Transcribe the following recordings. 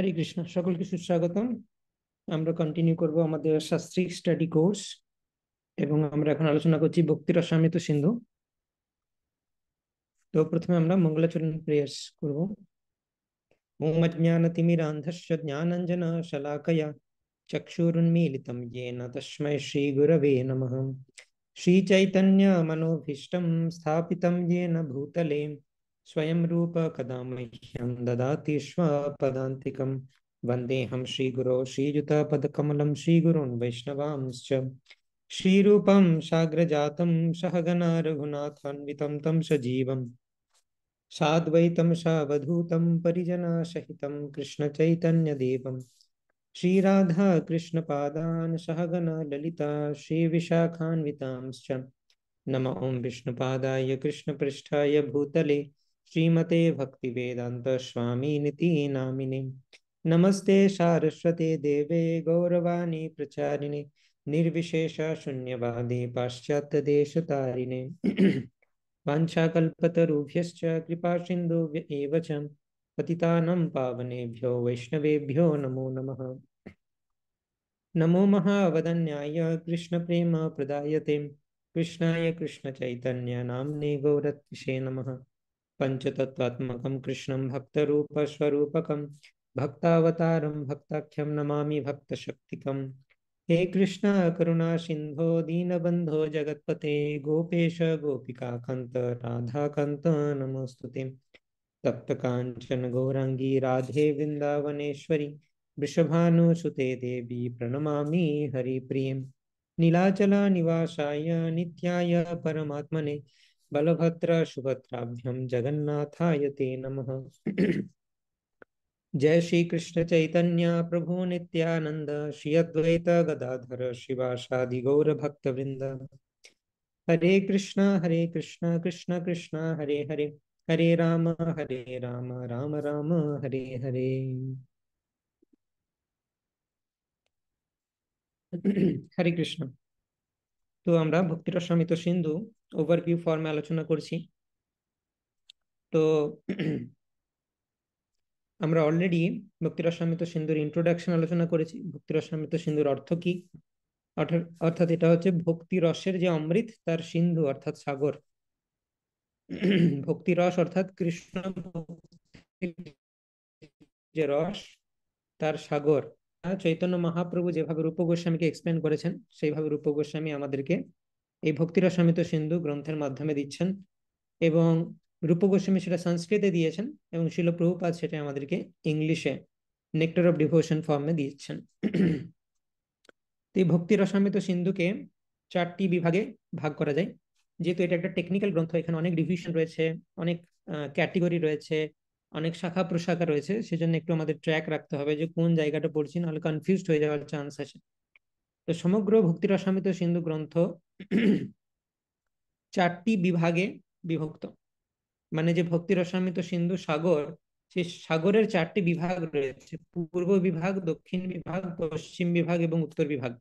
হরে কৃষ্ণ, সকলকে সুস্বাগতম। আমরা কন্টিনিউ করব আমাদের শাস্ত্রিক স্টাডি কোর্স এবং আমরা এখন আলোচনা করছি ভক্তি রসামৃত সিন্ধু। তো প্রথমে আমরা মঙ্গলাচরণ প্রেয়ার্স করব। ওম অজ্ঞানতিমিরান্ধস্য জ্ঞানাঞ্জন শলাকয়া চক্ষুরুন্মীলিতম येन তস্मै শ্রীগুরবে নমঃ। श्रीचैतन्यमनोभीष्टं स्थापितं येन भूतले स्वयं रूप कदा मह्यं ददाति स्वपदान्तिकं। वन्देऽहं श्रीगुरो श्रीयुतपदकमलं श्रीगुरून् वैष्णवांश्च। श्रीरूपं साग्रजातं सहगना रघुनाथान्वितं तं सजीवं साद्वैतं सावधूतं परिजनसहितं कृष्णचैतन्यदेवं श्रीराधा कृष्णपादान् सहगना ललिता श्रीविशाखान्वितांश्च। नमः ओं विष्णुपादाय कृष्णपृष्ठाय भूतले श्रीमते भक्तिवेदान्त स्वामिनिति नामिने। नमस्ते सारस्वते देवे गौरवाणी प्रचारिणे निर्विशेष शून्यवादी पाश्चात्य देशतारिणे। वाञ्छाकल्पतरुभ्यश्च कृपा सिन्धुभ्य एव च पतितानां पावनेभ्यो वैष्णवेभ्यो नमो नमः। नमो महावदन्याय कृष्णप्रेम प्रदायते कृष्णाय कृष्णचैतन्य नाम्ने गौरत्विषे नमः। पंचतत्त्वात्मकं कृष्णं भक्तरूपस्वरूपकं भक्तावतारं भक्ताख्यं नमामि भक्तशक्तिकं। हे कृष्ण करुणा सिन्धो दीनबन्धो जगत्पते गोपेश गोपिकान्त राधाकान्त नमोस्तुते। तप्त कांचन गौरांगी राधे वृंदावनेश्वरी वृषभानुसुते देवी प्रणमामि हरिप्रियं। नीलाचल निवासाय नित्याय परमात्मने बलभद्र सुभद्राभ्यां जगन्नाथाय ते नमः। जय श्री कृष्ण चैतन्य प्रभु नित्यानंद श्री अद्वैत गदाधर शिवासादि गौर भक्त वृंद। हरे कृष्ण कृष्ण कृष्ण हरे हरे हरे राम राम राम हरे हरे। হরে কৃষ্ণ। তো আমরা ভক্তি রসামৃত সিন্ধু ওভারভিউ ফর্মে আলোচনা করছি। তো আমরা অলরেডি ভক্তি রসামৃত সিন্ধুর ইন্ট্রোডাকশন আলোচনা করেছি। ভক্তি রসামৃত সিন্ধুর অর্থ কি, অর্থাৎ এটা হচ্ছে ভক্তি রসের যে অমৃত তার সিন্ধু অর্থাৎ সাগর। ভক্তি রস অর্থাৎ কৃষ্ণ যে রস তার সাগর। চৈতন্য মহাপ্রভু যেভাবে রূপ গোস্বামীকে এক্সপ্লেন করেছেন সেইভাবে রূপ গোস্বামী আমাদেরকে এই ভক্তি রসামৃত সিন্ধু গ্রন্থের মাধ্যমে দিচ্ছেন এবং রূপ গোস্বামী সেটা সংস্কৃতে দিয়েছেন এবং শিল প্রভুপাদ সেটা আমাদেরকে ইংলিশে নেক্টার অফ ডিভোশন ফর্মে দিয়েছেন। তো এই ভক্তি রসামৃত সিন্ধুকে 4টি বিভাগে ভাগ করা যায়। যেহেতু এটা একটা টেকনিক্যাল গ্রন্থ, এখানে অনেক ডিভিশন রয়েছে, অনেক ক্যাটেগরি রয়েছে, অনেক শাখা প্রশাখা রয়েছে, সেজন্য একটু আমাদের ট্র্যাক রাখতে হবে যে কোন জায়গাটা পড়ছি, নাহলে কনফিউজড হয়ে যাওয়ার চান্স আছে। তো সমগ্র ভক্তি রসামৃত সিন্ধু গ্রন্থ 4টি বিভাগে বিভক্ত। মানে যে ভক্তি রসামৃত সিন্ধু সাগর, সেই সাগরের 4টি বিভাগ রয়েছে: পূর্ব বিভাগ, দক্ষিণ বিভাগ, পশ্চিম বিভাগ এবং উত্তর বিভাগ।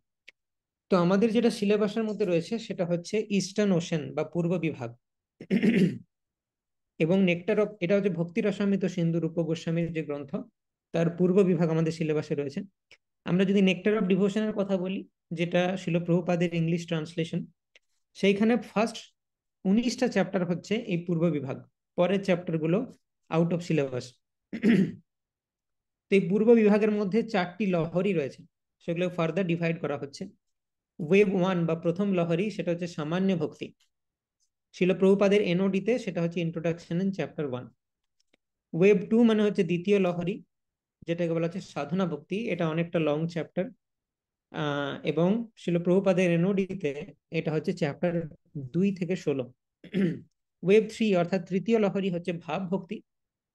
তো আমাদের যেটা সিলেবাসের মধ্যে রয়েছে সেটা হচ্ছে ইস্টার্ন ওশেন বা পূর্ব বিভাগ। এবং নেক্টার অফ, এটা হচ্ছে ভক্তি রসামৃত সিন্ধু রূপ গোস্বামীর যে গ্রন্থ, তার পূর্ব বিভাগ আমাদের সিলেবাসে রয়েছে। আমরা যদি নেক্টার অফ ডিভোশনের কথা বলি, যেটা শিল প্রভুপাদের ইংলিশ ট্রান্সলেশন, সেইখানে ফার্স্ট 19টা চ্যাপ্টার হচ্ছে এই পূর্ব বিভাগ, পরের চ্যাপ্টারগুলো আউট অফ সিলেবাস। তো এই পূর্ব বিভাগের মধ্যে 4টি লহরী রয়েছে, সেগুলো ফার্দার ডিভাইড করা হচ্ছে। ওয়েব 1 বা প্রথম লহরী, সেটা হচ্ছে সামান্য ভক্তি। শিল প্রভুপাদের এনওডিতে সেটা হচ্ছে ইন্ট্রোডাকশন ইন চ্যাপ্টার 1। ওয়েব 2 মানে হচ্ছে দ্বিতীয় লহরী, যেটাকে বলা হচ্ছে সাধনা ভক্তি। এটা অনেকটা লং চ্যাপ্টার এবং শিল প্রভুপাদের এনওডিতে এটা হচ্ছে চ্যাপ্টার 2 থেকে 16। ওয়েব 3 অর্থাৎ তৃতীয় লহরী হচ্ছে ভাব ভক্তি,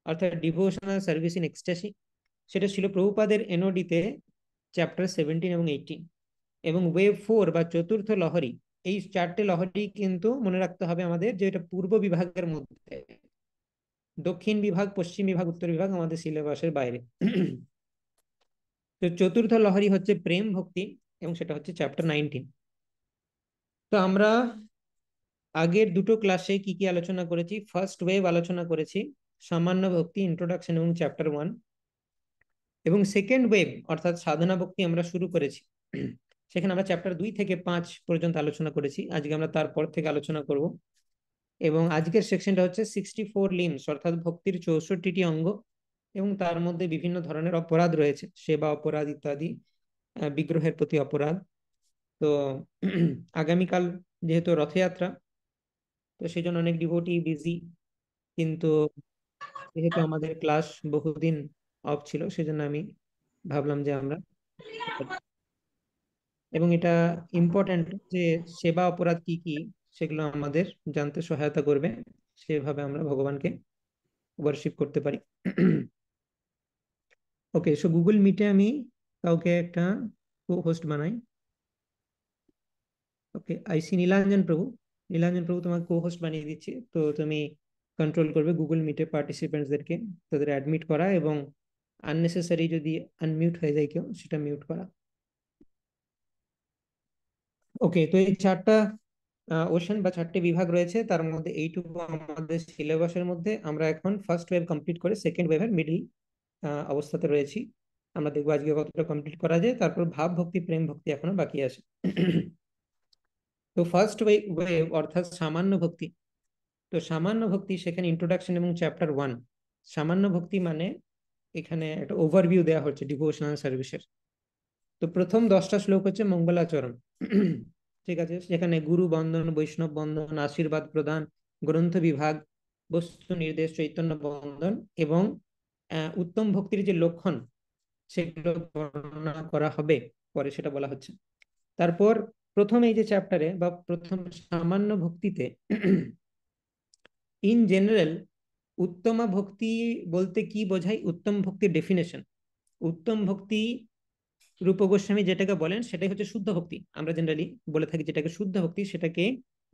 অর্থাৎ ডিভোশনাল সার্ভিস ইন এক্সট্যাসি। সেটা শিল প্রভুপাদের এনওডিতে চ্যাপ্টার 17 এবং 18। এবং ওয়েব 4 বা চতুর্থ লহরী, এই 4টে লহরী কিন্তু মনে রাখতে হবে আমাদের যে এটা পূর্ব বিভাগের মধ্যে, দক্ষিণ বিভাগ, পশ্চিম বিভাগ, উত্তর বিভাগ আমাদের সিলেবাসের বাইরে। তো চতুর্থ লহরী হচ্ছে প্রেম ভক্তি এবং সেটা হচ্ছে চ্যাপ্টার 19। তো আমরা আগের দুটো ক্লাসে কি কি আলোচনা করেছি? ফার্স্ট ওয়েভ আলোচনা করেছি সামান্য ভক্তি, ইন্ট্রোডাকশন এবং চ্যাপ্টার 1। এবং সেকেন্ড ওয়েভ অর্থাৎ সাধনা ভক্তি আমরা শুরু করেছি, সেখানে আমরা চ্যাপ্টার 2 থেকে 5 পর্যন্ত আলোচনা করেছি। আজকে আমরা তারপর থেকে আলোচনা করব। এবং আজকের সেকশনটা হচ্ছে 64 লিম্স অর্থাৎ ভক্তির 64টি অঙ্গ, এবং তার মধ্যে বিভিন্ন ধরনের অপরাধ রয়েছে, সেবা অপরাধ ইত্যাদি, বিগ্রহের প্রতি অপরাধ। তো আগামীকাল যেহেতু রথযাত্রা, তো সেই জন্য অনেক ডিভোটি বিজি, কিন্তু যেহেতু আমাদের ক্লাস বহুদিন অফ ছিল, সেজন্য আমি ভাবলাম যে আমরা, এবং এটা ইম্পর্ট্যান্ট যে সেবা অপরাধ কি কি সেগুলো আমাদের জানতে সহায়তা করবে, সেভাবে আমরা ভগবানকে ওয়ার্শিপ করতে পারি। ওকে, সো গুগল মিটে আমি কাউকে একটা কো হোস্ট বানাই। ওকে, আইসি নীলাঞ্জন প্রভু। নীলাঞ্জন প্রভু, তোমাকে কো হোস্ট বানিয়ে দিচ্ছি। তো তুমি কন্ট্রোল করবে গুগল মিটে পার্টিসিপেন্টসদেরকে, তাদের অ্যাডমিট করা, এবং আননেসেসারি যদি আনমিউট হয়ে যায় কেউ, সেটা মিউট করা। ওকে, তো এই 4টা ওশান বা 4টে বিভাগ রয়েছে, তার মধ্যে এইটুকু আমাদের সিলেবাসের মধ্যে। আমরা এখন ফার্স্ট ওয়েভ কমপ্লিট করে সেকেন্ড ওয়েভের মিডল অবস্থাতে রয়েছি। আমরা দেখবো আজকে কতটা কমপ্লিট করা যায়, তারপর ভাব ভক্তি প্রেম ভক্তি এখনো বাকি আছে। তো ফার্স্ট ওয়েভ অর্থাৎ সামান্য ভক্তি। তো সামান্য ভক্তি, সেখানে ইন্ট্রোডাকশন এবং চ্যাপ্টার 1। সামান্য ভক্তি মানে এখানে একটা ওভারভিউ দেওয়া হচ্ছে ডিভোশনাল সার্ভিসের। তো প্রথম 10টা শ্লোক হচ্ছে মঙ্গলাচরণ। ঠিক আছে, সেখানে গুরু বন্দন, বৈষ্ণব বন্দন, আশীর্বাদ প্রদান, গ্রন্থ বিভাগ, বস্তু নির্দেশ, চৈতন্য বন্দন, এবং উত্তম ভক্তির যে লক্ষণ সেগুলো বর্ণনা করা হবে পরে, সেটা বলা হচ্ছে। তারপর প্রথম এই যে চ্যাপ্টারে বা প্রথম সামান্য ভক্তিতে ইন জেনারেল উত্তমা ভক্তি বলতে কি বোঝায়, উত্তম ভক্তির ডেফিনেশন। উত্তম ভক্তি রূপ গোস্বামী যেটাকে বলেন সেটাই হচ্ছে শুদ্ধ ভক্তি। আমরা জেনারেলি বলে থাকি যেটাকে শুদ্ধ ভক্তি, সেটাকে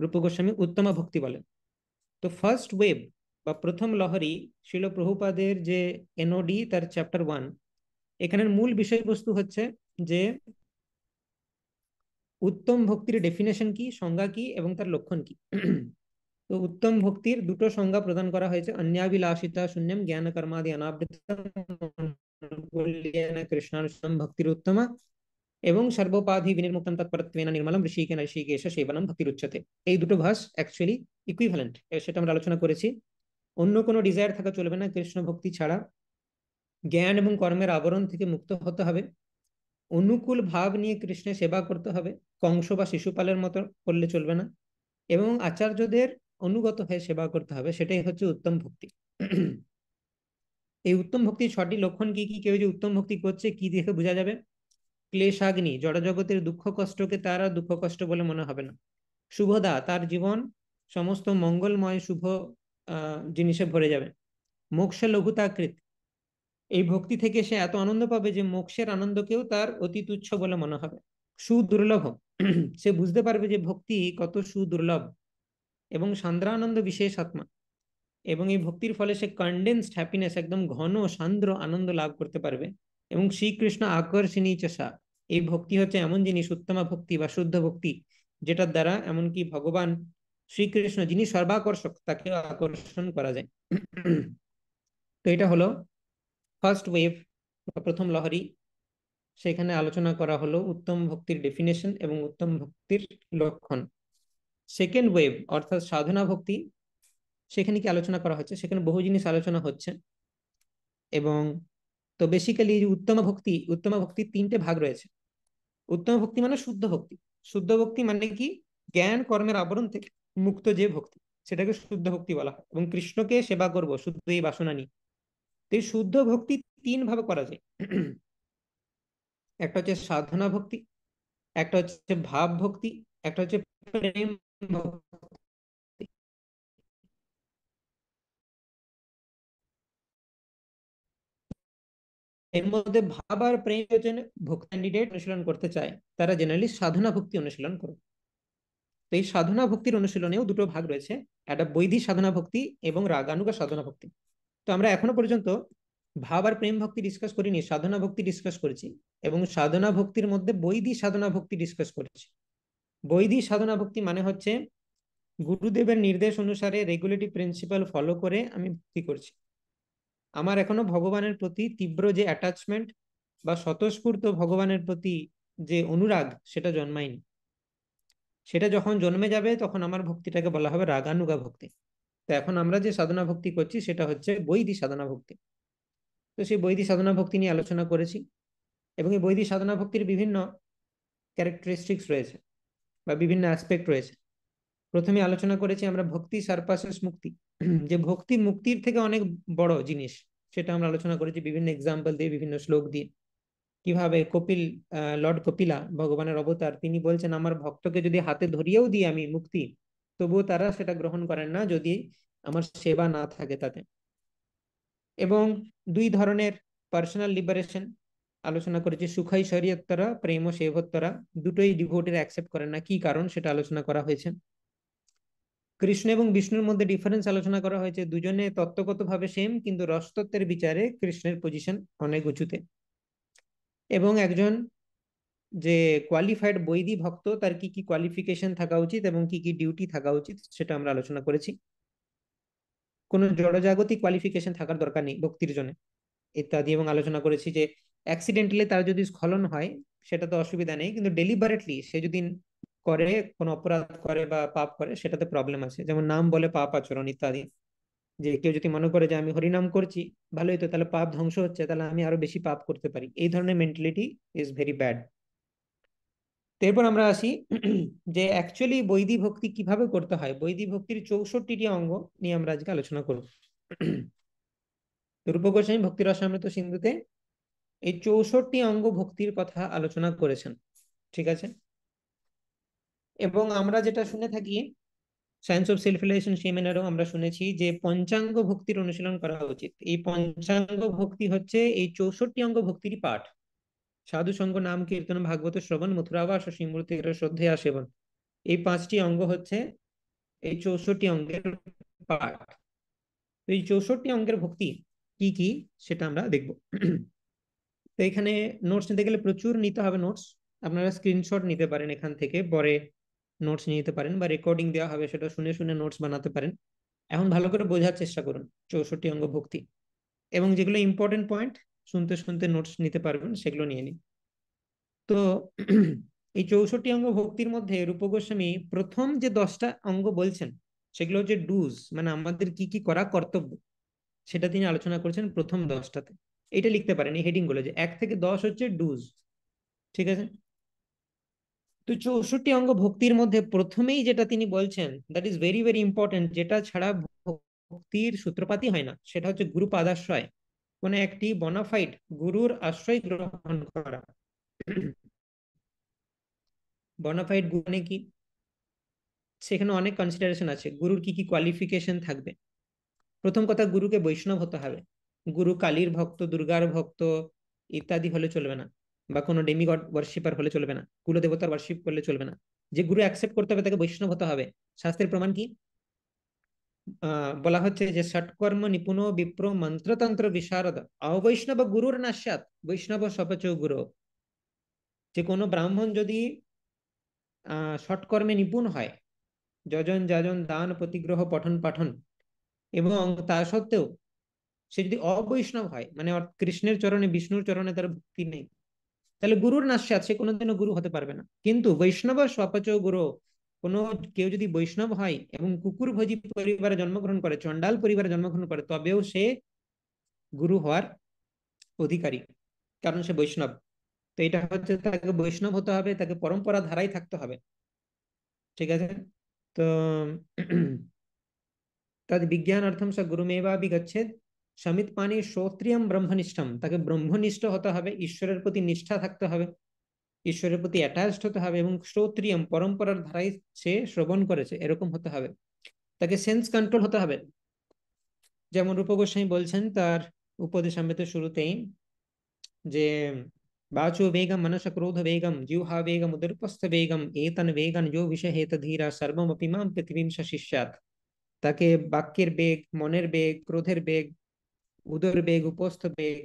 রূপ গোস্বামী উত্তমা ভক্তি বলেন। তো ফার্স্ট ওয়েভ বা প্রথম লহরী শিল প্রভুপাদের যে এনওডি, তার চ্যাপ্টার 1, এখানের মূল বিষয়বস্তু হচ্ছে যে উত্তম ভক্তির ডেফিনেশন কি, সংজ্ঞা কি, এবং তার লক্ষণ কি। তো উত্তম ভক্তির দুটো সংজ্ঞা প্রদান করা হয়েছে: অন্যাবিলাসিতা শূন্যম জ্ঞান কর্মাদি অনাবৃতম কৃষ্ণানুষ্ঠম ভক্তির উত্তমা, এবং সর্বোপাধি বিনির্মুক্তম তৎপরত্বেন নির্মলম ঋষিকেন ঋষিকেশ সেবনম ভক্তির উচ্চতে। এই দুটো ভাস অ্যাকচুয়ালি ইকুইভ্যালেন্ট, সেটা আমরা আলোচনা করেছি। অন্য কোনো ডিজায়ার থাকা চলবে না কৃষ্ণ ভক্তি ছাড়া। জ্ঞান এবং কর্মের আবরণ থেকে মুক্ত হতে হবে। অনুকূল ভাব নিয়ে কৃষ্ণের সেবা করতে হবে, কংস বা শিশুপালের মতো করলে চলবে না। এবং আচার্যদের অনুগত হয়ে সেবা করতে হবে, সেটাই হচ্ছে উত্তম ভক্তি। এই উত্তম ভক্তির 6টি লক্ষণ কি কি? কেউ যে উত্তম ভক্তি করছে কি দেখে বোঝা যাবে? ক্লেশাগ্নি, জড়জগতের দুঃখ কষ্টকে তার আর দুঃখ কষ্ট বলে মনে হবে না। শুভদা, তার জীবন সমস্ত মঙ্গলময় শুভ জিনিসে ভরে যাবে। মোক্ষ লঘুতাকৃত, এই ভক্তি থেকে সে এত আনন্দ পাবে যে মোক্ষের আনন্দকেও তার অতি তুচ্ছ বলে মনে হবে। সুদুর্লভ, সে বুঝতে পারবে যে ভক্তি কত সুদুর্লভ। এবং সান্দ্রানন্দ বিশেষ আত্মা, এবং এই ভক্তির ফলে সে কন্ডেন্সড হ্যাপিনেস, একদম ঘন সান্দ্র আনন্দ লাভ করতে পারবে। এবং শ্রীকৃষ্ণ আকর্ষণী চষা, এই ভক্তি হচ্ছে এমন জিনিস, উত্তমা ভক্তি বা শুদ্ধ ভক্তি, যেটার দ্বারা এমনকি ভগবান শ্রীকৃষ্ণ যিনি সর্বাকর্ষক তাকেও আকর্ষণ করা যায়। তো এটা হলো ফার্স্ট ওয়েভ বা প্রথম লহরী। সেখানে আলোচনা করা হলো উত্তম ভক্তির ডেফিনেশন এবং উত্তম ভক্তির লক্ষণ। সেকেন্ড ওয়েভ অর্থাৎ সাধনা ভক্তি, সেখানে কি আলোচনা করা হচ্ছে? সেখানে বহু জিনিস আলোচনা হচ্ছে। এবং তো বেসিক্যালি উত্তমা ভক্তির 3টে ভাগ রয়েছে। উত্তম ভক্তি মানে শুদ্ধ ভক্তি। শুদ্ধ ভক্তি মানে কি? জ্ঞান কর্মের আবরণ থেকে মুক্ত যে ভক্তি, সেটাকে শুদ্ধ ভক্তি বলা হয়। এবং কৃষ্ণকে সেবা করব শুদ্ধ এই বাসনা নিয়ে। তো এই শুদ্ধ ভক্তি 3 ভাবে করা যায়। একটা হচ্ছে সাধনা ভক্তি, একটা হচ্ছে ভাব ভক্তি, একটা হচ্ছে প্রেম ভক্তি। এর মধ্যে ভাব আর প্রেম হচ্ছে ভক্তি ক্যান্ডিডেট অনুশীলন করতে চায়, তারা জেনারেলি সাধনা ভক্তি অনুশীলন করে। তো এই সাধনা ভক্তির অনুশীলনেও দুটো ভাগ রয়েছে, একটা বৈদিক সাধনা ভক্তি এবং রাগানুগা সাধনা ভক্তি। তো আমরা এখনো পর্যন্ত ভাব আর প্রেম ভক্তি ডিসকাস করিনি, সাধনা ভক্তি ডিসকাস করেছি। এবং সাধনা ভক্তির মধ্যে বৈদিক সাধনা ভক্তি ডিসকাস করেছি। বৈদিক সাধনা ভক্তি মানে হচ্ছে গুরুদেবের নির্দেশ অনুসারে রেগুলেটরি প্রিন্সিপাল ফলো করে আমি ভক্তি করছি। আমার এখনো ভগবানের প্রতি তীব্র যে অ্যাটাচমেন্ট বা স্বতঃস্ফূর্ত ভগবানের প্রতি যে অনুরাগ সেটা জন্মায়নি। সেটা যখন জন্মে যাবে তখন আমার ভক্তিটাকে বলা হবে রাগানুগা ভক্তি। তো এখন আমরা যে সাধনা ভক্তি করছি সেটা হচ্ছে বৈদিক সাধনা ভক্তি। তো সেই বৈদিক সাধনা ভক্তি নিয়ে আলোচনা করেছি, এবং এই বৈদিক সাধনা ভক্তির বিভিন্ন ক্যারেক্টারিস্টিক্স রয়েছে বা বিভিন্ন অ্যাসপেক্ট রয়েছে। প্রথমে আলোচনা করেছি আমরা ভক্তি সারপাসেস মুক্তি, যে ভক্তি মুক্তির থেকে অনেক বড় জিনিস, সেটা আমরা আলোচনা করেছি বিভিন্ন এক্সাম্পল দিয়ে, বিভিন্ন শ্লোক দিয়ে। কিভাবে কপিল, লর্ড কপিলা ভগবানের অবতার, তিনি বলছেন আমার ভক্তকে যদি হাতে ধরিয়েও দিই আমি মুক্তি, তবুও তারা সেটা গ্রহণ করেন না যদি আমার সেবা না থাকে তাতে। এবং দুই ধরনের পার্সোনাল লিবারেশন আলোচনা করেছি, সুখাই শরীয়ত্তরা, প্রেম ও সেভোত্তরা, দুটোই ডিভোটিরা অ্যাকসেপ্ট করেন না, কি কারণ সেটা আলোচনা করা হয়েছে। কৃষ্ণ এবং বিষ্ণুর মধ্যে ডিফারেন্স আলোচনা করা হয়েছে, দুজনে তত্ত্বগতভাবে সেম, কিন্তু রসতত্ত্বের বিচারে কৃষ্ণের পজিশন অনেক উঁচুতে। এবং একজন যে কোয়ালিফাইড বৈদিক ভক্ত তার কি কি কোয়ালিফিকেশন থাকা উচিত এবং কি কি ডিউটি থাকা উচিত সেটা আমরা আলোচনা করেছি। কোনো জড়জাগতিক কোয়ালিফিকেশন থাকার দরকার নেই ভক্তির জন্য ইত্যাদি। এবং আলোচনা করেছি যে অ্যাক্সিডেন্টালি তার যদি স্খলন হয় সেটা তো অসুবিধা নেই, কিন্তু ডেলিবারেটলি সে যদি করে কোনো অপরাধ করে বা পাপ করে সেটাতে প্রবলেম আছে, যেমন নাম বলে পাপ আচরণ ইত্যাদি। যে কেউ যদি মনে করে যে আমি হরিনাম করছি ভালোই, তো তাহলে পাপ ধ্বংস হচ্ছে, তাহলে আমি আরো বেশি পাপ করতে পারি, এই ধরনের মেন্টালিটি ইজ ভেরি ব্যাড। এরপর আমরা আসি যে অ্যাকচুয়ালি বৈদিক ভক্তি কিভাবে করতে হয়। বৈদিক ভক্তির 64টি অঙ্গ নিয়ে আমরা আজকে আলোচনা করব। রূপ গোস্বামী ভক্তি রসামৃত সিন্ধুতে এই 64টি অঙ্গ ভক্তির কথা আলোচনা করেছেন, ঠিক আছে। এবং আমরা যেটা শুনে থাকি সায়েন্স অফ সেলফ রিয়েলাইজেশন সেমিনারেও আমরা শুনেছি যে পঞ্চাঙ্গ ভক্তির অনুশীলন করা উচিত। এই পঞ্চাঙ্গ ভক্তি হচ্ছে এই 64টি অঙ্গ ভক্তিরই পাঠ। সাধু সঙ্গ, নাম কীর্তন, ভাগবত শ্রবণ, মথুরাবাস ও শিমূর্তির শ্রদ্ধেয়া সেবন, এই 5টি অঙ্গ হচ্ছে এই 64টি অঙ্গের পাঠ। তো এই 64টি অঙ্গের ভক্তি কি কি সেটা আমরা দেখব। তো এখানে নোটস নিতে গেলে প্রচুর নিতে হবে নোটস। আপনারা স্ক্রিনশট নিতে পারেন এখান থেকে, পরে নোটস নিতে পারেন, বা রেকর্ডিং দেওয়া হবে সেটা শুনে শুনে নোটস বানাতে পারেন। এখন ভালো করে বোঝার চেষ্টা করুন 64টি অঙ্গ ভক্তি, এবং যেগুলো ইম্পর্টেন্ট পয়েন্ট শুনতে শুনতে নোটস নিতে পারবেন সেগুলো নিয়ে নিন। তো এই 64টি অঙ্গ ভক্তির মধ্যে রূপ গোস্বামী প্রথম যে 10টা অঙ্গ বলছেন সেগুলো হচ্ছে ডুজ, মানে আমাদের কি কি করা কর্তব্য, সেটা তিনি আলোচনা করেছেন প্রথম 10টাতে। এটা লিখতে পারেন এই হেডিং গুলো, যে 1 থেকে 10 হচ্ছে ডুজ, ঠিক আছে। তো 64টি অঙ্গ ভক্তির মধ্যে প্রথমেই যেটা তিনি বলছেন that is very very important, যেটা ছাড়া ভক্তির সূত্রপাতই হয় না, সেটা হচ্ছে গুরু পাদাশ্রয়। কোন একটি বনাফাইড গুরুর আশ্রয় গ্রহণ করা। বনাফাইড গুরু মানে কি, সেখানে অনেক কনসিডারেশন আছে, গুরুর কি কি কোয়ালিফিকেশন থাকবে। প্রথম কথা, গুরুকে বৈষ্ণব হতে হবে। গুরু কালীর ভক্ত, দুর্গার ভক্ত ইত্যাদি হলে চলবে না, বা কোনো ডেমিগড ওয়ার্শিপার হলে চলবে না, কুলদেবতার ওয়ার্শিপ করলে চলবে না। যে গুরু অ্যাকসেপ্ট করতে হবে তাকে বৈষ্ণব হতে হবে। শাস্ত্রের প্রমাণ কি? বলা হচ্ছে যে ষটকর্ম নিপুণ বিপ্র মন্ত্রতন্ত্র বিশারদ অবৈষ্ণব গুরুর নাস্যাৎ বৈষ্ণব সপচ গুরু। যে কোনো ব্রাহ্মণ যদি ষটকর্মে নিপুণ হয়, যজন যাজন দান প্রতিগ্রহ পঠন পাঠন, এবং তা সত্ত্বেও সে যদি অবৈষ্ণব হয়, মানে কৃষ্ণের চরণে বিষ্ণুর চরণে তার ভক্তি নেই, তাহলে গুরুর নাস্যাৎ, সে কোনোদিনও গুরু হতে পারবে না। কিন্তু বৈষ্ণব স্বপচ গুরু, কোনো কেউ যদি বৈষ্ণব হয় এবং কুকুর ভোজী পরিবারে জন্মগ্রহণ করে, চণ্ডাল পরিবারে জন্মগ্রহণ করে, তবেও সে গুরু হওয়ার অধিকারী, কারণ সে বৈষ্ণব। তো এটা হচ্ছে তাকে বৈষ্ণব হতে হবে, তাকে পরম্পরা ধারাই থাকতে হবে, ঠিক আছে। তো তদ বিজ্ঞানার্থম স গুরুমেবাভিগচ্ছেদ সমিত পানি শ্রোত্রিয়ম ব্রহ্মনিষ্ঠম, তাকে ব্রহ্মনিষ্ঠ হতে হবে, ঈশ্বরের প্রতি নিষ্ঠা থাকতে হবে, ঈশ্বরের প্রতি অ্যাটাচড হতে হবে, এবং শ্রোত্রিয়ম পরম্পরার ধারায় সে শ্রবণ করেছে এরকম হতে হবে। তাকে সেন্স কন্ট্রোল হতে হবে, যেমন রূপ গোস্বামী বলছেন তার উপদেশামৃতের শুরুতেই যে वाचो वेगम मनस क्रोध वेगम जिह्वा वेगम उदरपस्थ वेगम एतन वेगन जो विषय हेत धीरा सर्वमपि माम पृथ्वीम शिष्यात्। তাকে বাক্যের বেগ, মনের বেগ, ক্রোধের বেগ, উদর বেগ, উপস্থ বেগ,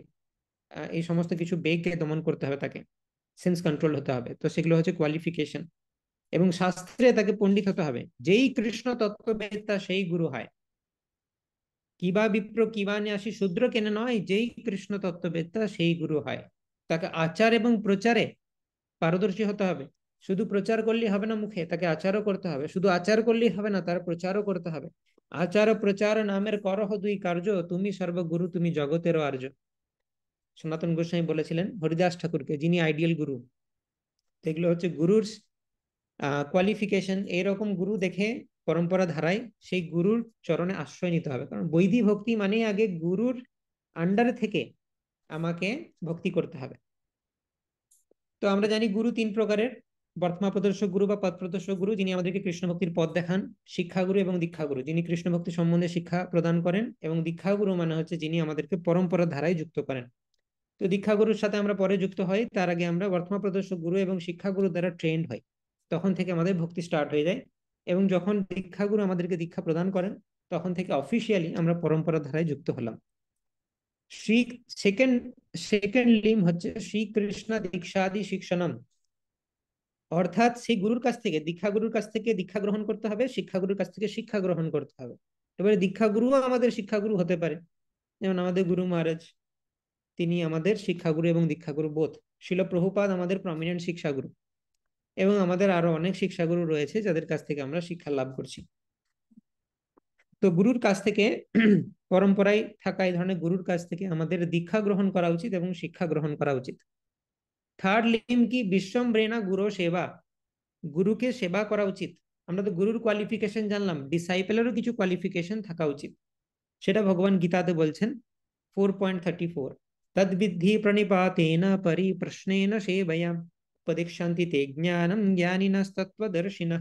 এই সমস্ত কিছু বেগকে দমন করতে হবে, তাকে সেন্স কন্ট্রোল হতে হবে। তো সেগুলো হচ্ছে কোয়ালিফিকেশন। এবং শাস্ত্রে তাকে পণ্ডিত হতে হবে, যেই কৃষ্ণ তত্ত্ববেত্তা সেই গুরু হয়। কিবা বিপ্র কিবা ন্যাসী শূদ্র কেন নয়, যেই কৃষ্ণ তত্ত্ববেত্তা সেই গুরু হয়। তাকে আচার এবং প্রচারে পারদর্শী হতে হবে। শুধু প্রচার করলেই হবে না মুখে, তাকে আচারও করতে হবে। শুধু আচার করলেই হবে না, তার প্রচারও করতে হবে। আচার প্রচার নামের করহ দুই কার্য, তুমি সর্বগুরু তুমি জগতেরও আর্য। সনাতন গোস্বামী বলেছিলেন হরিদাস ঠাকুরকে, যিনি আইডিয়াল গুরু। এগুলো হচ্ছে গুরুর কোয়ালিফিকেশন। এরকম গুরু দেখে পরম্পরা ধারায় সেই গুরুর চরণে আশ্রয় নিতে হবে। কারণ বৈদিক ভক্তি মানে আগে গুরুর আন্ডারে থেকে আমাকে ভক্তি করতে হবে। তো আমরা জানি গুরু তিন প্রকারের: বর্তমান প্রদর্শক গুরু বা পথ প্রদর্শক গুরু, যিনি আমাদেরকে কৃষ্ণ ভক্তির পথ দেখান; শিক্ষাগুরু এবং দীক্ষাগুরু, যিনি কৃষ্ণ ভক্তি সম্বন্ধে শিক্ষা প্রদান করেন; এবং দীক্ষাগুরু মানে হচ্ছে যিনি আমাদেরকে পরম্পরা ধারায় যুক্ত করেন। তো দীক্ষাগুরুর সাথে আমরা পরে যুক্ত হই, তার আগে আমরা বর্তমান প্রদর্শক গুরু এবং শিক্ষাগুরু দ্বারা ট্রেন্ড হই। তখন থেকে আমাদের ভক্তি স্টার্ট হয়ে যায়। এবং যখন দীক্ষাগুরু আমাদেরকে দীক্ষা প্রদান করেন, তখন থেকে অফিসিয়ালি আমরা পরম্পরা ধারায় যুক্ত হলাম। শ্রী সেকেন্ড সেকেন্ড লিম হচ্ছে শ্রীকৃষ্ণ দীক্ষাদি শিক্ষণম। অর্থাৎ সেই গুরুর কাছ থেকে, দীক্ষাগুরুর কাছ থেকে দীক্ষা গ্রহণ করতে হবে, শিক্ষাগুরুর কাছ থেকে শিক্ষা গ্রহণ করতে হবে। এবারে দীক্ষাগুরুও আমাদের শিক্ষাগুরু হতে পারে, যেমন আমাদের গুরু মহারাজ, তিনি আমাদের শিক্ষাগুরু এবং দীক্ষাগুরু বোধ। শিল প্রভুপাদ আমাদের প্রমিনেন্ট শিক্ষাগুরু, এবং আমাদের আরো অনেক শিক্ষাগুরু রয়েছে যাদের কাছ থেকে আমরা শিক্ষা লাভ করছি। তো গুরুর কাছ থেকে পরম্পরায় থাকা এই ধরনের গুরুর কাছ থেকে আমাদের দীক্ষা গ্রহণ করা উচিত এবং শিক্ষা গ্রহণ করা উচিত। থার্ড লিম কি বিশ্বম্ভ্রেণা গুরু সেবা, গুরুকে সেবা করা উচিত। আমরা তো গুরুর কোয়ালিফিকেশন জানলাম, ডিসাইপেলেরও কিছু কোয়ালিফিকেশন থাকা উচিত। সেটা ভগবান গীতাতে বলছেন 4.34, তদ্বিদ্ধি প্রণিপাতেন পরিপ্রশ্নেন সেবয়া উপদেক্ষান্তি তে জ্ঞানম জ্ঞানিনস্তত্ত্বদর্শিনঃ।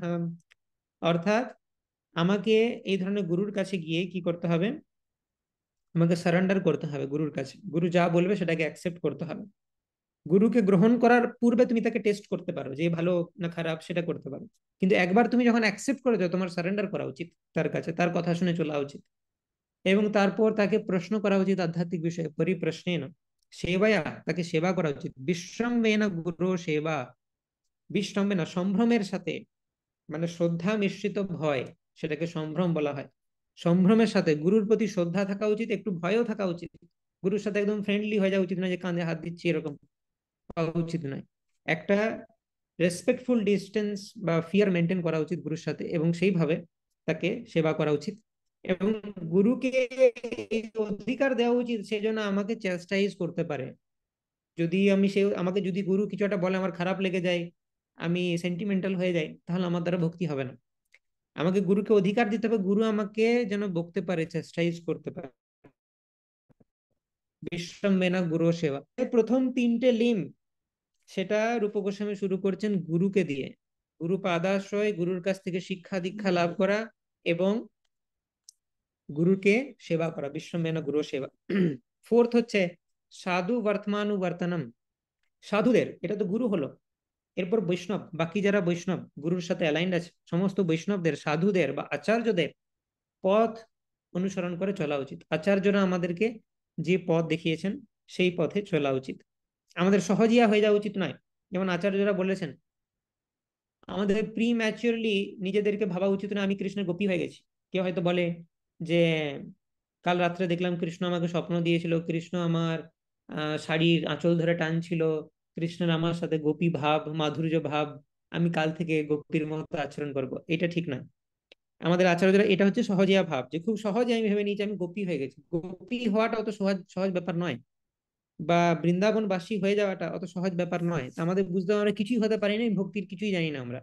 অর্থাৎ আমাকে এই ধরনের গুরুর কাছে গিয়ে কি করতে হবে? আমাকে সারেন্ডার করতে হবে গুরুর কাছে। গুরু যা বলবে সেটাকে অ্যাকসেপ্ট করতে হবে। গুরুকে গ্রহণ করার পূর্বে তুমি তাকে টেস্ট করতে পারো যে ভালো না খারাপ, সেটা করতে পারো। কিন্তু একবার তুমি যখন অ্যাকসেপ্ট করে যাও, তোমার সারেন্ডার করা উচিত তার কাছে, তার কথা শুনে চলা উচিত। এবং তারপর তাকে প্রশ্ন করা উচিত আধ্যাত্মিক বিষয়ে, পরিপ্রশ্নেন সেবায়া, তাকে সেবা করা উচিত। বিশ্বম্বেন গুরু সেবা, বিশ্বম্বে না, সম্ভ্রমের সাথে, মানে শ্রদ্ধা মিশ্রিত ভয়, সেটাকে সম্ভ্রম বলা হয়। সম্ভ্রমের সাথে গুরুর প্রতি শ্রদ্ধা থাকা উচিত, একটু ভয়ও থাকা উচিত। গুরুর সাথে একদম ফ্রেন্ডলি হয়ে যাওয়া উচিত না, যে কাঁধে হাত দিচ্ছি এরকম হওয়া উচিত নয়। একটা রেসপেক্টফুল ডিস্টেন্স বা ফিয়ার মেনটেন করা উচিত গুরুর সাথে, এবং সেইভাবে তাকে সেবা করা উচিত। এবং গুরুকে এই অধিকার দেওয়া উচিত সেই জন্য আমাকে চ্যাস্টাইজ করতে পারে। যদি আমি সে আমাকে যদি গুরু কিছু একটা বলে, আমার খারাপ লেগে যায়, আমি সেন্টিমেন্টাল হয়ে যাই, তাহলে আমার দ্বারা ভক্তি হবে না। আমাকে গুরুকে অধিকার দিতে হবে, গুরু আমাকে যেন বকতে পারে, চ্যাস্টাইজ করতে পারে। বিশ্বম্বেনা গুরু সেবা, প্রথম তিনটে লিম সেটা রূপ গোস্বামী শুরু করছেন গুরুকে দিয়ে। গুরু পাদাশ্রয়, গুরুর কাছ থেকে শিক্ষা দীক্ষা লাভ করা, এবং গুরুকে সেবা করা, বিশ্বম্বেনা গুরু সেবা। ফোর্থ হচ্ছে সাধু বর্তমানুবর্তনম, সাধুদের, এটা তো গুরু হলো। এরপর বৈষ্ণব, বাকি যারা বৈষ্ণব গুরুর সাথে অ্যালাইন্ড আছে, সমস্ত বৈষ্ণবদের, সাধুদের বা আচার্যদের পথ অনুসরণ করে চলা উচিত। আচার্যরা আমাদেরকে যে পথ দেখিয়েছেন সেই পথে চলা উচিত। আমাদের সহজিয়া হয়ে যাওয়া উচিত নয়। যেমন আচার্যরা বলেছেন, আমাদের প্রি ম্যাচিওরলি নিজেদেরকে ভাবা উচিত না আমি কৃষ্ণের গোপী হয়ে গেছি। কেউ হয়তো বলে যে কাল রাত্রে দেখলাম কৃষ্ণ আমাকে স্বপ্ন দিয়েছিল, কৃষ্ণ আমার শাড়ির আঁচল ধরে টানছিল, কৃষ্ণের আমার সাথে গোপী ভাব, মাধুর্য ভাব, আমি কাল থেকে গোপীর মতো আচরণ করব। এটা ঠিক নয়। আমাদের আচার্যরা, এটা হচ্ছে সহজিয়া ভাব, যে খুব সহজে আমি ভেবে নিয়েছি আমি গোপী হয়ে গেছি। গোপী হওয়াটা অত সহজ সহজ ব্যাপার নয়, বা বৃন্দাবনবাসী হয়ে যাওয়াটা অত সহজ ব্যাপার নয়। আমাদের বুঝতে হবে আমরা কিছুই হতে পারি না, ভক্তির কিছুই জানি না আমরা।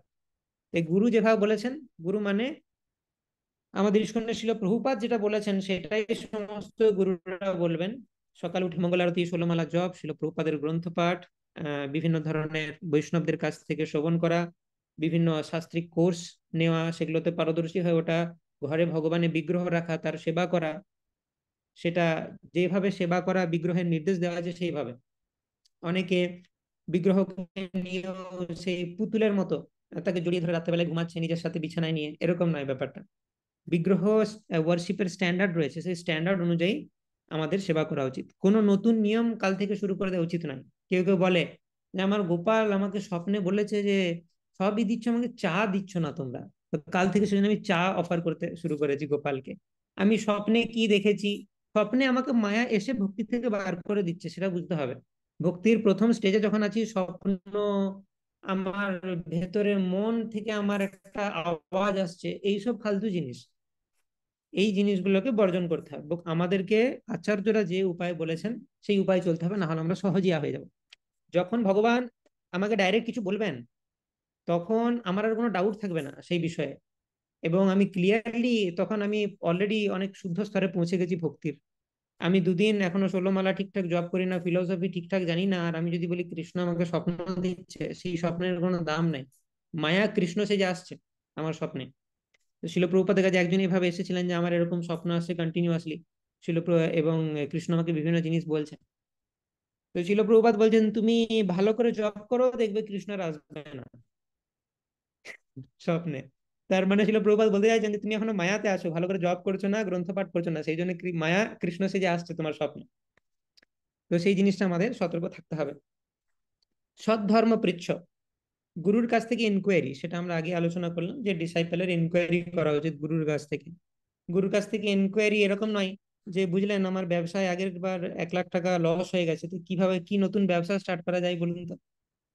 তাই গুরু যেভাবে বলেছেন, গুরু মানে আমাদের ইস্কনের শিল প্রভুপাদ যেটা বলেছেন সেটাই সমস্ত গুরুরা বলবেন। সকাল উঠে মঙ্গল আরতি, 16 মালা জপ, শিল প্রভুপাদের গ্রন্থ পাঠ, বিভিন্ন ধরনের বৈষ্ণবদের কাছ থেকে শ্রবণ করা, বিভিন্ন শাস্ত্রিক কোর্স নেওয়া, সেগুলোতে পারদর্শী হয়ে ওঠা, ঘরে ভগবানের বিগ্রহ রাখা, তার সেবা করা, সেটা যেভাবে সেবা করা বিগ্রহের নির্দেশ দেওয়া আছে সেইভাবে। অনেকে বিগ্রহকে নিয়ে সেই পুতুলের মতো তাকে জড়িয়ে ধরে রাত্রেবেলায় ঘুমাচ্ছে নিজের সাথে বিছানায় নিয়ে, এরকম নয় ব্যাপারটা। বিগ্রহ ওয়ার্শিপের স্ট্যান্ডার্ড রয়েছে, সেই স্ট্যান্ডার্ড অনুযায়ী আমাদের সেবা করা উচিত। কোনো নতুন নিয়ম কাল থেকে শুরু করে দেওয়া উচিত নয়। কেউ কেউ বলে যে আমার গোপাল আমাকে স্বপ্নে বলেছে যে সবই দিচ্ছ, আমাকে চা দিচ্ছ না তোমরা, তো কাল থেকে সেজন্য আমি চা অফার করতে শুরু করেছি গোপালকে। আমি স্বপ্নে কি দেখেছি? স্বপ্নে আমাকে মায়া এসে ভক্তি থেকে বার করে দিচ্ছে, সেটা বুঝতে হবে। ভক্তির প্রথম স্টেজে যখন আছি, স্বপ্ন, আমার ভেতরের মন থেকে আমার একটা আওয়াজ আসছে, এইসব ফালতু জিনিস, এই জিনিসগুলোকে বর্জন করতে হবে। আমাদেরকে আচার্যরা যে উপায় বলেছেন সেই উপায় চলতে হবে, না হলে আমরা সহজিয়া হয়ে যাব। যখন ভগবান আমাকে ডাইরেক্ট কিছু বলবেন, তখন আমার আর কোনো ডাউট থাকবে না সেই বিষয়ে, এবং আমি ক্লিয়ারলি, তখন আমি অলরেডি অনেক শুদ্ধ স্তরে পৌঁছে গেছি ভক্তির। আমি দুদিন এখনো 16 মালা ঠিকঠাক জব করি না, ফিলোসফি ঠিকঠাক জানি না, আর আমি যদি বলি কৃষ্ণ আমাকে স্বপ্ন দিচ্ছে, সেই স্বপ্নের কোনো দাম নাই। মায়া কৃষ্ণ সেজে আসছে আমার স্বপ্নে। তো শিল প্রভুপাদের কাছে একজন এভাবে এসেছিলেন যে আমার এরকম স্বপ্ন আসছে কন্টিনিউয়াসলি, এবং কৃষ্ণ আমাকে বিভিন্ন জিনিস বলছে। তো শিল প্রভুপাদ বলছেন, তুমি ভালো করে জব করো, দেখবে কৃষ্ণ আর আসবে না স্বপ্নে। তার মানে ছিল, প্রভুপাদ বলতে চাইছেন যে তুমি এখনো মায়াতে আছো, ভালো করে জব করছো না, গ্রন্থ পাঠ করছো না, সেই জন্য মায়া কৃষ্ণ সেজে আসছে তোমার স্বপ্নে। তো সেই জিনিসটা আমাদের সতর্ক থাকতে হবে। সৎ ধর্ম পৃচ্ছ, গুরুর কাছ থেকে ইনকোয়ারি, সেটা আমরা আগে আলোচনা করলাম যে ডিসাইপেলের ইনকোয়ারি করা উচিত গুরুর কাছ থেকে। গুরুর কাছ থেকে ইনকোয়ারি এরকম নয় যে বুঝলেন আমার ব্যবসায় আগের বার 1 লাখ টাকা লস হয়ে গেছে, তো কিভাবে কি নতুন ব্যবসা স্টার্ট করা যায় বলুন তো,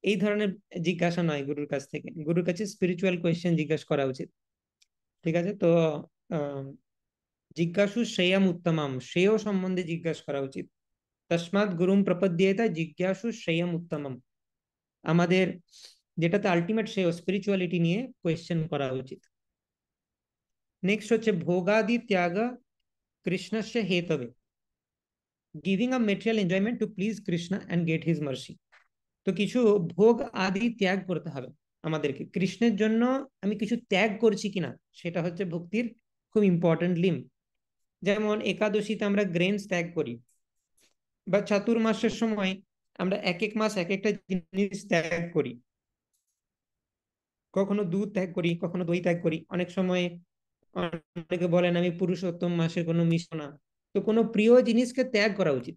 এই ধরনের জিজ্ঞাসা নয় গুরুর কাছ থেকে। গুরুর কাছে স্পিরিচুয়াল কোয়েশ্চেন জিজ্ঞাসা করা উচিত। ঠিক আছে, তো আহ জিজ্ঞাসু শ্রেয়ম উত্তমম, শ্রেয় সম্বন্ধে জিজ্ঞাসা করা উচিত। তস্মাৎ গুরুম প্রপদ্যেতা জিজ্ঞাসু শ্রেয়ম উত্তমম, আমাদের যেটাতে আলটিমেট শ্রেয় স্পিরিচুয়ালিটি নিয়ে কোয়েশ্চেন করা উচিত। নেক্সট হচ্ছে ভোগাদি ত্যাগ কৃষ্ণস্য হেতবে, giving a material enjoyment to please Krishna and get his mercy. তো কিছু ভোগ আদি ত্যাগ করতে হবে আমাদেরকে কৃষ্ণের জন্য। আমি কিছু ত্যাগ করছি কিনা, সেটা হচ্ছে ভক্তির খুব ইম্পর্টেন্ট লিম্ব। যেমন একাদশীতে আমরা গ্রেনস ত্যাগ করি, বা চাতুর্মাসের সময় আমরা এক এক মাস এক একটা জিনিস ত্যাগ করি। কখনো দুধ ত্যাগ করি, কখনো দই ত্যাগ করি। অনেক সময় অনেকে বলেন আমি পুরুষোত্তম মাসের কোনো মিশো না। তো কোনো প্রিয় জিনিসকে ত্যাগ করা উচিত।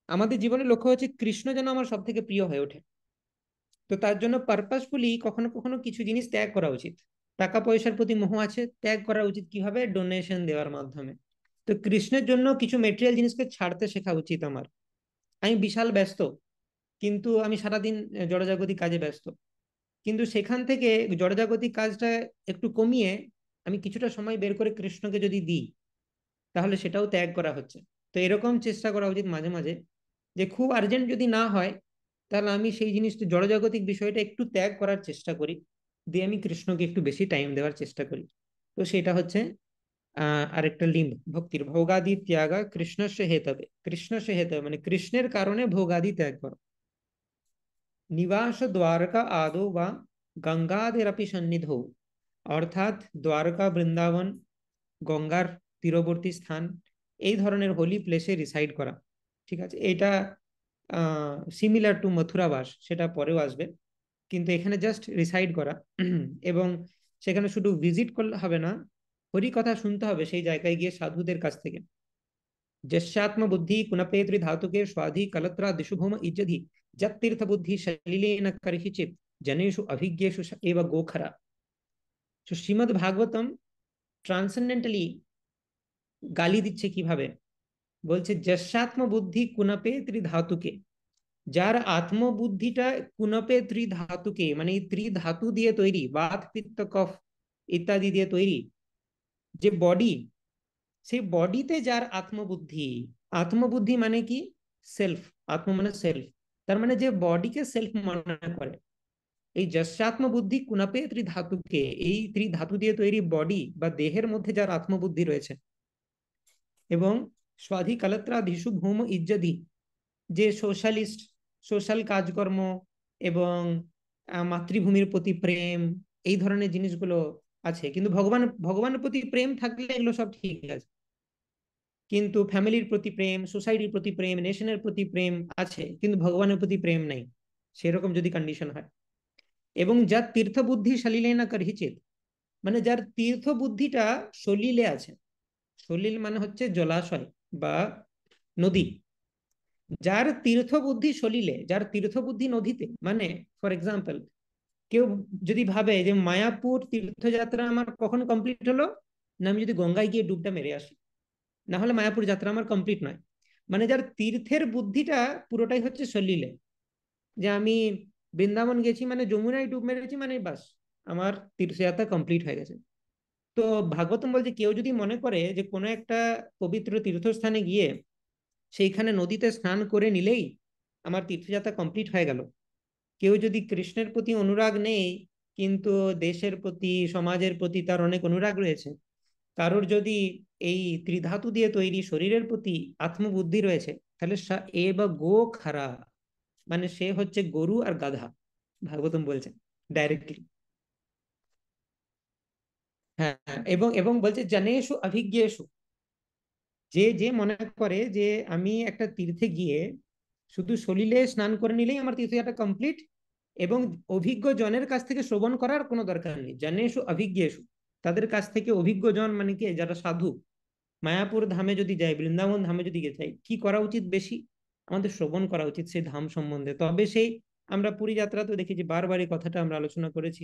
আমাদের জীবনের লক্ষ্য হচ্ছে কৃষ্ণ যেন আমার সব থেকে প্রিয় হয়ে ওঠে। তো তার জন্য পারপাসফুলি কখনো কখনো কিছু জিনিস ত্যাগ করা উচিত। টাকা পয়সার প্রতি মোহ আছে, ত্যাগ করা উচিত কিভাবে, ডোনেশন দেওয়ার মাধ্যমে। তো কৃষ্ণের জন্য কিছু মেটেরিয়াল জিনিসকে ছাড়তে শেখা উচিত আমার। আমি বিশাল ব্যস্ত, কিন্তু আমি সারাদিন জড়জাগতিক কাজে ব্যস্ত, কিন্তু সেখান থেকে জড়জাগতিক কাজটা একটু কমিয়ে আমি কিছুটা সময় বের করে কৃষ্ণকে যদি দিই, তাহলে সেটাও ত্যাগ করা হচ্ছে। তো এরকম চেষ্টা করা উচিত মাঝে মাঝে, যে খুব আর্জেন্ট যদি না হয়, তাহলে আমি সেই জিনিসটা জড়জাগতিক বিষয়টা একটু ত্যাগ করার চেষ্টা করি, দিয়ে আমি কৃষ্ণকে একটু বেশি টাইম দেওয়ার চেষ্টা করি। তো সেটা হচ্ছে আরেকটা লিম্ব ভক্তির, ভোগাদি ত্যাগা কৃষ্ণস্য হেতবে। কৃষ্ণস্য হেতবে মানে কৃষ্ণের কারণে ভোগাদি ত্যাগ করো। নিবাস দ্বারকা আদৌ বা গঙ্গাদেরপি সন্নিধৌ, অর্থাৎ দ্বারকা, বৃন্দাবন, গঙ্গার তীরবর্তী স্থান, এই ধরনের হোলি প্লেসে রিসাইড করা। ঠিক আছে, এটা সিমিলার টু মথুরাবাস, সেটা পরেও আসবে, কিন্তু এখানে জাস্ট রিসাইড করা। এবং সেখানে শুধু ভিজিট করলে হবে না, হরি কথা শুনতে হবে সেই জায়গায় গিয়ে সাধুদের কাছ থেকে। যস্যাত্ম বুদ্ধি কুণপে ত্রিধাতুকে স্বাধি কলত্রা দিশুভৌম ইজ্জধি, যতীর্থ বুদ্ধি সলিলেন করহিচিত, জনেষু অভিজ্ঞেষু এব গোখরা। তো শ্রীমদ ভাগবতম ট্রান্সেন্ডেন্টালি গালি দিচ্ছে কিভাবে, বলছে যস্যাত্ম বুদ্ধি কুণপে ত্রিধাতুকে, যার আত্মবুদ্ধিটা কুণপে ত্রিধাতুকে, মানে এই ত্রিধাতু দিয়ে তৈরি, বাত পিত্ত কফ ইত্যাদি দিয়ে তৈরি যে বডি, সেই বডিতে যার আত্মবুদ্ধি। আত্মবুদ্ধি মানে কি, সেলফ। আত্ম মানে সেলফ, তার মানে যে বডিকে সেলফ মনে করে। এই যস্যাত্ম বুদ্ধি কুণাপে ত্রিধাতুকে, এই ত্রিধাতু দিয়ে তৈরি বডি বা দেহের মধ্যে যার আত্মবুদ্ধি রয়েছে, এবং স্বাধি কালত্রাধীশু ভৌম ইজ্জদি, যে সোশ্যালিস্ট, সোশ্যাল কাজকর্ম এবং মাতৃভূমির প্রতি প্রেম, এই ধরনের জিনিসগুলো আছে। কিন্তু ভগবানের প্রতি প্রেম থাকলে এগুলো সব ঠিক আছে, কিন্তু ফ্যামিলির প্রতি প্রেম, সোসাইটির প্রতি প্রেম, নেশনের প্রতি প্রেম আছে, কিন্তু ভগবানের প্রতি প্রেম নাই, সেরকম যদি কন্ডিশন হয়। এবং যার তীর্থ বুদ্ধি সলিলে না করহিচিত, মানে যার তীর্থ বুদ্ধিটা সলিলে আছে। সলিল মানে হচ্ছে জলাশয় বা নদী। যার তীর্থ বুদ্ধি সলিলে, যার তীর্থ বুদ্ধি নদীতে, মানে ফর এক্সাম্পল কেউ যদি ভাবে যে মায়াপুর তীর্থযাত্রা আমার কখন কমপ্লিট হলো, না আমি যদি গঙ্গায় গিয়ে ডুবটা মেরে আসি, না হলে মায়াপুর যাত্রা আমার কমপ্লিট নয়। মানে যার তীর্থের বুদ্ধিটা পুরোটাই হচ্ছে সলিলে, যে আমি বৃন্দাবন গেছি মানে যমুনায় ডুব মেরেছি মানে বাস আমার তীর্থযাত্রা কমপ্লিট হয়ে গেছে। তো ভাগবতম বলছে কেউ যদি মনে করে যে কোনো একটা পবিত্র তীর্থস্থানে গিয়ে সেইখানে নদীতে স্নান করে নিলেই আমার তীর্থযাত্রা কমপ্লিট হয়ে গেল, কেউ যদি কৃষ্ণের প্রতি অনুরাগ নেই কিন্তু দেশের প্রতি সমাজের প্রতি তার অনেক অনুরাগ রয়েছে, কারোর যদি এই ত্রিধাতু দিয়ে তৈরি শরীরের প্রতি আত্মবুদ্ধি রয়েছে, তাহলে এ বা গো খারা, মানে সে হচ্ছে গরু আর গাধা, ভাগবতম বলছেন ডাইরেক্টলি। হ্যাঁ, এবং এবং বলছে জনেষু অভিজ্ঞেষু, যে যে মনে করে যে আমি একটা তীর্থে গিয়ে শুধু সলিলে স্নান করে নিলেই আমার তীর্থযাত্রা কমপ্লিট, এবং অভিজ্ঞ জনের কাছ থেকে শ্রবণ করার কোনো দরকার নেই, জনেষু অভিজ্ঞেষু, তাদের কাছ থেকে অভিজ্ঞ জন মানে কি, যারা সাধু, মায়াপুর ধামে যদি যাই, বৃন্দাবন ধামে যদি যাই, কি করা উচিত বেশি, আমাদের শ্রবণ করা উচিত সেই ধাম সম্বন্ধে। তবে সেই আমরা পুরী যাত্রা তো দেখেছি, বারবার এই কথাটা আমরা আলোচনা করেছি,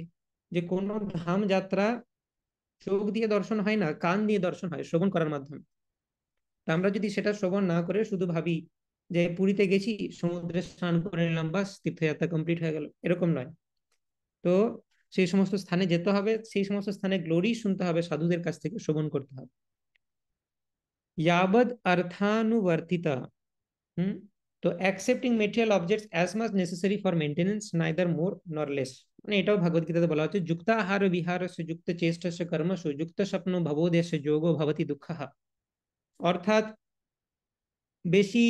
যে কোন ধাম যাত্রা চোখ দিয়ে দর্শন হয় না, কান দিয়ে দর্শন হয় শ্রবণ করার মাধ্যমে। তা আমরা যদি সেটা শ্রবণ না করে শুধু ভাবি যে পুরীতে গেছি সমুদ্রে স্নান করে নিলাম বাস তীর্থযাত্রা কমপ্লিট হয়ে গেল, এরকম নয়। তো সেই সমস্ত স্থানে যেতে হবে, সেই সমস্ত স্থানে গ্লোরি শুনতে হবে, সাধুদের কাছ থেকে শ্রবণ করতে হবে। यावद अर्थानुवर्तिता। हम्म। तो accepting material objects as much necessary for maintenance neither more nor less, মানে এটাও ভগবত গীতাতে বলা হচ্ছে যুক্তাহার বিহারস্য যুক্ত চেষ্টস্য কর্মসু যুক্ত স্বপ্ন ভবোদেশ যোগো ভবতি দুঃখঃ। অর্থাৎ বেশি,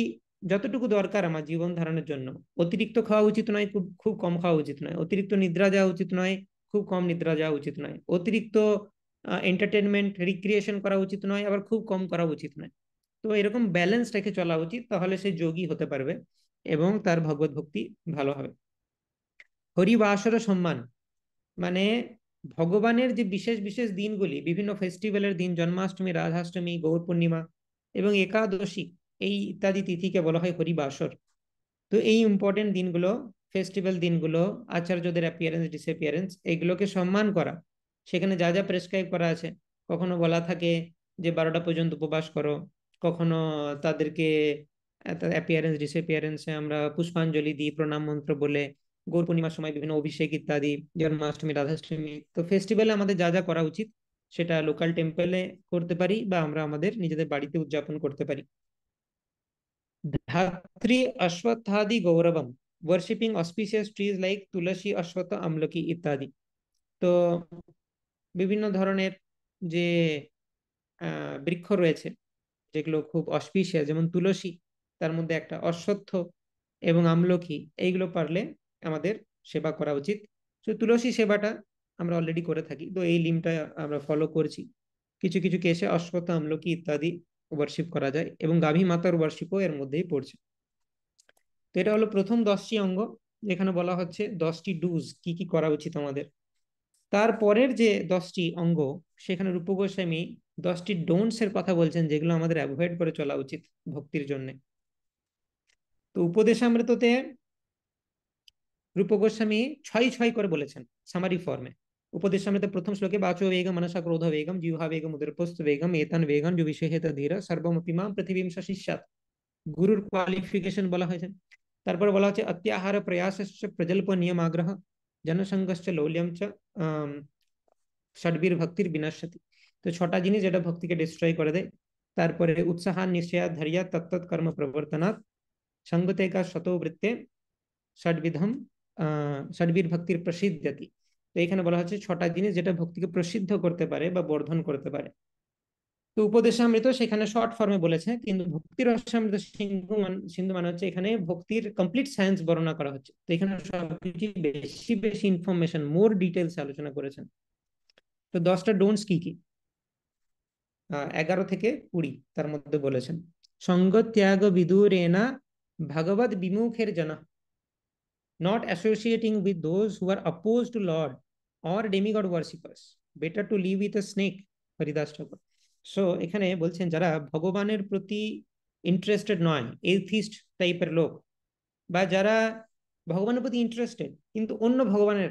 যতটুকু দরকার আমার জীবন ধারণের জন্য, অতিরিক্ত খাওয়া উচিত নয়, খুব খুব কম খাওয়া উচিত নয়, অতিরিক্ত নিদ্রা যাওয়া উচিত নয়, খুব কম নিদ্রা যাওয়া উচিত নয়, অতিরিক্ত এন্টারটেনমেন্ট রিক্রিয়েশন করা উচিত নয়, আবার খুব কম করা উচিত নয়। তো এরকম ব্যালেন্স রেখে চলা উচিত, তাহলে সে যোগী হতে পারবে এবং তার ভগবত ভক্তি ভালো হবে। হরিবাসর সম্মান, মানে ভগবানের যে বিশেষ বিশেষ দিনগুলি, বিভিন্ন ফেস্টিভ্যালের দিন, জন্মাষ্টমী, রাধাষ্টমী, গৌর পূর্ণিমা এবং একাদশী, এই ইত্যাদি তিথিকে বলা হয় হরিবাসর। তো এই ইম্পর্টেন্ট দিনগুলো, ফেস্টিভ্যাল দিনগুলো, আচার্যদের অ্যাপিয়ারেন্স ডিসঅ্যাপিয়ারেন্স, এগুলোকে সম্মান করা, সেখানে যা যা প্রেসক্রাইব করা আছে, কখনো বলা থাকে যে 12টা পর্যন্ত উপবাস করো, কখনো তাদেরকে অ্যাপিয়ারেন্স ডিসঅ্যাপিয়ারেন্সে আমরা পুষ্পাঞ্জলি দিই প্রণাম মন্ত্র বলে, গৌর পূর্ণিমার সময় বিভিন্ন অভিষেক ইত্যাদি, জন্মাষ্টমী, রাধাষ্টমী। তো ফেস্টিভ্যালে আমাদের যা যা করা উচিত সেটা লোকাল টেম্পলে করতে পারি বা আমরা আমাদের নিজেদের বাড়িতে উদযাপন করতে পারি। ধাত্রী অশ্বত্থাদি গৌরবম, worshipping auspicious trees like তুলসী, অশ্বত্থ, আমলকি ইত্যাদি। তো বিভিন্ন ধরনের যে বৃক্ষ রয়েছে যেগুলো খুব অস্পিশিয়াস, যেমন তুলসী, তার মধ্যে একটা অশ্বত্থ এবং আমলকি, এইগুলো পারলে আমাদের সেবা করা উচিত। তো তুলসী সেবাটা আমরা অলরেডি করে থাকি, তো এই লিমটা আমরা ফলো করছি। কিছু কিছু কেসে অশ্বত্থ, আমলকি ইত্যাদি ওয়ার্শিপ করা যায়, এবং গাভী মাতার ওয়ার্শিপও এর মধ্যেই পড়ছে। তো এটা হলো প্রথম 10টি অঙ্গ, যেখানে বলা হচ্ছে 10টি ডুজ, কি কি করা উচিত আমাদের। তারপরের যে 10টি অঙ্গ, সেখানে রূপ গোস্বামী 10টি ডোন্টস এর কথা বলছেন, যেগুলো আমাদের অ্যাভয়েড করে চলা উচিত ভক্তির জন্য। তো উপদেশামৃততে রূপ গোস্বামী ছয় ছয় করে বলেছেন সামারি ফর্মে। উপদেশামৃত প্রথম শ্লোকে বাচো বেগম মনসা ক্রোধ বেগম জিহ্বা বেগম উদরপস্থ বেগম এতন বেগম जो विषहेत धीर सर्वमपि मां पृथिवीं शशिष्यात्, গুরুর কোয়ালিফিকেশন বলা হয়েছে। তারপরে বলা হচ্ছে অত্যাহার প্রয়াসশ্চ প্রজল্প নিয়মাগ্রহ জনসংঘশ্চ লৌল্যম চ ষডবীর ভক্তির বিনাশতি। তো 6টা জিনিস যেটা ভক্তিকে ডিস্ট্রয় করে দেয়। তারপরে উৎসাহ নিশ্চয়া ধৈর্য তত্তৎ কর্ম প্রবর্তনাৎ সঙ্গতেকা শতো বৃত্তে ষডবিধম ষডবীর ভক্তির প্রসিদ্ধতি। তো এখানে বলা হচ্ছে 6টা জিনিস যেটা ভক্তিকে প্রসিদ্ধ করতে পারে বা বর্ধন করতে পারে। তো উপদেশামৃত সেখানে শর্ট ফর্মে বলেছে, কিন্তু ভক্তি রসামৃত সিন্ধু মানে হচ্ছে এখানে ভক্তির কমপ্লিট সায়েন্স বর্ণনা করা হচ্ছে। তো এখানে সবকিছু বেশি বেশি ইনফরমেশন, মোর ডিটেলস আলোচনা করেছেন। তো 10টা ডোন্টস কি কি, 11 থেকে 20 তার মধ্যে বলেছেন। সঙ্গ ত্যাগ বিদুরেনা ভগবদ বিমুখের জন, not associating with those who are opposed to Lord or demigod worshippers, better to live with a snake, Haridas Thakur. So এখানে বলছেন যারা ভগবানের প্রতি ইন্টারেস্টেড নয়, এথিস্ট টাইপের লোক, বা যারা ভগবানের প্রতি ইন্টারেস্টেড কিন্তু অন্য ভগবানের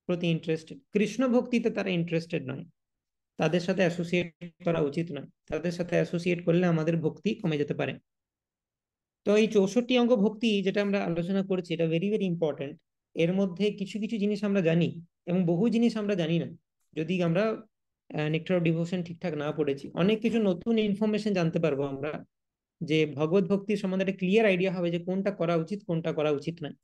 প্রতি ইন্টারেস্টেড, কৃষ্ণ ভক্তিতে তারা ইন্টারেস্টেড নয়, তাদের সাথে অ্যাসোসিয়েট করা উচিত নয়। তাদের সাথে অ্যাসোসিয়েট করলে আমাদের ভক্তি কমে যেতে পারে। তো এই 64 অঙ্গ ভক্তি যেটা আমরা আলোচনা করেছি, এটা ভেরি ভেরি ইম্পর্টেন্ট। এর মধ্যে কিছু কিছু জিনিস আমরা জানি এবং বহু জিনিস আমরা জানি না। যদি আমরা নেক্টার অফ ডিভোশন ঠিকঠাক না পড়েছি, অনেক কিছু নতুন ইনফরমেশন জানতে পারবো আমরা, যে ভগবত ভক্তির সম্বন্ধে একটা ক্লিয়ার আইডিয়া হবে যে কোনটা করা উচিত কোনটা করা উচিত নয়।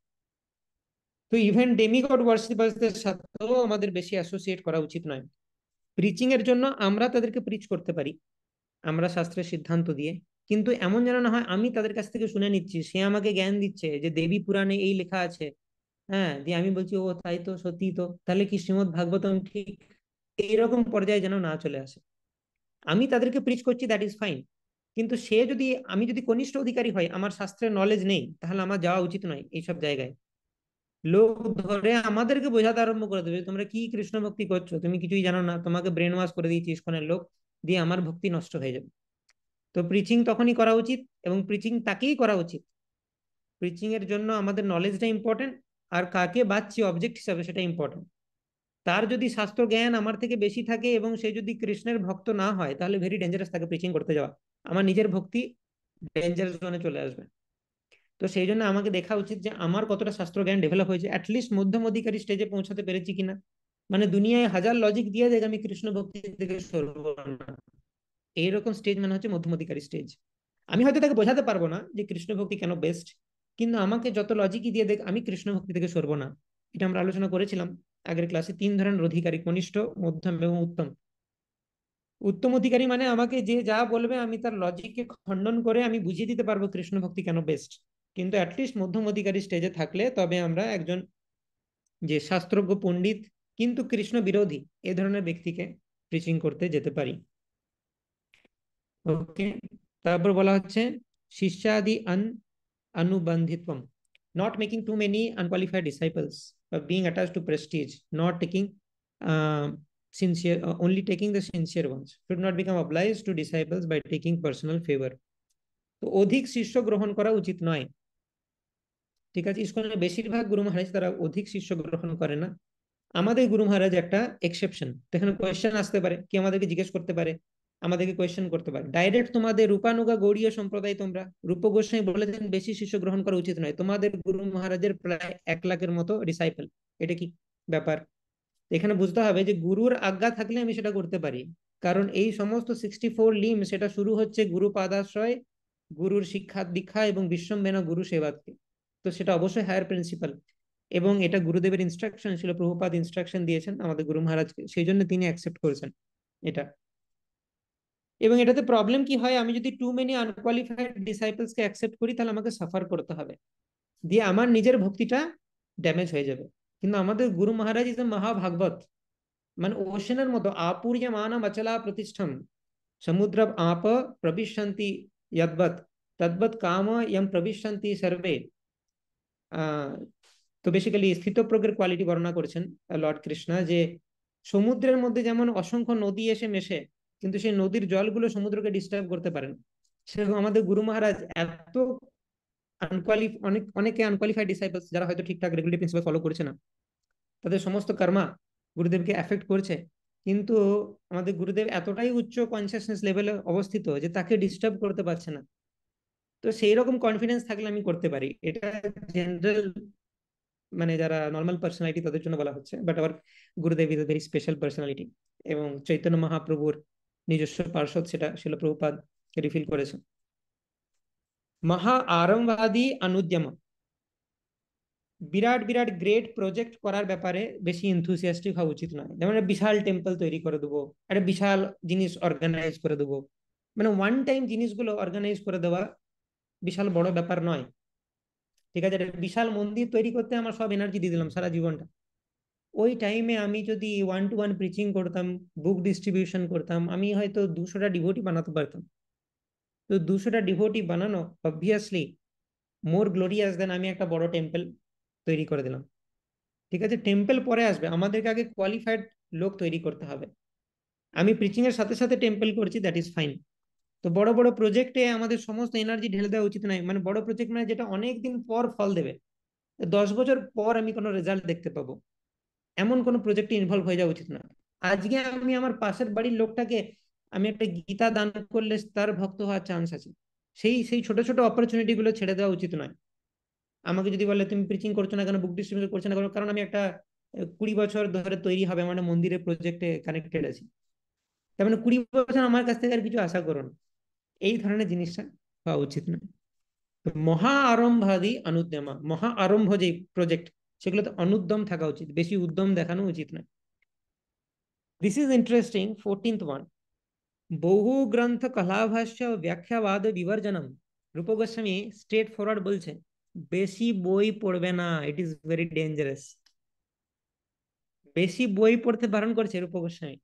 তো ইভেন ডেমিগড ওয়ার্শিপার্সদের সাথেও আমাদের বেশি অ্যাসোসিয়েট করা উচিত নয়। প্রিচিং এর জন্য আমরা তাদেরকে প্রিচ করতে পারি আমরা শাস্ত্রের সিদ্ধান্ত দিয়ে, কিন্তু এমন যেন না হয় আমি তাদের কাছ থেকে শুনে নিচ্ছি, সে আমাকে জ্ঞান দিচ্ছে যে দেবী পুরাণে এই লেখা আছে, হ্যাঁ, দিয়ে আমি বলছি ও তাই তো, সত্যি তো, তাহলে কি শ্রীমদ্ ভাগবতম ঠিক, এইরকম পর্যায়ে যেন না চলে আসে। আমি তাদেরকে প্রিচ করছি, দ্যাট ইজ ফাইন, কিন্তু সে যদি, আমি যদি কনিষ্ঠ অধিকারী হয়, আমার শাস্ত্রের নলেজ নেই, তাহলে আমার যাওয়া উচিত নয় এইসব জায়গায়। লোক ধরে আমাদেরকে বোঝাতে আরম্ভ করে দেবে, তোমরা কি কৃষ্ণ ভক্তি করছো, তুমি কিছুই জানো না, তোমাকে ব্রেন ওয়াশ করে দিয়েছি ইস্কনের লোক, দিয়ে আমার ভক্তি নষ্ট হয়ে যাবে। তো প্রিচিং তখনই করা উচিত, এবং প্রিচিং তাকেই করা উচিত। প্রিচিং এর জন্য আমাদের নলেজটা ইম্পর্টেন্ট, আর কাকে বাঁচছি অবজেক্ট হিসাবে সেটা ইম্পর্টেন্ট। তার যদি শাস্ত্র জ্ঞান আমার থেকে বেশি থাকে এবং সে যদি কৃষ্ণের ভক্ত না হয়, তাহলে ভেরি ডেঞ্জারাস তাকে প্রিচিং করতে যাওয়া। আমার নিজের ভক্তি ডেঞ্জারাস জোনে চলে আসবে। তো সেই জন্য আমাকে দেখা উচিত যে আমার কতটা শাস্ত্র জ্ঞান ডেভেলপ হয়েছে, অ্যাটলিস্ট মধ্যম অধিকারী স্টেজে পৌঁছাতে পেরেছি কিনা। মানে দুনিয়ায় হাজার লজিক দিয়ে দেখ আমি কৃষ্ণ ভক্তি থেকে সরবো না, এইরকম স্টেজ মানে হচ্ছে মধ্যম অধিকারী স্টেজ। আমি হয়তো তাকে বোঝাতে পারবো না যে কৃষ্ণ ভক্তি কেন বেস্ট, কিন্তু আমাকে যত লজিকই দিয়ে দেখ আমি কৃষ্ণ ভক্তি থেকে সরবো না। এটা আমরা আলোচনা করেছিলাম আগের ক্লাসে, 3 ধরনের অধিকারী: কনিষ্ঠ, মধ্যম এবং উত্তম। উত্তম অধিকারী মানে আমাকে যে যা বলবে আমি তার লজিককে খণ্ডন করে আমি বুঝিয়ে দিতে পারবো কৃষ্ণ ভক্তি কেন বেস্ট। কিন্তু অ্যাটলিস্ট মধ্যম অধিকারী স্টেজে থাকলে তবে আমরা একজন যে শাস্ত্রজ্ঞ পণ্ডিত কিন্তু কৃষ্ণ বিরোধী এ ধরনের ব্যক্তিকে প্রিচিং করতে যেতে পারি। ওকে, তারপর বলা হচ্ছে শিষ্যাদি अनुबंधित्वम, not making too many unqualified disciples, but being attached to prestige, not taking uh, sincere, only taking the sincere ones, should not become obliged to disciples by taking personal favor। তো অধিক শিষ্য গ্রহণ করা উচিত নয়। ঠিক আছে, ইসকনের বেশিরভাগ গুরু মহারাজ তারা অধিক শিষ্য গ্রহণ করে না। আমাদের গুরু মহারাজ একটা এক্সেপশন। এখানে কোয়েশ্চেন আসতে পারে, কি আমাদেরকে জিজ্ঞেস করতে পারে, আমাদেরকে কোয়েশ্চেন করতে পারে ডাইরেক্ট, তোমাদের রূপানুগা গৌড়ীয় সম্প্রদায় তোমরা, রূপ গোস্বামী বলেছেন বেশি শিষ্য গ্রহণ করা উচিত নয়, তোমাদের গুরু মহারাজের প্রায় 1 লাখের মতো ডিসাইপল, এটা কি ব্যাপার। এখানে বুঝতে হবে যে গুরুর আজ্ঞা থাকলে আমি সেটা করতে পারি, কারণ এই সমস্ত 64 লিম সেটা শুরু হচ্ছে গুরু পাদাশ্রয়, গুরুর শিক্ষা দীক্ষা এবং বিশ্বম্ভেনা গুরু সেবা থেকে। তো সেটা অবশ্যই হায়ার প্রিন্সিপাল, এবং এটা গুরুদেবের ইনস্ট্রাকশন ছিল, প্রভুপাদ ইনস্ট্রাকশন দিয়েছেন আমাদের গুরু মহারাজকে, সেই জন্য তিনি অ্যাকসেপ্ট করেছেন এটা। এবং এটাতে প্রবলেম কি হয়, আমি যদি টু মেনি আনকোয়ালিফাইড ডিসাইপলস কে অ্যাকসেপ্ট করি, তাহলে আমাকে সাফার করতে হবে, দিয়ে আমার নিজের ভক্তিটা ড্যামেজ হয়ে যাবে। কিন্তু আমাদের গুরু মহারাজ ইজ এ মহাভাগবত, মানে ওশনের মতো আপূর্যমানম অচলা প্রতিষ্ঠম সমুদ্র আপ প্রবিশন্তি যদ্বৎ তদ্বৎ কাম ইয়ম প্রবিশন্তি সর্বে। তো বেসিক্যালি স্থিতপ্রজ্ঞের কোয়ালিটি বর্ণনা করেছেন লর্ড কৃষ্ণা, যে সমুদ্রের মধ্যে যেমন অসংখ্য নদী এসে মেশে, কিন্তু সেই নদীর জলগুলো সমুদ্রকে ডিস্টার্ব করতে পারে না, সেরকম আমাদের গুরু মহারাজ এত অনেকে আনকোয়ালিফাইড ডিসাইপলস যারা হয়তো ঠিকঠাক রেগুলেটরি প্রিন্সিপাল ফলো করছে না, তাদের সমস্ত কর্মা গুরুদেবকে এফেক্ট করছে, কিন্তু আমাদের গুরুদেব এতটাই উচ্চ কনসিয়াসনেস লেভেলে অবস্থিত যে তাকে ডিস্টার্ব করতে পারছে না। তো সেই রকম কনফিডেন্স থাকলে আমি করতে পারি, এটা জেনারেল, মানে যারা নর্মাল পার্সোনালিটি তাদের জন্য বলা হচ্ছে, বাট আবার গুরুদেব is a very special personality, এবং চৈতন্য মহাপ্রভুর নিজস্ব পার্ষদ সেটা শিল প্রভুপাদ রিফিল করেছেন। মহা আরম্ভবাদী অনুদ্যম, বিরাট বিরাট গ্রেট প্রজেক্ট করার ব্যাপারে বেশি এনথুসিয়াস্টিক হওয়া উচিত নয়। যেমন একটা বিশাল টেম্পল তৈরি করে দেবো, একটা বিশাল জিনিস অর্গানাইজ করে দেবো, মানে ওয়ান টাইম জিনিসগুলো অর্গানাইজ করে দেওয়া বিশাল বড় ব্যাপার নয়। ঠিক আছে, একটা বিশাল মন্দির তৈরি করতে আমার সব এনার্জি দিয়ে দিলাম সারা জীবনটা, ওই টাইমে আমি যদি 1 to 1 প্রিচিং করতাম, বুক ডিস্ট্রিবিউশন করতাম, আমি হয়তো 200টা ডিভোটি বানাতে পারতাম। তো 200টা ডিভোটি বানানো অবভিয়াসলি মোর গ্লোরিয়াস দেন আমি একটা বড় টেম্পল তৈরি করে দিলাম। ঠিক আছে, টেম্পল পরে আসবে, আমাদেরকে আগে কোয়ালিফাইড লোক তৈরি করতে হবে। আমি প্রিচিং এর সাথে সাথে টেম্পল করছি, দ্যাট ইজ ফাইন। তো বড় বড় প্রজেক্টে আমাদের সমস্ত এনার্জি ঢেলে দেওয়া উচিত নয়, মানে বড় প্রজেক্ট মানে যেটা অনেক দিন পর ফল দেবে, 10 বছর পর আমি কোনো রেজাল্ট দেখতে পাবো, এমন কোনো প্রজেক্টে ইনভলভ হয়ে যাওয়া উচিত না। আজকে আমি আমার পাশের বাড়ির লোকটাকে আমি একটা গীতা দান করলে তার ভক্ত হওয়ার চান্স আছে, সেই সেই ছোট ছোট অপরচুনিটি গুলো ছেড়ে দেওয়া উচিত নয়। আমাকে যদি বলে তুমি প্রিচিং করছো না কেন, বুক ডিস্ট্রিবিউশন করছো না কেন, কারণ আমি একটা 20 বছর ধরে তৈরি হবে মানে মন্দিরের প্রজেক্টে কানেক্টেড আছি, তার মানে 20 বছর আমার কাছ থেকে আর কিছু আশা করো না, এই ধরনের জিনিসটা হওয়া উচিত নয়। তো মহা আরম্ভাদি অনুদ্যমা, মহা আরম্ভ যে প্রজেক্ট সেগুলোতে অনুদ্যম থাকা উচিত, বেশি উদ্যম দেখানো উচিত নয়। This is interesting 14th one, বহু গ্রন্থ কলাভাষ্য ব্যাখ্যাবাদ বিবর্জনম। রূপ গোস্বামী স্ট্রেট ফরওয়ার্ড বলছে বেশি বই পড়বে না, ইট ইজ ভেরি ডেঞ্জারাস। বেশি বই পড়তে বারণ করছে রূপ গোস্বামী।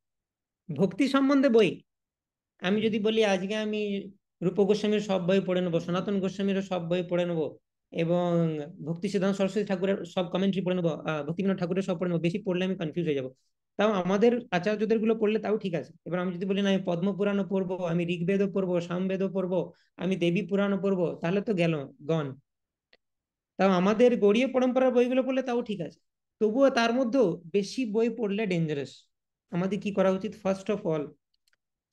ভক্তি সম্বন্ধে বই, আমি যদি বলি আজকে আমি রূপ গোস্বামীর সব বই পড়ে নেবো, সনাতন গোস্বামীরও সব বই পড়ে নেবো, এবং ভক্তি সিদ্ধান্ত সরস্বতী ঠাকুরের সব কমেন্ট্রি পড়ে নেবো, ভক্তিবিনোদ ঠাকুরের সব পড়ে নেবো, বেশি পড়লে আমি কনফিউজ হয়ে যাবো। তাও আমাদের আচার্যদের গুলো পড়লে তাও ঠিক আছে। এবার আমি যদি বলি না আমি পদ্ম পুরাণও পড়বো, আমি ঋগ্বেদও পড়বো, সামবেদও পড়বো, আমি দেবী পুরাণও পড়বো, তাহলে তো গেল গন। তাও আমাদের গৌড়ীয় পরম্পরার বইগুলো পড়লে তাও ঠিক আছে, তবুও তার মধ্যেও বেশি বই পড়লে ডেঞ্জারাস। আমাদের কি করা উচিত? ফার্স্ট অফ অল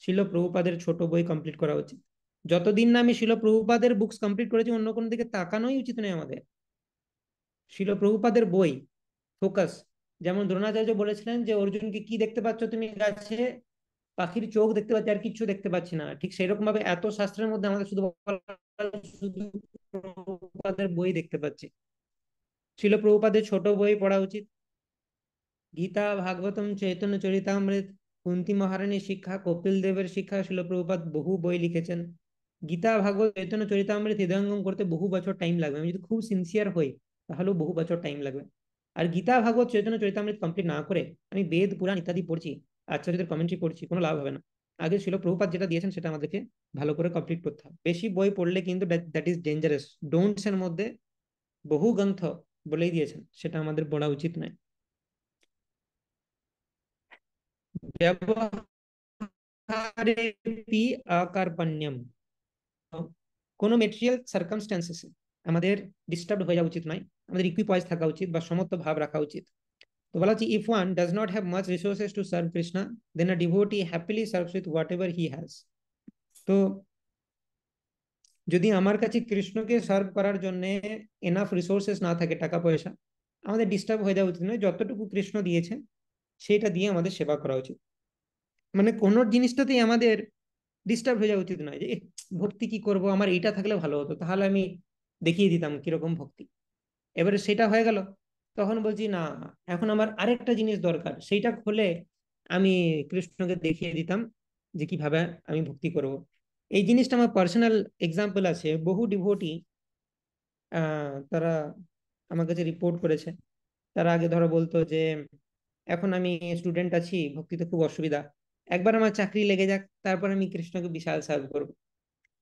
শিল প্রভুপাদের ছোট বই কমপ্লিট করা উচিত। যতদিন না আমি শিল প্রভুপাদের বুকস কমপ্লিট করেছি অন্য কোনো দিকে তাকানোই উচিত নয় আমাদের। শিল প্রভুপাদের বই ফোকাস। যেমন দ্রোণাচার্য বলেছিলেন যে অর্জুনকে কি দেখতে পাচ্ছ তুমি গাছে? পাখির চোখ দেখতে পাচ্ছি, আর কিচ্ছু দেখতে পাচ্ছি না। ঠিক সেরকম ভাবে এত শাস্ত্রের মধ্যে আমাদের শুধু শুধু প্রভুপাদের বই দেখতে পাচ্ছি। শিল প্রভুপাদের ছোট বই পড়া উচিত। গীতা, ভাগবতম, চৈতন্য চরিতামৃত, কুন্তি মহারানীর শিক্ষা, কপিল দেবের শিক্ষা, শিল প্রভুপাদ বহু বই লিখেছেন। গীতা, ভাগবত, চৈতন্য চরিতামৃত হৃদয়ঙ্গম করতে বহু বছর টাইম লাগবে। আমি যদি খুব সিনসিয়ার হই তাহলেও বহু বছর টাইম লাগবে। আর গীতা, ভাগবত, চৈতন্য চরিতামৃত কমপ্লিট না করে আমি বেদ, পুরাণ ইত্যাদি পড়ছি, আচার্যদের কমেন্ট্রি পড়ছি, কোনো লাভ হবে না। আগে শিল প্রভুপাদ যেটা দিয়েছেন সেটা আমাদেরকে ভালো করে কমপ্লিট করতে হবে। বেশি বই পড়লে কিন্তু দ্যাট ইজ ডেঞ্জারাস। ডোন্টস এর মধ্যে বহু গ্রন্থ বলেই দিয়েছেন, সেটা আমাদের পড়া উচিত নয়। ব্যবহারেপি অকার্পণ্যম, কোনো মেটেরিয়াল সার্কামস্ট্যান্সেসে আমাদের ডিস্টার্ব হয়ে যাওয়া উচিত নয়, আমাদের ইকুইপয়েজ থাকা উচিত বা সমত্ব ভাব রাখা উচিত। তো বলা হচ্ছে if one does not have much resources to serve Krishna then a devotee happily serves with whatever he has. তো যদি আমার কাছে কৃষ্ণকে সার্ভ করার জন্য এনাফ রিসোর্সেস না থাকে, টাকা পয়সা, আমাদের ডিস্টার্ব হয়ে যাওয়া উচিত নয়। যতটুকু কৃষ্ণ দিয়েছে সেটা দিয়ে আমাদের সেবা করা উচিত। মানে কোন জিনিসটাতেই আমাদের ডিস্টার্ব হয়ে যাওয়া উচিত নয় যে ভক্তি কি করব, আমার এটা থাকলে ভালো হতো, তাহলে আমি দেখিয়ে দিতাম কিরকম ভক্তি। এবারে সেটা হয়ে গেল, তখন বলছি না, এখন আমার আরেকটা জিনিস দরকার, সেইটা খুলে আমি কৃষ্ণকে দেখিয়ে দিতাম যে কিভাবে আমি ভক্তি করব। এই জিনিসটা আমার পার্সোনাল এক্সাম্পল আছে। বহু ডিভোটি তারা আমার কাছে রিপোর্ট করেছে। তারা আগে ধরো বলতো যে এখন আমি স্টুডেন্ট আছি, ভক্তিতে খুব অসুবিধা, একবার আমার চাকরি লেগে যাক তারপর আমি কৃষ্ণকে বিশাল সার্ভ করবো।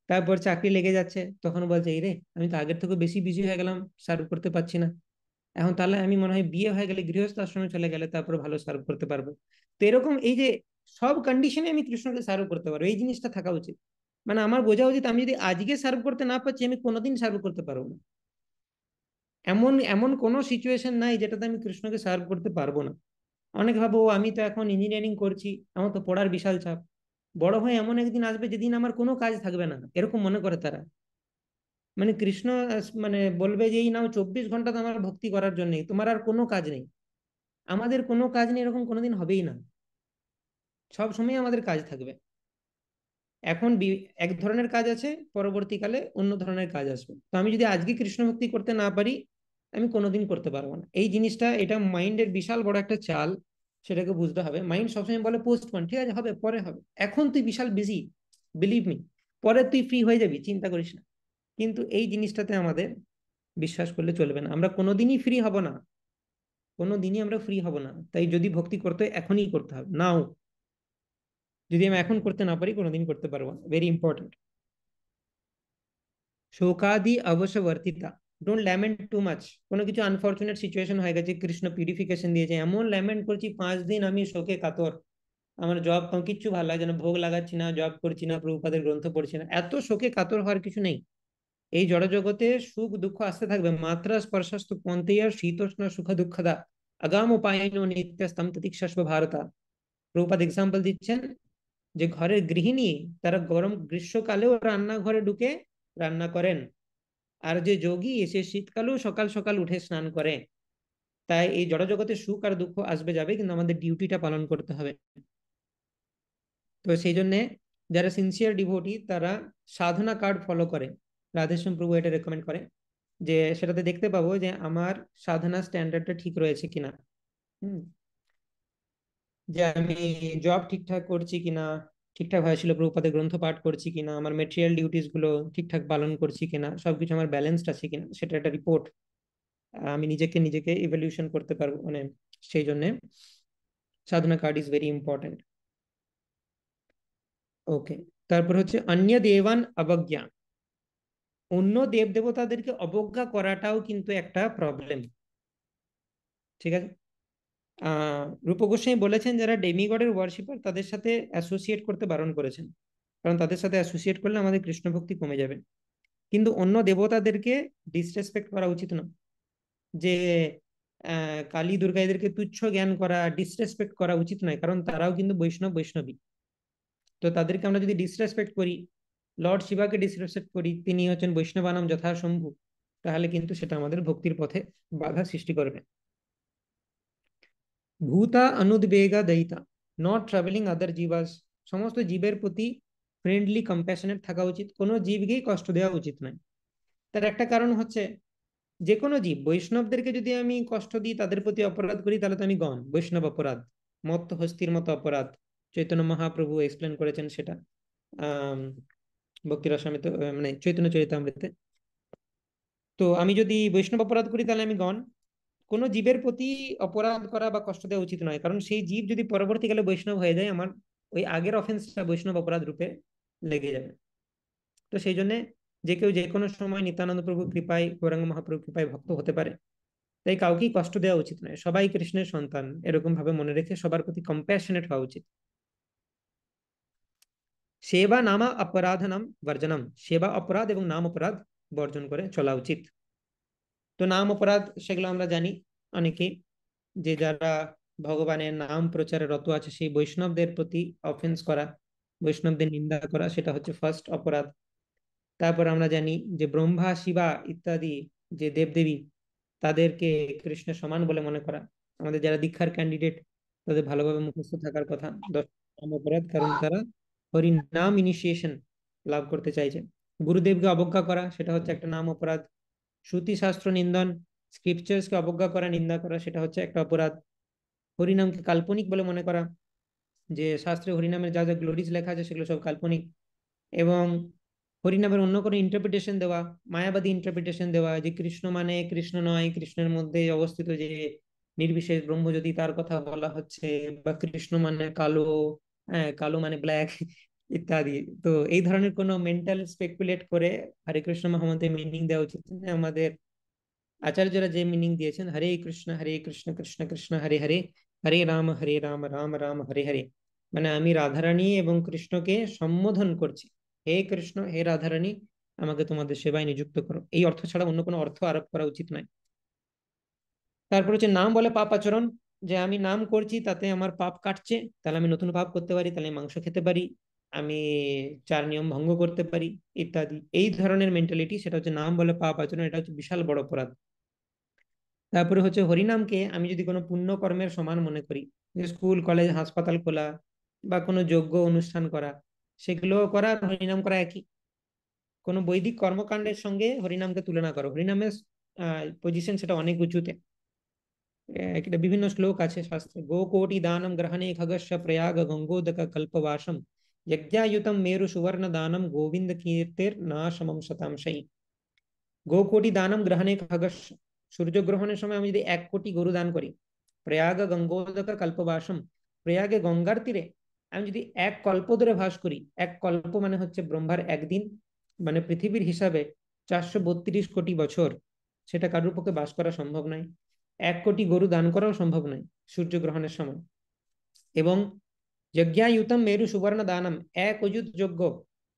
তারপর চাকরি লেগে যাচ্ছে, তখন বলছে এই রে আমি তো আগের থেকে বেশি বিজি হয়ে গেলাম, সার্ভ করতে পারছি না। এখন তাহলে আমি মনে হয় বিয়ে হয়ে গেলে, গৃহস্থ আশ্রমে চলে গেলে তারপর ভালো সার্ভ করতে পারবো। তো এরকম এই যে সব কন্ডিশনে আমি কৃষ্ণকে সার্ভ করতে পারবো, এই জিনিসটা থাকা উচিত। মানে আমার বোঝা উচিত আমি যদি আজকে সার্ভ করতে না পারছি আমি কোনোদিন সার্ভ করতে পারবো না। এমন এমন কোনো সিচুয়েশন নাই যেটাতে আমি কৃষ্ণকে সার্ভ করতে পারবো না। অনেক ভাবো আমি তো এখন ইঞ্জিনিয়ারিং করছি, আমার তো পড়ার বিশাল চাপ, বড় হয়ে এমন একদিন আসবে যেদিন আমার কোনো কাজ থাকবে না, এরকম মনে করে তারা। মানে কৃষ্ণ মানে বলবে যে এই নাও 24 ঘন্টা তোমার ভক্তি করার জন্য, তোমার আর কোনো কাজ নেই। আমাদের কোনো কাজ নেই এরকম কোনোদিন হবেই না, সব সময় আমাদের কাজ থাকবে। এখন এক ধরনের কাজ আছে, পরবর্তীকালে অন্য ধরনের কাজ আসবে। তো আমি যদি আজকে কৃষ্ণ ভক্তি করতে না পারি আমি কোনোদিন করতে পারবো না। এই জিনিসটা, এটা মাইন্ডের বিশাল বড় একটা চাল, সেটাকে বুঝতে হবে। মাইন্ড সবসময় বলে পোস্টপন, ঠিক আছে হবে পরে হবে, এখন তুই বিশাল বিজি, বিলিভ মি, পরে তুই ফ্রি হয়ে যাবি, চিন্তা করিস না। কিন্তু এই জিনিসটাতে আমাদের বিশ্বাস করলে চলবে না, আমরা কোনোদিনই ফ্রি হব না, কোনোদিনই আমরা ফ্রি হব না। তাই যদি ভক্তি করতে হয় এখনই করতে হবে, নাও যদি আমি এখন করতে না পারি কোনোদিন করতে পারবো না। Very important. শোকাদি অবশ্যবর্তিতা, ডোন্ট ল্যামেন্ট টু মাচ। কোনো কিছু আনফরচুনেট সিচুয়েশন হয়ে গেছে, কৃষ্ণ পিউরিফিকেশন দিয়েছে, এমন ল্যামেন্ট করছি 5 দিন আমি শোকে কাতর, আমার জব কিচ্ছু ভালো লাগছে না, ভোগ লাগাচ্ছি না, জব করছি না, প্রভুপাদের গ্রন্থ পড়ছি না, এত শোকে কাতর হওয়ার কিছু নেই। এই জড় জগতে সুখ দুঃখ আসতে থাকবে, মাত্রা স্পর্শস্তু পন্থেয় শীতোষ্ণ সুখ দুঃখদা আগাম উপায়ন নিত্যস্তম তিতিক্ষস্ব ভারতা। প্রভুপাদ এক্সাম্পল দিচ্ছেন যে ঘরের গৃহিণী তারা গরম গ্রীষ্মকালেও রান্নাঘরে ঢুকে রান্না করেন, আর যে যোগী সে শীতকালেও সকাল সকাল উঠে স্নান করে। তাই এই জড়জগতে সুখ আর দুঃখ আসবে যাবে, কিন্তু আমাদের ডিউটিটা পালন করতে হবে। তো সেই জন্য যারা সিনসিয়ার ডিভোটি তারা সাধনা কার্ড ফলো করে। রাধেশ্যাম প্রভু এটা রেকমেন্ড করে যে সেটাতে দেখতে পাবো যে আমার সাধনা স্ট্যান্ডার্ডটা ঠিক রয়েছে কিনা। হুম, যে আমি জব ঠিকঠাক করছি কিনা, ঠিকঠাক ভাবে ছিল প্রভুপাদের গ্রন্থ পাঠ করছি কিনা, আমার মেটেরিয়াল ডিউটিস গুলো ঠিকঠাক পালন করছি কিনা, সবকিছু আমার ব্যালেন্সড আছে কিনা, সেটা একটা রিপোর্ট আমি নিজেকে নিজেকে ইভ্যালুয়েশন করতে পারবো। মানে সেই জন্য সাধনা কার্ড ইজ ভেরি ইম্পর্টেন্ট। ওকে, তারপর হচ্ছে অন্য দেবান অবজ্ঞা। অন্য দেব দেবতাদেরকে অবজ্ঞা করাটাও কিন্তু একটা প্রবলেম। ঠিক আছে। রূপ গোস্বামী বলেছেন যারা ডেমিগডের ওয়ার্শিপার তাদের সাথে অ্যাসোসিয়েট করতে বারণ করেছেন, কারণ তাদের সাথে অ্যাসোসিয়েট করলে আমাদের কৃষ্ণ ভক্তি কমে যাবে। কিন্তু অন্য দেবতাদেরকে ডিসরেসপেক্ট করা উচিত না। যে কালী দুর্গা এদেরকে তুচ্ছ জ্ঞান করা, ডিসরেসপেক্ট করা উচিত নয়, কারণ তারাও কিন্তু বৈষ্ণবী। তো তাদেরকে আমরা যদি ডিসরেসপেক্ট করি, লর্ড শিবাকে ডিসরেসপেক্ট করি, তিনি হচ্ছেন বৈষ্ণবানাম যথাসম্ভু, তাহলে কিন্তু সেটা আমাদের ভক্তির পথে বাধা সৃষ্টি করবে। ভূতা অনুদ্বেগা দয়িতা, নট ট্রাভেলিং আদার জীবাস। সমস্ত জীবের প্রতি ফ্রেন্ডলি কম্প্যাশনেট থাকা উচিত, কোনো জীবকেই কষ্ট দেওয়া উচিত নয়। তার একটা কারণ হচ্ছে, যে কোনো জীব, বৈষ্ণবদেরকে যদি আমি কষ্ট দিই, তাদের প্রতি অপরাধ করি, তাহলে তো আমি গণ বৈষ্ণব অপরাধ, মত্ত হস্তির মতো অপরাধ। চৈতন্য মহাপ্রভু এক্সপ্লেন করেছেন সেটা আহ ভক্তি রসামৃত, মানে চৈতন্য চরিতামৃতে। তো আমি যদি বৈষ্ণব অপরাধ করি তাহলে আমি গণ। কোনো জীবের প্রতি অপরাধ করা বা কষ্ট দেওয়া উচিত নয়, কারণ সেই জীব যদি পরবর্তীকালে বৈষ্ণব হয়ে যায়, আমার ওই আগের অফেন্সটা বৈষ্ণব অপরাধ রূপে লেগে যাবে। তো সেই জন্য যে কেউ যে কোনো সময় নিত্যানন্দ প্রভু কৃপায়, গৌরাঙ্গ মহাপ্রভু কৃপায় ভক্ত হতে পারে। তাই কাউকেই কষ্ট দেওয়া উচিত নয়, সবাই কৃষ্ণের সন্তান এরকম ভাবে মনে রেখে সবার প্রতি কম্প্যাশনেট হওয়া উচিত। সেবা নামা অপরাধ নাম বর্জনম, সেবা অপরাধ এবং নাম অপরাধ বর্জন করে চলা উচিত। তো নাম অপরাধ সেগুলো আমরা জানি অনেকে, যে যারা ভগবানের নাম প্রচারে রত আছে সেই বৈষ্ণবদের প্রতি অফেন্স করা, বৈষ্ণবদের নিন্দা করা, সেটা হচ্ছে ফার্স্ট অপরাধ। তারপর আমরা জানি যে ব্রহ্মা শিবা ইত্যাদি যে দেবদেবী, তাদেরকে কৃষ্ণের সমান বলে মনে করা। আমাদের যারা দীক্ষার ক্যান্ডিডেট তাদের ভালোভাবে মুখস্থ থাকার কথা 10 অপরাধ, কারণ তারা হরি নাম ইনিশিয়েশন লাভ করতে চাইছে। গুরুদেবকে অবজ্ঞা করা, সেটা হচ্ছে একটা নাম অপরাধ। শ্রুতি শাস্ত্র নিন্দন, স্ক্রিপচার্সকে অবজ্ঞা করা, নিন্দা করা, সেটা হচ্ছে একটা অপরাধ। হরিনামকে কাল্পনিক বলে মনে করা, যে শাস্ত্রে হরিনামের যা যা গ্লোরিজ লেখা আছে সেগুলো সব কাল্পনিক। এবং হরিনামের অন্য কোনো ইন্টারপ্রিটেশন দেওয়া, মায়াবাদী ইন্টারপ্রিটেশন দেওয়া, যে কৃষ্ণ মানে কৃষ্ণ নয়, কৃষ্ণের মধ্যে অবস্থিত যে নির্বিশেষ ব্রহ্ম যদি তার কথা বলা হচ্ছে, বা কৃষ্ণ মানে কালো, হ্যাঁ কালো মানে ব্ল্যাক ইত্যাদি। তো এই ধরনের কোনো মেন্টাল স্পেকুলেট করে হরে কৃষ্ণ মহামন্ত্রের মিনিং দেওয়া উচিত না। আমাদের আচার্যরা যে মিনিং দিয়েছেন, হরে কৃষ্ণ কৃষ্ণ কৃষ্ণ হরে হরে, হরে রাম রাম রাম হরে হরে, মানে আমি রাধারানী এবং কৃষ্ণকে সম্বোধন করছি, হে কৃষ্ণ হে রাধারানী, আমাকে তোমাদের সেবায় নিযুক্ত করো। এই অর্থ ছাড়া অন্য কোনো অর্থ আরোপ করা উচিত নয়। তারপর হচ্ছে নাম বলে পাপ আচরণ, যে আমি নাম করছি তাতে আমার পাপ কাটছে, তাহলে আমি নতুন পাপ করতে পারি, তাহলে আমি মাংস খেতে পারি, আমি 4 নিয়ম ভঙ্গ করতে পারি ইত্যাদি। এই ধরনের মেন্টালিটি, সেটা হচ্ছে নাম বলে পাপ আচরণ, এটা হচ্ছে বিশাল বড় অপরাধ। তারপরে হচ্ছে হরিনামকে আমি যদি কোনো পুণ্য কর্মের সমান মনে করি, যে স্কুল কলেজ হাসপাতাল খোলা বা কোনো যজ্ঞ অনুষ্ঠান করা, সেগুলো করা আর হরিনাম করা একই। কোনো বৈদিক কর্মকাণ্ডের সঙ্গে হরিনামকে তুলনা করো, হরিনামের পজিশন সেটা অনেক উঁচুতে। একটা বিভিন্ন শ্লোক আছে শাস্ত্রে, গো কোটি দানম গ্রহণে খগস্য প্রয়াগ গঙ্গোদক কল্পবাসম, যজ্ঞায়ুতম মেরু সুবর্ণ দানম গোবিন্দ কীর্তের নাশমম শতাংশই। গো কোটি দানম গ্রহণে খগস্য, সূর্যগ্রহণের সময় আমি যদি 1 কোটি গরু দান করি, প্রয়াগ গঙ্গোদক কল্পবাসম, প্রয়াগে গঙ্গার তীরে আমি যদি 1 কল্প ধরে বাস করি, 1 কল্প মানে হচ্ছে ব্রহ্মার একদিন, মানে পৃথিবীর হিসাবে 432 কোটি বছর, সেটা কারোর পক্ষে বাস করা সম্ভব নয়। 1 কোটি গরু দান করাও সম্ভব নয় সূর্যগ্রহণের সময়। এবং যজ্ঞায়ুতম মেরু সুবর্ণ দানম, 1 অযুত যজ্ঞ,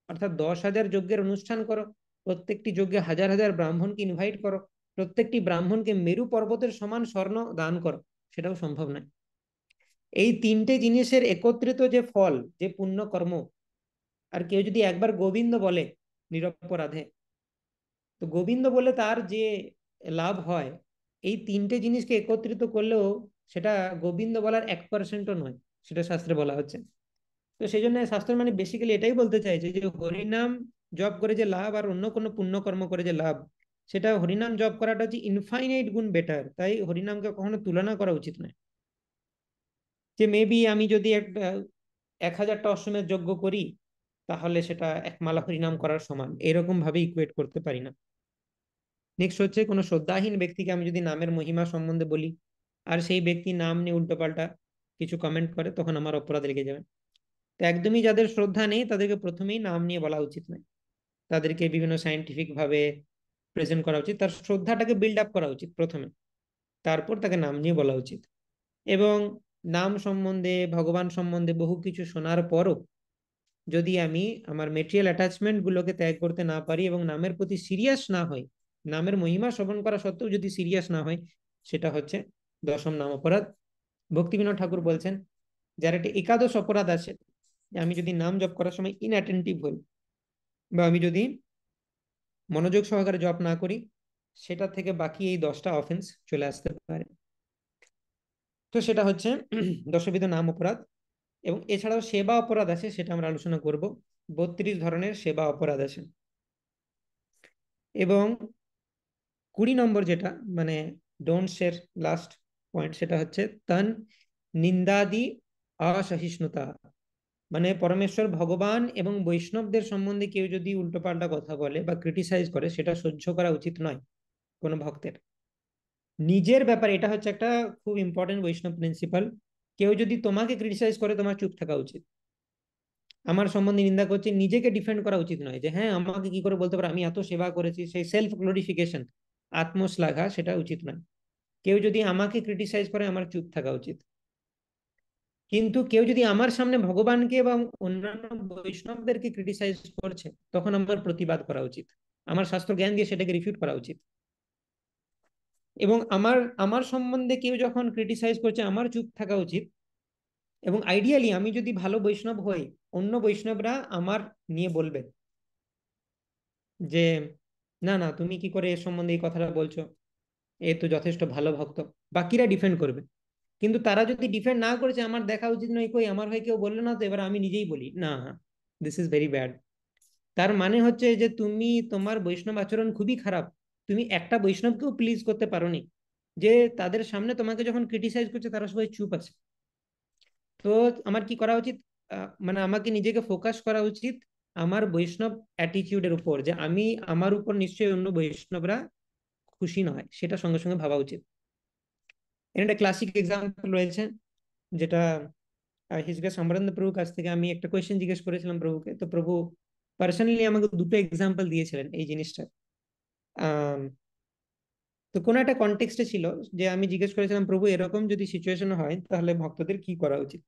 অর্থাৎ 10,000 যজ্ঞের অনুষ্ঠান করো, প্রত্যেকটি যজ্ঞে হাজার হাজার ব্রাহ্মণকে ইনভাইট করো, প্রত্যেকটি ব্রাহ্মণকে মেরু পর্বতের সমান স্বর্ণ দান করো, সেটাও সম্ভব নয়। এই 3টে জিনিসের একত্রিত যে ফল, যে পুণ্য কর্ম, আর কেউ যদি একবার গোবিন্দ বলে নিরপরাধে, তো গোবিন্দ বলে তার যে লাভ হয়, এই তিনটে জিনিসকে একত্রিত করলেও সেটা গোবিন্দ বলার 1%ও নয়, সেটা শাস্ত্রে বলা হচ্ছে। তো সেই জন্য শাস্ত্র মানে বেসিক্যালি এটাই বলতে চাইছে যে হরিনাম জপ করে যে লাভ আর অন্য কোনো পুণ্যকর্ম করে যে লাভ, সেটা হরিনাম জপ করাটা হচ্ছে ইনফাইনাইট গুণ বেটার, তাই হরিনামকে কখনো তুলনা করা উচিত নয়। যে মেবি আমি যদি একটা 1000টা অশ্বমেধ যজ্ঞ করি, তাহলে সেটা এক মালা হরিনাম করার সমান, এরকম ভাবে ইকুয়েট করতে পারি না। নেক্সট হচ্ছে কোনো শ্রদ্ধাহীন ব্যক্তিকে আমি যদি নামের মহিমা সম্বন্ধে বলি, আর সেই ব্যক্তি নাম নিয়ে উল্টোপাল্টা কিছু কমেন্ট করে, তখন আমার অপরাধ লেগে যাবে। তো একদমই যাদের শ্রদ্ধা নেই তাদেরকে প্রথমেই নাম নিয়ে বলা উচিত নয়, তাদেরকে বিভিন্ন সায়েন্টিফিক ভাবে প্রেজেন্ট করা উচিত, তার শ্রদ্ধাটাকে বিল্ড আপ করা উচিত প্রথমে, তারপর তাকে নাম নিয়ে বলা উচিত। এবং নাম সম্বন্ধে, ভগবান সম্বন্ধে বহু কিছু শোনার পরও যদি আমি আমার মেটেরিয়াল অ্যাটাচমেন্ট গুলোকে ত্যাগ করতে না পারি এবং নামের প্রতি সিরিয়াস না হই, নামের মহিমা শ্রবণ করা সত্ত্বেও যদি সিরিয়াস না হয়, সেটা হচ্ছে দশম নাম অপরাধ। ভক্তিবিনোদ ঠাকুর বলছেন, যার একটা একাদশ অপরাধ আছে, আমি যদি নাম জপ করার সময় ইনঅ্যাটেন্টিভ হই, বা আমি যদি মনোযোগ সহকারে জপ না করি, সেটা থেকে বাকি এই 10টা অফেন্স চলে আসতে পারে। তো সেটা হচ্ছে দশবিধ নাম অপরাধ। এবং এছাড়াও সেবা অপরাধ আছে, সেটা আমরা আলোচনা করব। 32 ধরনের সেবা অপরাধ আছে। এবং 20 নম্বর যেটা, মানে ডোন্টস এর লাস্ট পয়েন্ট, সেটা হচ্ছে তন নিন্দাদি অসহিষ্ণুতা। মানে পরমেশ্বর ভগবান এবং বৈষ্ণবদের সম্বন্ধে কেউ যদি উল্টোপাল্টা কথা বলে বা ক্রিটিসাইজ করে, সেটা সহ্য করা উচিত নয় কোনো ভক্তের। নিজের ব্যাপারে এটা হচ্ছে একটা খুব ইম্পর্টেন্ট বৈষ্ণব প্রিন্সিপাল, কেউ যদি তোমাকে ক্রিটিসাইজ করে তোমার চুপ থাকা উচিত। আমার সম্বন্ধে নিন্দা করছে, নিজেকে ডিফেন্ড করা উচিত নয় যে হ্যাঁ আমাকে কি করে বলতে পারে, আমি এত সেবা করেছি, সেই সেলফ গ্লোরিফিকেশন, আত্মশ্লাঘা, সেটা উচিত নয়। কেউ যদি আমাকে ক্রিটিসাইজ করে আমার চুপ থাকা উচিত। কিন্তু কেউ যদি আমার সামনে ভগবানকে এবং অন্যান্য বৈষ্ণবদেরকে ক্রিটিসাইজ করছে, তখন আমার প্রতিবাদ করা উচিত, আমার শাস্ত্র জ্ঞান দিয়ে সেটাকে রিফিউট করা উচিত। এবং আমার আমার সম্বন্ধে কেউ যখন ক্রিটিসাইজ করছে, আমার চুপ থাকা উচিত। এবং আইডিয়ালি আমি যদি ভালো বৈষ্ণব হই, অন্য বৈষ্ণবরা আমার নিয়ে বলবে যে না না, তুমি কি করে এর সম্বন্ধে এই কথাটা বলছো, এ তো যথেষ্ট ভালো ভক্ত, বাকিরা ডিফেন্ড করবে। কিন্তু তারা যদি ডিফেন্ড না করেছে, আমার দেখা উচিত নয়, কই আমার হয়ে কেউ বললো না তো, এবার আমি নিজেই বলি না, দিস ইজ ভেরি ব্যাড। তার মানে হচ্ছে যে তুমি, তোমার বৈষ্ণব আচরণ খুবই খারাপ, তুমি একটা বৈষ্ণবকেও প্লিজ করতে পারোনি, যে তাদের সামনে তোমাকে যখন ক্রিটিসাইজ করছে তারা সবাই চুপ আছে। তো আমার কি করা উচিত, মানে আমাকে নিজেকে ফোকাস করা উচিত আমার বৈষ্ণব অ্যাটিটিউডের উপর, যে আমি, আমার উপর নিশ্চয়ই অন্য বৈষ্ণবরা খুশি নয়, সেটা সঙ্গে সঙ্গে ভাবা উচিত। এর একটা ক্লাসিক এক্সাম্পল রয়েছে, যেটা হিজ গ্রেস অমরেন্দ্র প্রভুর কাছ থেকে আমি একটা কোয়েশ্চেন জিজ্ঞেস করেছিলাম প্রভুকে, তো প্রভু পার্সোনালি আমাকে দুটো এক্সাম্পল দিয়েছিলেন এই জিনিসটা। আহ তো কোনো একটা কনটেক্সটে ছিল, যে আমি জিজ্ঞেস করেছিলাম, প্রভু এরকম যদি সিচুয়েশন হয় তাহলে ভক্তদের কি করা উচিত।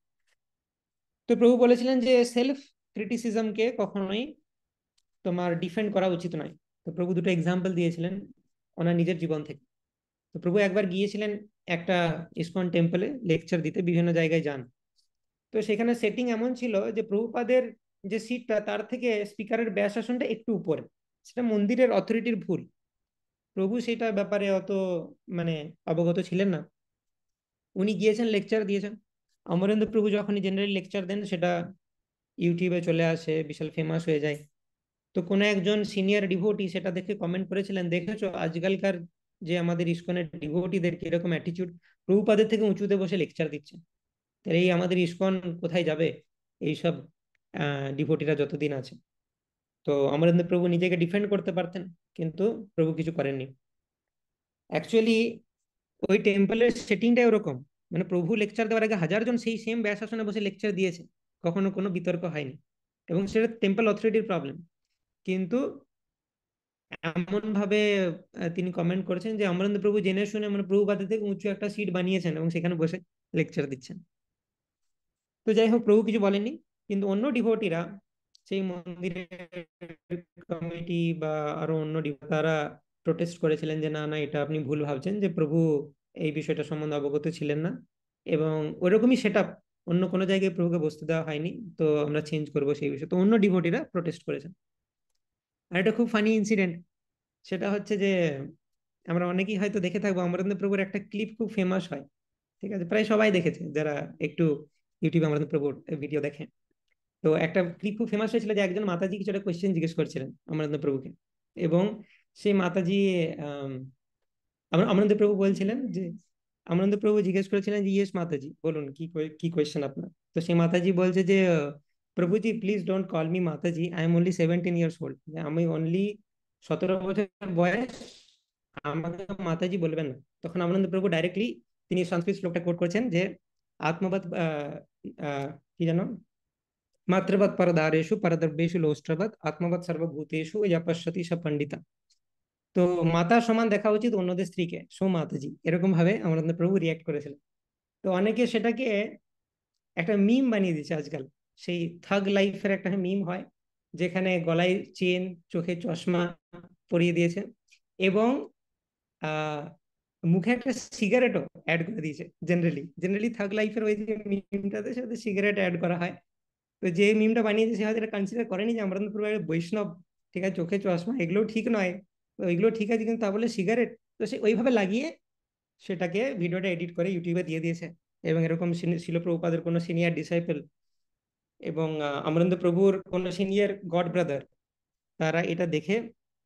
তো প্রভু বলেছিলেন যে সেলফ ক্রিটিসিজমকে কখনোই তোমার ডিফেন্ড করা উচিত নয়। তো প্রভু দুটো এক্সাম্পল দিয়েছিলেন ওনার নিজের জীবন থেকে। তো প্রভু একবার গিয়েছিলেন একটা ইসকন টেম্পলে লেকচার দিতে, বিভিন্ন জায়গায় যান। তো সেখানে সেটিং এমন ছিল যে প্রভুপাদের যে সিটটা, তার থেকে স্পিকারের ব্যাস আসনটা একটু উপরে, সেটা মন্দিরের অথরিটির ভুল। প্রভু সেটা ব্যাপারে অত মানে অবগত ছিলেন না, উনি গিয়েছেন লেকচার দিয়েছেন। অমরেন্দ্র প্রভু যখনই জেনারেল লেকচার দেন, সেটা ইউটিউবে চলে আসে, বিশাল ফেমাস হয়ে যায়। তো কোনো একজন সিনিয়র ডিভোটি সেটা দেখে কমেন্ট করেছিলেন, দেখেছো আজকালকার যে আমাদের ইসকনের ডিভোটিদের কিরকম অ্যাটিটিউড, প্রভুপাদের থেকে উঁচুতে বসে লেকচার দিচ্ছে, তাহলে এই আমাদের ইসকন কোথায় যাবে, এইসব ডিভোটিরা যতদিন আছে। তো অমরেন্দ্র প্রভু নিজেকে ডিফেন্ড করতে পারতেন, কিন্তু প্রভু কিছু করেননি। অ্যাকচুয়ালি ওই টেম্পলের সেটিংটাই ওরকম, মানে প্রভু লেকচার দেওয়ার আগে 1000 জন সেই সেম ব্যাসাসনে বসে লেকচার দিয়েছে, কখনো কোনো বিতর্ক হয়নি। এবং সেটা টেম্পল অথরিটির প্রবলেম। কিন্তু এমন ভাবে তিনি কমেন্ট করেছেন যে অমরেন্দ্র প্রভু জেনে শুনে, মানে প্রভুপাদের থেকে উঁচু একটা সিট বানিয়েছেন এবং সেখানে বসে লেকচার দিচ্ছেন। তো যাই হোক, প্রভু কিছু বলেননি। কিন্তু অন্য ডিভোটিরা, সেই মন্দিরের কমিটি বা আরো অন্য তারা প্রোটেস্ট করেছিলেন যে না না, এটা আপনি ভুল ভাবছেন, যে প্রভু এই বিষয়টা সম্বন্ধে অবগত ছিলেন না। এবং ওইরকমই সেট আপ, অন্য কোনো জায়গায় প্রভুকে বসতে দেওয়া হয়নি, তো আমরা চেঞ্জ করবো সেই বিষয়ে। তো অন্য ডিভোটিরা প্রোটেস্ট করেছেন। আর এটা খুব ফানি ইনসিডেন্ট, সেটা হচ্ছে যে আমরা অনেকেই হয়তো দেখে থাকবো, অমরেন্দ্র প্রভুর একটা ক্লিপ খুব ফেমাস হয়, ঠিক আছে, প্রায় সবাই দেখেছে যারা একটু ইউটিউবে অমরেন্দ্র প্রভুর ভিডিও দেখে। তো একটা ক্লিপ খুব ফেমাস হয়েছিল যে একজন মাতাজি কিছু একটা কোয়েশ্চেন জিজ্ঞেস করছিলেন অমরেন্দ্র প্রভুকে, এবং সেই মাতাজি আহ অমরেন্দ্র প্রভু বলছিলেন যে, অমরেন্দ্র প্রভু জিজ্ঞেস করেছিলেন যে ইয়েস মাতাজি বলুন কি কোয়েশ্চেন আপনার। তো সেই মাতাজি বলছে যে Prabhuji please don't call me Mataji, I am only 17 years old, আমি অনলি 17 বছর বয়স, আমাকে মাতাজি বলবেন না। তখন অমরেন্দ্র প্রভু ডাইরেক্টলি তিনি সংস্কৃত শ্লোকটা কোট করেছেন যে আত্মবৎ কি জানো, মাতৃবৎ পরদারেষু পরদ্রব্যেষু লোষ্ট্রবৎ আত্মবৎ সর্বভূতেষু ইয়া পশ্যতি স পণ্ডিতা। তো মাতার সমান দেখা উচিত অন্যদের স্ত্রীকে, সো মাতাজি, এরকম ভাবে আমাদের প্রভু রিয়াক্ট করেছিলেন। তো অনেকে সেটাকে একটা মিম বানিয়ে দিচ্ছে আজকাল, সেই থাগ লাইফের একটা মিম হয় যেখানে গলায় চেন, চোখে চশমা পরিয়ে দিয়েছে, এবং আহ মুখে একটা সিগারেটও অ্যাড করে দিয়েছে। জেনারেলি থাগ লাইফের ওই যে মিমটাতে সাথে সিগারেট অ্যাড করা হয়। তো যে মিমটা বানিয়েছে সে হয়তো এটা কনসিডার করেনি যে আমরা পুরো বৈষ্ণব, ঠিক আছে, চোখে চশমা এগুলো ঠিক নয়, তো এগুলো ঠিক আছে কিন্তু তা বলে সিগারেট, তো সে ওইভাবে লাগিয়ে সেটাকে ভিডিওটা এডিট করে ইউটিউবে দিয়ে দিয়েছে। এবং এরকম শিল প্রভুপাদের কোনো সিনিয়র ডিসাইপল এবং অমরেন্দ্র প্রভুর কোনো সিনিয়র গড ব্রাদার, তারা এটা দেখে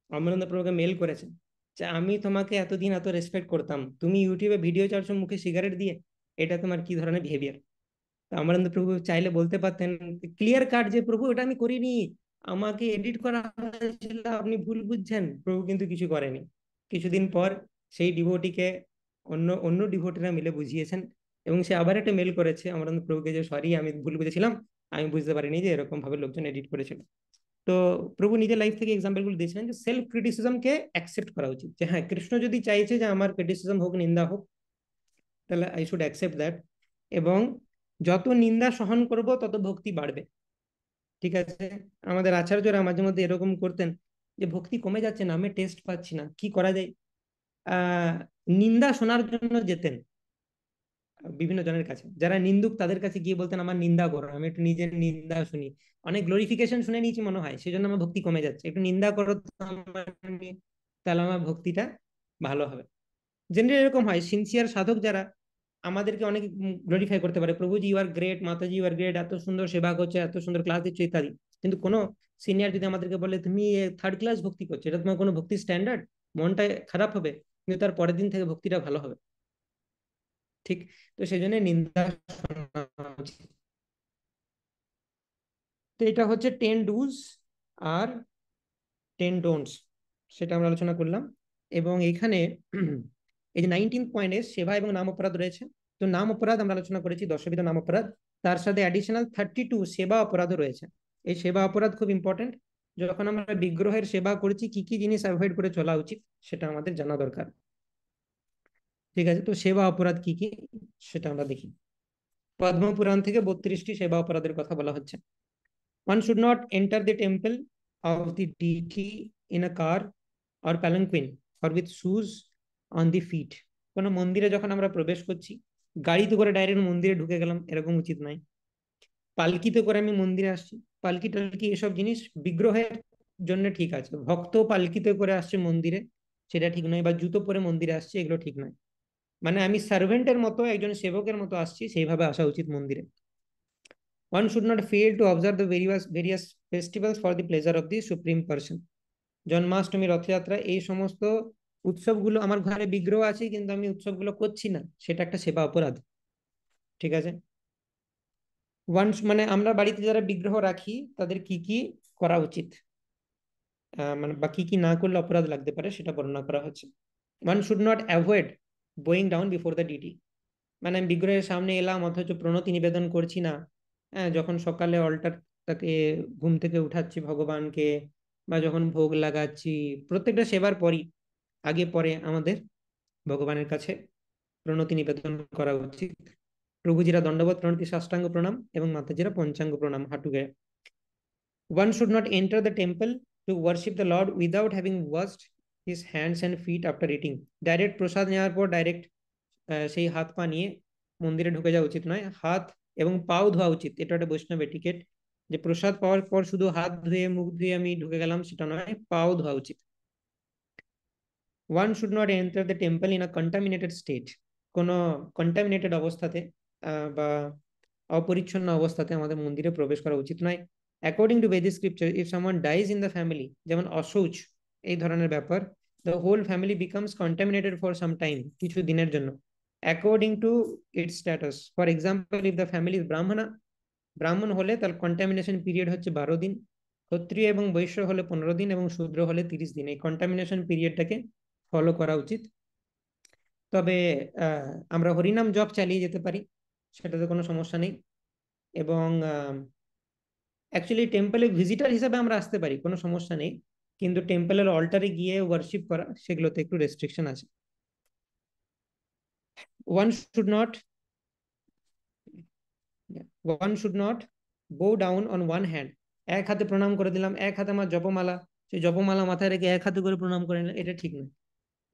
অমরেন্দ্র প্রভুকে মেল করেছেন যে আমি তোমাকে এতদিন এত রেসপেক্ট করতাম, তুমি ইউটিউবে ভিডিও চালছো মুখে সিগারেট দিয়ে, এটা তোমার কি ধরনের বিহেভিয়ার। অমরেন্দ্র প্রভু চাইলে বলতে পারতেন ক্লিয়ার কাট যে প্রভু এটা আমি করিনি, আমাকে এডিট করা হয়েছিল, আপনি ভুল বুঝছেন। প্রভু কিন্তু কিছু করেনি। কিছুদিন পর সেই ডিভোটিকে অন্য অন্য ডিভোটিরা মিলে বুঝিয়েছেন, এবং সে আবার একটা মেল করেছে অমরেন্দ্র প্রভুকে যে সরি আমি ভুল বুঝেছিলাম, আমি বুঝতে পারিনি যে এরকম ভাবে লোকজন এডিট করেছিল। তো প্রভু নিজের লাইফ থেকে এক্সাম্পল গুলো দিয়েছিলেন যে সেলফ ক্রিটিসিজমকে অ্যাকসেপ্ট করা উচিত, যে হ্যাঁ কৃষ্ণ যদি চাইছে যে আমার ক্রিটিসিজম হোক, নিন্দা হোক, তাহলে আই শুড অ্যাকসেপ্ট দ্যাট। এবং যত নিন্দা সহন করব তত ভক্তি বাড়বে, ঠিক আছে। আমাদের আচার্যরা মাঝে মধ্যে এরকম করতেন যে ভক্তি কমে যাচ্ছে না, আমি টেস্ট পাচ্ছি না, কি করা যায়। আহ নিন্দা শোনার জন্য যেতেন বিভিন্ন জনের কাছে, যারা নিন্দুক তাদের কাছে গিয়ে বলতেন আমার নিন্দা করো, আমি একটু নিজের নিন্দা শুনি, অনেক গ্লোরিফিকেশন শুনে নিয়েছি মনে হয়, সেই জন্য আমার ভক্তি কমে যাচ্ছে, একটু নিন্দা করো তো তাহলে আমার ভক্তিটা ভালো হবে। জেনারেলি এরকম হয়, সিনসিয়ার সাধক যারা আমাদেরকে অনেক গ্লোরিফাই করতে পারে, Prabhuji you are great, Mataji you are great, এত সুন্দর সেবা করছে, এত সুন্দর ক্লাস দিচ্ছ ইত্যাদি। কিন্তু কোনো সিনিয়র যদি আমাদেরকে বলে তুমি থার্ড ক্লাস ভক্তি করছো, এটা তোমার কোনো ভক্তি স্ট্যান্ডার্ড, মনটা খারাপ হবে, কিন্তু তার পরের দিন থেকে ভক্তিটা ভালো হবে, ঠিক। তো সেই জন্য নিন্দা শোনা উচিত। তো এটা হচ্ছে 10 ডুজ আর 10 ডোন্টস, সেটা আমরা আলোচনা করলাম। এবং এখানে এই যে 19 পয়েন্টে সেবা এবং নাম অপরাধ রয়েছে। তো নাম অপরাধ আমরা আলোচনা করেছি, 10বিধ নাম অপরাধ, তার সাথে অ্যাডিশনাল 32 সেবা অপরাধও রয়েছে। এই সেবা অপরাধ খুব ইম্পর্টেন্ট, যখন আমরা বিগ্রহের সেবা করছি কি কি জিনিস অ্যাভয়েড করে চলা উচিত সেটা আমাদের জানা দরকার, ঠিক আছে। তো সেবা অপরাধ কি কি সেটা আমরা দেখি। পদ্মপুরাণ থেকে 32টি সেবা অপরাধের কথা বলা হচ্ছে। One should not enter the temple of the deity in a car or palanquin or with shoes on the feet. কোনো মন্দিরে যখন আমরা প্রবেশ করছি, গাড়িতে করে ডাইরেক্ট মন্দিরে ঢুকে গেলাম, এরকম উচিত নয়। পালকিতে করে আমি মন্দিরে আসছি, পালকি টালকি এসব জিনিস বিগ্রহের জন্য ঠিক আছে, ভক্ত পালকিতে করে আসছে মন্দিরে সেটা ঠিক নয়, বা জুতো পরে মন্দিরে আসছে এগুলো ঠিক নয়। মানে আমি সার্ভেন্টের মতো, একজন সেবকের মতো আসছি, সেইভাবে আসা উচিত মন্দিরে। One should not fail to observe the various festivals for the pleasure of the supreme person. Janmashtami, Rathyatra, এই সমস্ত উৎসবগুলো, আমার ঘরে বিগ্রহ আছে কিন্তু আমি উৎসবগুলো করছি না, সেটা একটা সেবা অপরাধ, ঠিক আছে। মানে আমরা বাড়িতে যারা বিগ্রহ রাখি তাদের কি কি করা উচিত, মানে বা কি কি না করলে অপরাধ লাগতে পারে সেটা বর্ণনা করা হচ্ছে। One should not avoid going down before the deity, মানে আমি বিগ্রহের সামনে এলাম অথচ প্রণতি নিবেদন করছি না। হ্যাঁ, যখন সকালে অলটার তাকে ঘুম থেকে উঠাচ্ছি ভগবানকে, বা যখন ভোগ লাগাচ্ছি, প্রত্যেকটা সেবার পরই আগে পরে আমাদের ভগবানের কাছে প্রণতি নিবেদন করা উচিত। প্রভুজিরা দণ্ডবত প্রণতি সাষ্টাঙ্গ প্রণাম, এবং মাতাজিরা পঞ্চাঙ্গ প্রণাম হাঁটু গেড়ে। One should not enter the temple to worship the Lord without having washed his hands and feet after eating. Direct প্রসাদ নেওয়ার পর ডাইরেক্ট সেই হাত পা নিয়ে মন্দিরে ঢুকে যাওয়া উচিত নয়, হাত এবং পাও ধোয়া উচিত, এটা একটা বৈষ্ণব এটিকেট, যে প্রসাদ পাওয়ার পর শুধু হাত ধুয়ে মুখ ধুয়ে আমি ঢুকে গেলাম সেটা নয়, পাও ধোয়া উচিত। One should not enter the temple in a contaminated state. কোনো কন্টামিনেটেড অবস্থাতে বা অপরিচ্ছন্ন অবস্থাতে আমাদের মন্দিরে প্রবেশ করা উচিত নয়। According to Vedic scripture, if someone dies in the family, যেমন অশৌচ এই ধরনের ব্যাপার, the whole family becomes contaminated for some time, কিছু দিনের জন্য, according to its status. For example, if the family is brahmana, ব্রাহ্মণ হলে তার কন্টামিনেশন পিরিয়ড হচ্ছে 12 দিন, ক্ষত্রিয় এবং বৈশ্য হলে 15 দিন, এবং শূদ্র হলে 30 দিন। এই কন্টামিনেশন পিরিয়ডটাকে ফলো করা উচিত। তবে আমরা হরিনাম জপ চালিয়ে যেতে পারি, সেটাতে কোনো সমস্যা নেই। এবং অ্যাকচুয়ালি টেম্পলে ভিজিটার হিসেবে আমরা আসতে পারি, কোনো সমস্যা নেই, কিন্তু টেম্পলের অল্টারে গিয়ে ওয়ার্শিপ করা সেগুলোতে একটু রেস্ট্রিকশন আছে। One should not one should not বো ডাউন অন ওয়ান হ্যান্ড। এক হাতে প্রণাম করে দিলাম, এক হাতে আমার জপমালা, সেই জপমালা মাথায় রেখে এক হাতে করে প্রণাম করে নিলাম, এটা ঠিক নয়।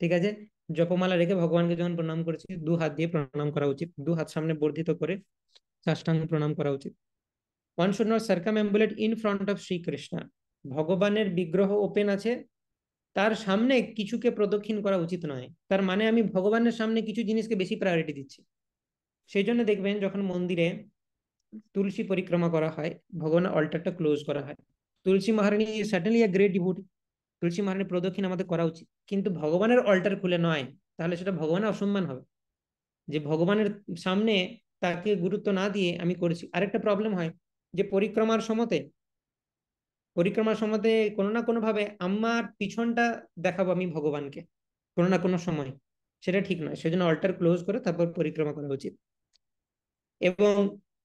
ঠিক আছে, জপমালা রেখে ভগবানকে যখন প্রণাম করেছি, 2 হাত দিয়ে প্রণাম করা উচিত, 2 হাত সামনে বর্ধিত করে সাষ্টাঙ্গ প্রণাম করা উচিত। One should not circumambulate in front of Shri Krishna. ভগবানের বিগ্রহ ওপেন আছে, তার সামনে কিছুকে প্রদক্ষিণ করা উচিত নয়। তার মানে আমি ভগবানের সামনে কিছু জিনিসকে বেশি প্রায়োরিটি দিচ্ছি। সেই জন্য দেখবেন যখন মন্দিরে তুলসী পরিক্রমা করা হয়, ভগবানের অল্টারটা ক্লোজ করা হয়। তুলসী মহারানী সার্টেনলি আ গ্রেট ডিভোটি, তুলসী মহারানী প্রদক্ষিণ আমাদের করা উচিত, কিন্তু ভগবানের অল্টার খুলে নয়, তাহলে সেটা ভগবানের অসম্মান হবে। যে ভগবানের সামনে তাকে গুরুত্ব না দিয়ে আমি করেছি। আরেকটা প্রবলেম হয় যে পরিক্রমার সময়তে কোনো না কোনো ভাবে আমার পিছনটা দেখাবো আমি ভগবানকে, কোনো না কোনো সময়, সেটা ঠিক নয়। সেজন্য অল্টার ক্লোজ করে তারপর পরিক্রমা করা উচিত। এবং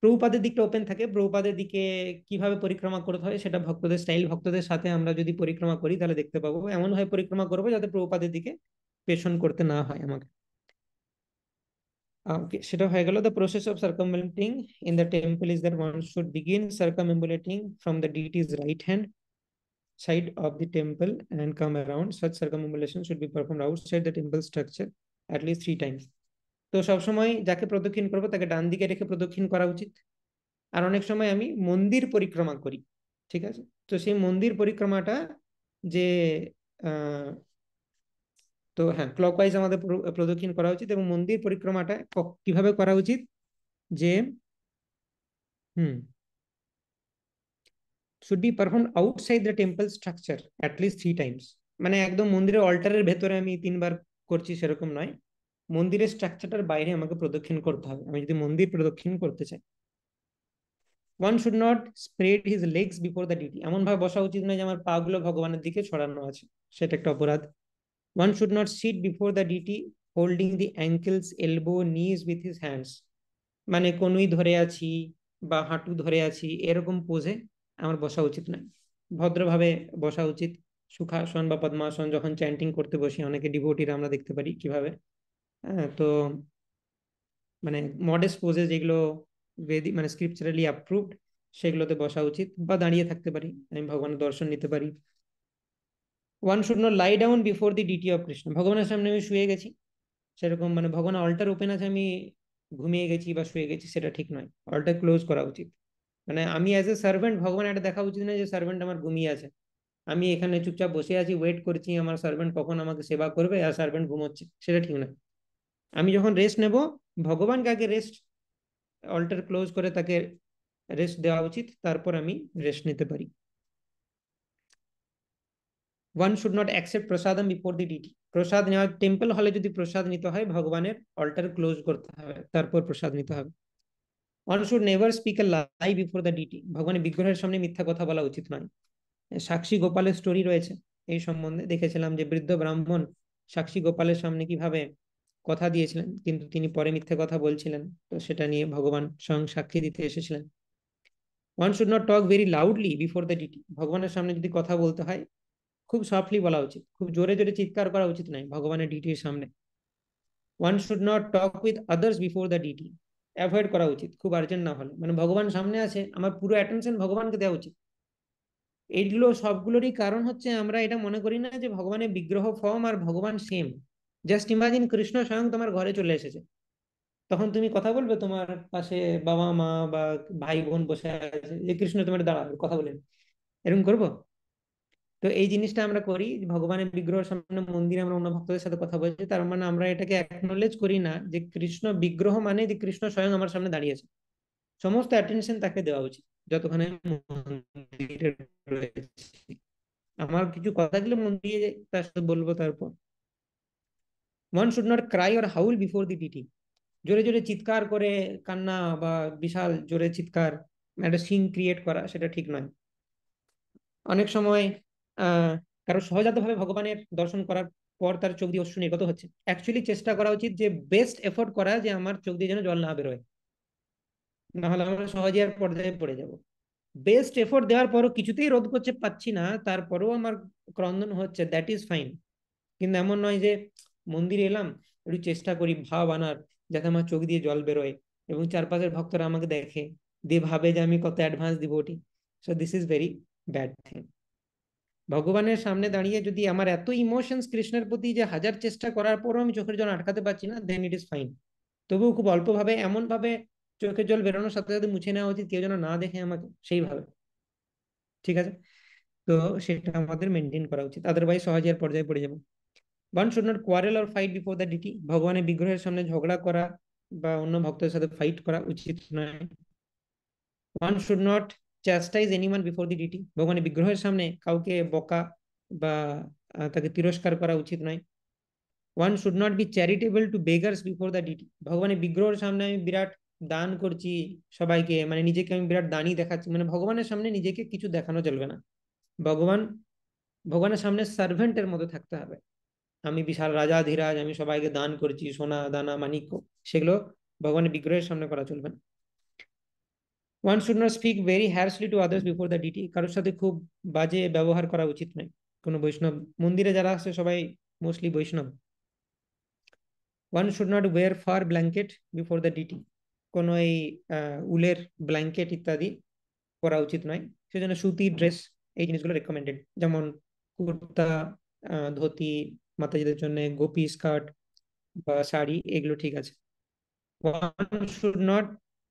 প্রভুপাদের দিকটা ওপেন থাকে, প্রভুপাদের দিকে কিভাবে পরিক্রমা করতে হয় সেটা ভক্তদের স্টাইল, ভক্তদের সাথে আমরা যদি পরিক্রমা করি তাহলে দেখতে পাবো, এমন ভাবে পরিক্রমা করবো যাতে প্রভুপাদের দিকে পেছন করতে না হয় আমাকে। Okay, সেটা হয়ে গেল। The process of circumambulating in the temple is that one should begin circumambulating from the deity's right hand side of the temple and come around. Such circumambulation should be performed outside the temple structure at least 3 times. তো সবসময় যাকে প্রদক্ষিণ করবো তাকে ডান দিকে রেখে প্রদক্ষিণ করা উচিত। আর অনেক সময় আমি মন্দির পরিক্রমা করি, ঠিক আছে, তো সেই মন্দির পরিক্রমাটা যে আহ তো হ্যাঁ, ক্লকওয়াইজ আমাদের প্রদক্ষিণ করা উচিত। এবং মন্দির পরিক্রমাটা কিভাবে করা উচিত, যে হুম should be performed outside the temple structure at least 3 times। মানে একদম মন্দিরের অল্টারের ভেতরে আমি 3 বার করছি সেরকম নয়, মন্দিরের স্ট্রাকচারটার বাইরে আমাকে প্রদক্ষিণ করতে হবে আমি যদি মন্দির প্রদক্ষিণ করতে চাই। One should not spread his legs before the deity. এমন ভাবে বসা উচিত নয় যে আমার পা গুলো ভগবানের দিকে ছড়ানো আছে, সেটা একটা অপরাধ। One should not sit before the deity holding the ankles elbow knees with his hands. মানে কনুই ধরে আছি বা হাঁটু ধরে আছি এরকম পোজে আমার বসা উচিত নয়, ভদ্রভাবে বসা উচিত। সুখাসন বা পদ্মাসন যখন চ্যান্টিং করতে বসি, অনেকে ডিভোটিরা আমরা দেখতে পারি কিভাবে, হ্যাঁ, তো মানে মডেস্ট পোজে যেগুলো বেদি মানে স্ক্রিপচারালি অ্যাপ্রুভড সেগুলোতে বসা উচিত, বা দাঁড়িয়ে থাকতে পারি, আমি ভগবানের দর্শন নিতে পারি। One should not lie down before the deity of Krishna. ভগবানের সামনে আমি শুয়ে গেছি, সেরকম মানে ভগবান অল্টার ওপেন আছে, আমি ঘুমিয়ে গেছি বা শুয়ে গেছি, সেটা ঠিক নয়, অল্টার ক্লোজ করা উচিত। মানে আমি অ্যাজ এ সার্ভেন্ট, ভগবান এটা দেখা উচিত না যে সার্ভেন্ট আমার ঘুমিয়ে আছে, আমি এখানে চুপচাপ বসে আছি, ওয়েট করছি আমার সার্ভেন্ট কখন আমাকে সেবা করবে, আর সার্ভেন্ট ঘুমোচ্ছে, সেটা ঠিক নয়। আমি যখন রেস্ট নেব, ভগবানকে আগে রেস্ট, অল্টার ক্লোজ করে তাকে রেস্ট দেওয়া উচিত, তারপর আমি রেস্ট নিতে পারি। One should not accept prasadam before the deity. প্রসাদ নেওয়া, টেম্পল হলে যদি প্রসাদ নিতে হয় ভগবানের অল্টার ক্লোজ করতে হবে, তারপর প্রসাদ নিতে হবে। One should never speak a lie before the deity. ভগবানের বিগ্রহের সামনে মিথ্যা কথা বলা উচিত নয়। সাক্ষী গোপালের স্টোরি রয়েছে এই সম্বন্ধে, দেখেছিলাম যে বৃদ্ধ ব্রাহ্মণ সাক্ষী গোপালের সামনে কিভাবে কথা দিয়েছিলেন, কিন্তু তিনি পরে মিথ্যে কথা বলছিলেন, তো সেটা নিয়ে ভগবান স্বয়ং সাক্ষী দিতে এসেছিলেন। One should not talk very loudly before the deity. ভগবানের সামনে যদি কথা বলতে হয় খুব সফটলি বলা উচিত, খুব জোরে জোরে চিৎকার করা উচিত নয় ভগবানের ডিটির সামনে। One should not talk with others before the deity. Avoid করা উচিত খুব আর্জেন্ট না হলে, মানে ভগবান সামনে আছে, আমার পুরো অ্যাটেনশন ভগবানকে দেওয়া উচিত। এইগুলো সবগুলোরই কারণ হচ্ছে আমরা এটা মনে করি না যে ভগবানের বিগ্রহ ফর্ম আর ভগবান সেম। জাস্ট ইমাজিন কৃষ্ণ স্বয়ং তোমার ঘরে চলে এসেছে, তখন তুমি কথা বলবে, তোমার পাশে বাবা মা বা ভাই বোন বসে আছে, যে কৃষ্ণ তোমার দাঁড়া কথা বলেন, এরকম করবো? তো এই জিনিসটা আমরা করি, ভগবানের বিগ্রহের সামনে মন্দিরে আমরা অন্য ভক্তদের সাথে কথা বলছি, তার মানে আমরা এটাকে অ্যাকনোলেজ করি না যে কৃষ্ণ বিগ্রহ মানে যে কৃষ্ণ স্বয়ং আমার সামনে দাঁড়িয়েছে। সমস্ত অ্যাটেনশন তাকে দেওয়া উচিত যতক্ষণ আমি মন্দিরে রয়েছি। আমার কিছু কথা গেলে মন্দিরে তার সাথে বলবো। তারপর one should not cry or howl before the deity. জোরে জোরে চিৎকার করে কান্না বা বিশাল জোরে চিৎকার, একটা সিন ক্রিয়েট করা, সেটা ঠিক নয়। অনেক সময় আহ কারো সহজাত ভাবে ভগবানের দর্শন করার পর তার চোখ দিয়ে অশ্রু নির্গত হচ্ছে, অ্যাকচুয়ালি চেষ্টা করা উচিত যে বেস্ট এফোর্ট করা, যে আমার চোখ দিয়ে যেন জল না বেরোয়, না হলে আমরা সহজে আর পর্যায়ে পড়ে যাব। বেস্ট এফোর্ট দেওয়ার পরও কিছুতেই রোধ করতে পারছি না, তারপরেও আমার ক্রন্দন হচ্ছে, দ্যাট ইজ ফাইন। কিন্তু এমন নয় যে মন্দিরে এলাম, একটু চেষ্টা করি ভাব আনার যাতে আমার চোখ দিয়ে জল বেরোয় এবং চারপাশের ভক্তরা আমাকে দেখে, দিয়ে ভাবে যে আমি কত advance devotee. So this is very bad thing. ভগবানের সামনে দাঁড়িয়ে যদি আমার এত ইমোশনস কৃষ্ণের প্রতি যে হাজার চেষ্টা করার পরও আমি চোখের জল আটকাতে পারছি না, দেন ইট ইজ ফাইন। তবুও খুব অল্প ভাবে, এমন ভাবে চোখের জল বেরোনোর সাথে সাথে মুছে নেওয়া উচিত, কেউ যেন না দেখে আমাকে সেইভাবে। ঠিক আছে? তো সেটা আমাদের মেনটেন করা উচিত, আদারওয়াইজ সহজে আর পর্যায়ে পড়ে যাবো। One should not quarrel or fight before the deity. ভগবানের বিগ্রহের সামনে ঝগড়া করা বা অন্য ভক্তের সাথে ফাইট করা উচিত নয়। One should not chastise anyone before the deity. ভগবানের বিগ্রহের সামনে কাউকে বকা বা তাকে তিরস্কার করা উচিত নয়। One should not be charitable to beggars before the deity. ভগবানের বিগ্রহের সামনে আমি বিরাট দান করছি সবাইকে, মানে নিজেকে আমি বিরাট দানই দেখাচ্ছি, মানে ভগবানের সামনে নিজেকে কিছু দেখানো চলবে না। ভগবান ভগবানের সামনে সার্ভেন্টের মতো থাকতে হবে। আমি বিশাল রাজা ধীরাজ, আমি সবাইকে দান করছি সোনা দানা মানিক্য, সেগুলো ভগবানের বিগ্রহের সামনে করা চলবে না। One should not speak very harshly to others before the deity. কারোর সাথে খুব বাজে ব্যবহার করা উচিত নয়। কোনো বৈষ্ণব মন্দিরে যারা আসে সবাই মোস্টলি বৈষ্ণব। One should not wear fur blanket before the deity. কোনো এই উলের ব্ল্যাঙ্কেট ইত্যাদি পরা উচিত নয়। সেজন্য সুতি ড্রেস, এই জিনিসগুলো রেকমেন্ডেড, যেমন কুর্তা, ধুতি, মাতাজিদের জন্য গোপী স্কার্ট বা শাড়ি, এগুলো ঠিক আছে। One should not